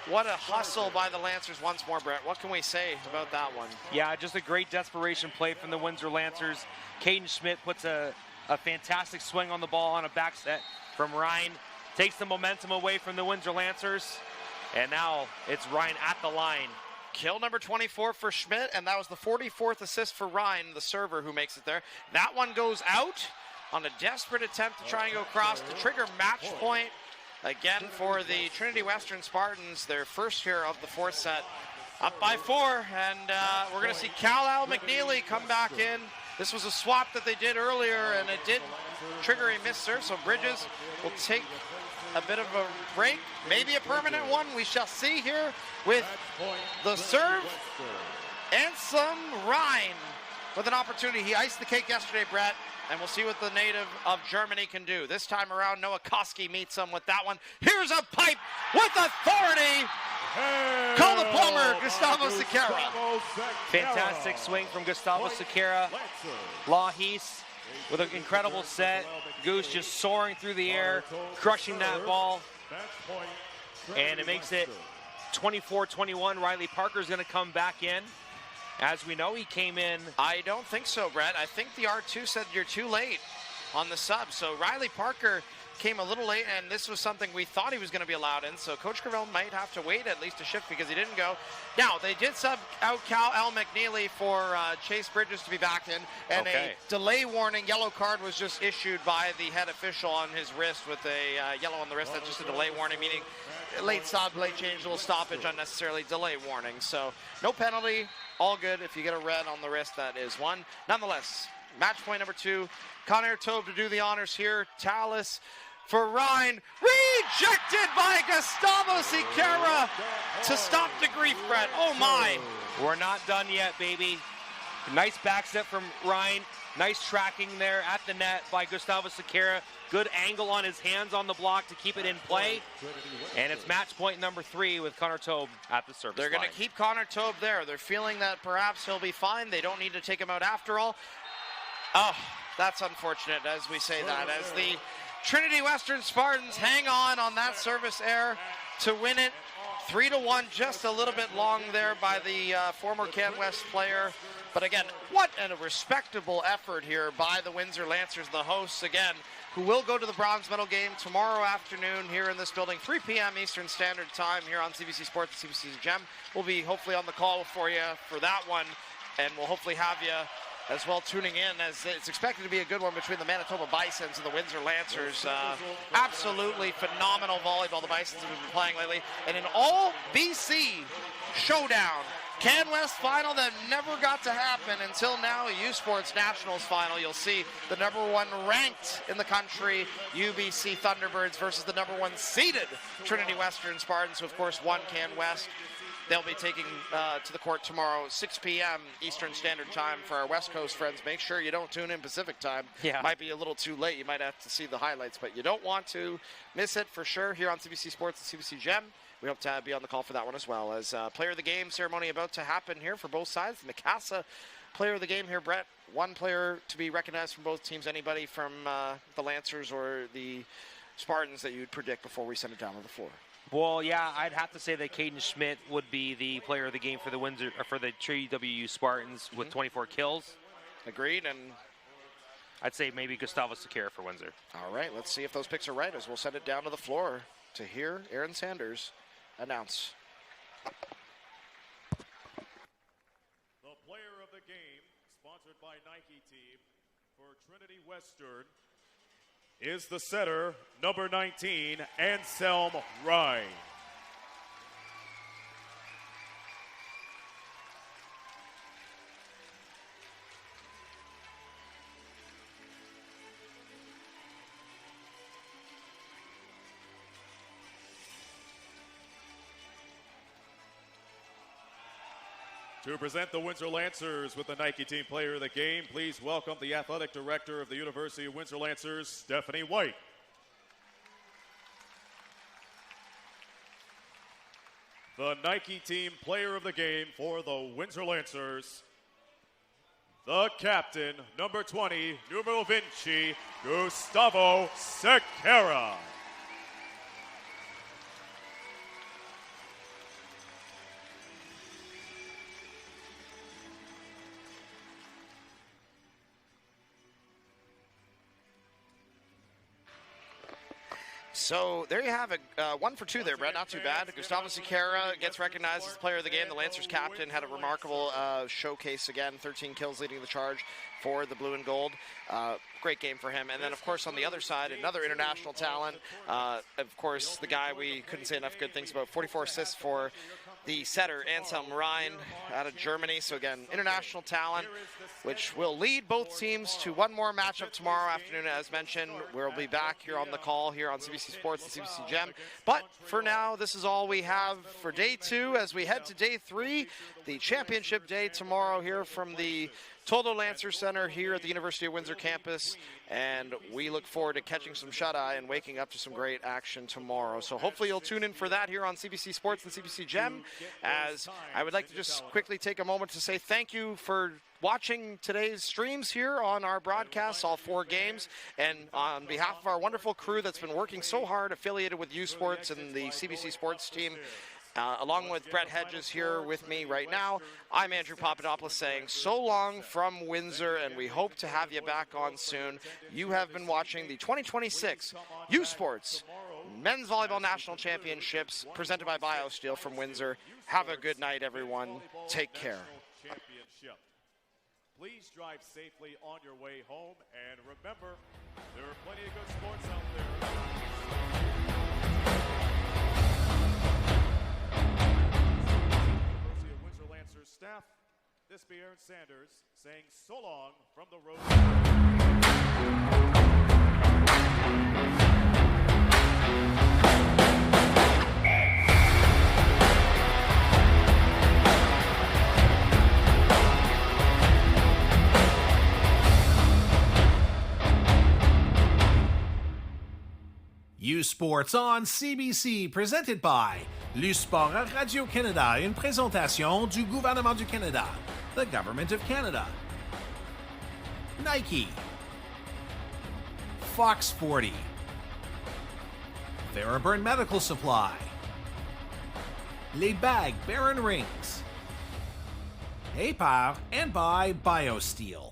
S2: what a hustle by the Lancers once more, Brett. What can we say about that one?
S3: Yeah, just a great desperation play from the Windsor Lancers. Caden Schmidt puts a fantastic swing on the ball on a back set from Ryan. Takes the momentum away from the Windsor Lancers. And now it's Ryan at the line.
S2: Kill number 24 for Schmidt, and that was the 44th assist for Ryan, the server, who makes it there. That one goes out on a desperate attempt to try and go across to trigger match point again for the Trinity Western Spartans, their first here of the 4th set. Up by 4, and we're going to see Cal-Al McNeely come back in. This was a swap that they did earlier, and it did trigger a missed serve, so Bridges will take a bit of a break, maybe a permanent one. We shall see here with the serve. Anselm Ryan with an opportunity. He iced the cake yesterday, Brett, and we'll see what the native of Germany can do. This time around, Noah Koski meets him with that one. Here's a pipe with authority. Call the plumber, Gustavo Siqueira.
S3: Fantastic swing from Gustavo Siqueira. Lahis with an incredible set. Goose just soaring through the air, crushing that ball. And it makes it 24-21. Riley Parker's going to come back in. As we know, he came in.
S2: I don't think so, Brett. I think the R2 said you're too late on the sub. So Riley Parker came a little late, and this was something we thought he was going to be allowed in. So Coach Gravel might have to wait at least a shift because he didn't go. Now, they did sub out Cal-Al McNeely for Chase Bridges to be back in. And a delay warning, yellow card was just issued by the head official on his wrist with a yellow on the wrist. That's just a delay warning, meaning late sub, late change, little stoppage, unnecessarily delay warning. So no penalty, all good. If you get a red on the wrist, that is one. Nonetheless, match point number 2. Connor Tobe to do the honors here. Tallis for Ryan, rejected by Gustavo Siqueira to stop DeGrief, Brett. Oh my.
S3: We're not done yet, baby. Nice back set from Ryan. Nice tracking there at the net by Gustavo Siqueira. Good angle on his hands on the block to keep it in play. And it's match point number 3 with Connor Tobe at the service
S2: They're going to keep Connor Tobe there. They're feeling that perhaps he'll be fine. They don't need to take him out after all. Oh, that's unfortunate as we say that. As the Trinity Western Spartans hang on that service error to win it 3-1, just a little bit long there by the former Can West player. But again, what a respectable effort here by the Windsor Lancers, the hosts again, who will go to the bronze medal game tomorrow afternoon here in this building, 3 p.m. Eastern Standard Time here on CBC Sports and CBC Gem. We'll be hopefully on the call for you for that one, and we'll hopefully have you as well tuning in, as it's expected to be a good one between the Manitoba Bisons and the Windsor Lancers. Absolutely phenomenal volleyball the Bisons have been playing lately. And an all BC showdown, Can West final that never got to happen until now, a U Sports Nationals final. You'll see the number 1 ranked in the country UBC Thunderbirds versus the number 1 seeded Trinity Western Spartans, who of course won Can West. They'll be taking to the court tomorrow, 6 p.m. Eastern Standard Time for our West Coast friends. Make sure you don't tune in Pacific time.
S3: Yeah.
S2: Might be a little too late. You might have to see the highlights, but you don't want to miss it for sure here on CBC Sports and CBC Gem. we hope to be on the call for that one as well. As player of the game ceremony about to happen here for both sides. The Mikasa player of the game here, Brett. One player to be recognized from both teams. Anybody from the Lancers or the Spartans that you'd predict before we send it down to the floor?
S3: Well, yeah, I'd have to say that Caden Schmidt would be the player of the game for the Windsor, or for the TWU Spartans with 24 kills.
S2: Agreed, and
S3: I'd say maybe Gustavo Sequeira for Windsor.
S2: All right, let's see if those picks are right as we'll send it down to the floor to hear Aaron Sanders announce.
S7: The player of the game, sponsored by Nike Team for Trinity Western, is the setter, number 19, Anselm Ryan. To present the Windsor Lancers with the Nike Team Player of the Game, please welcome the Athletic Director of the University of Windsor Lancers, Stephanie White. The Nike Team Player of the Game for the Windsor Lancers, the captain, number 20, numero 20, Gustavo Sequeira.
S2: So there you have it. 1 for 2 there, Brett. Not too bad. Gustavo Sequeira gets recognized as the player of the game. The Lancers captain had a remarkable showcase again. 13 kills leading the charge for the blue and gold. Great game for him. And then, of course, on the other side, another international talent. Of course, the guy we couldn't say enough good things about. 44 assists for the setter, Anselm Ryan, out of Germany. So, again, international talent, which will lead both teams to one more matchup tomorrow afternoon, as mentioned. We'll be back here on the call here on CBC Sports and CBC Gem. But for now, this is all we have for day 2 as we head to day 3, the championship day tomorrow here from the Toldo Lancer Centre here at the University of Windsor campus, and we look forward to catching some shut-eye and waking up to some great action tomorrow. So hopefully you'll tune in for that here on CBC Sports and CBC Gem, as I would like to just quickly take a moment to say thank you for watching today's streams here on our broadcasts, all 4 games, and on behalf of our wonderful crew that's been working so hard, affiliated with U Sports and the CBC Sports team, along with Brett Hedges here with me right now, I'm Andrew Papadopoulos saying so long from Windsor, and we hope to have you back on soon. You have been watching the 2026 U Sports Men's Volleyball National Championships presented by BioSteel from Windsor. Have a good night, everyone. Take care.
S7: Please drive safely on your way home, and remember, there are plenty of good sports out there. University of Windsor Lancers staff, this be Aaron Sanders saying so long from the road.
S1: U Sports on CBC, présenté by Le Sport à Radio-Canada, une présentation du gouvernement du Canada, the Government of Canada. Nike, Fox 40, Theraburn Medical Supply, Les Bagues Baron Rings, A Par, and by BioSteel.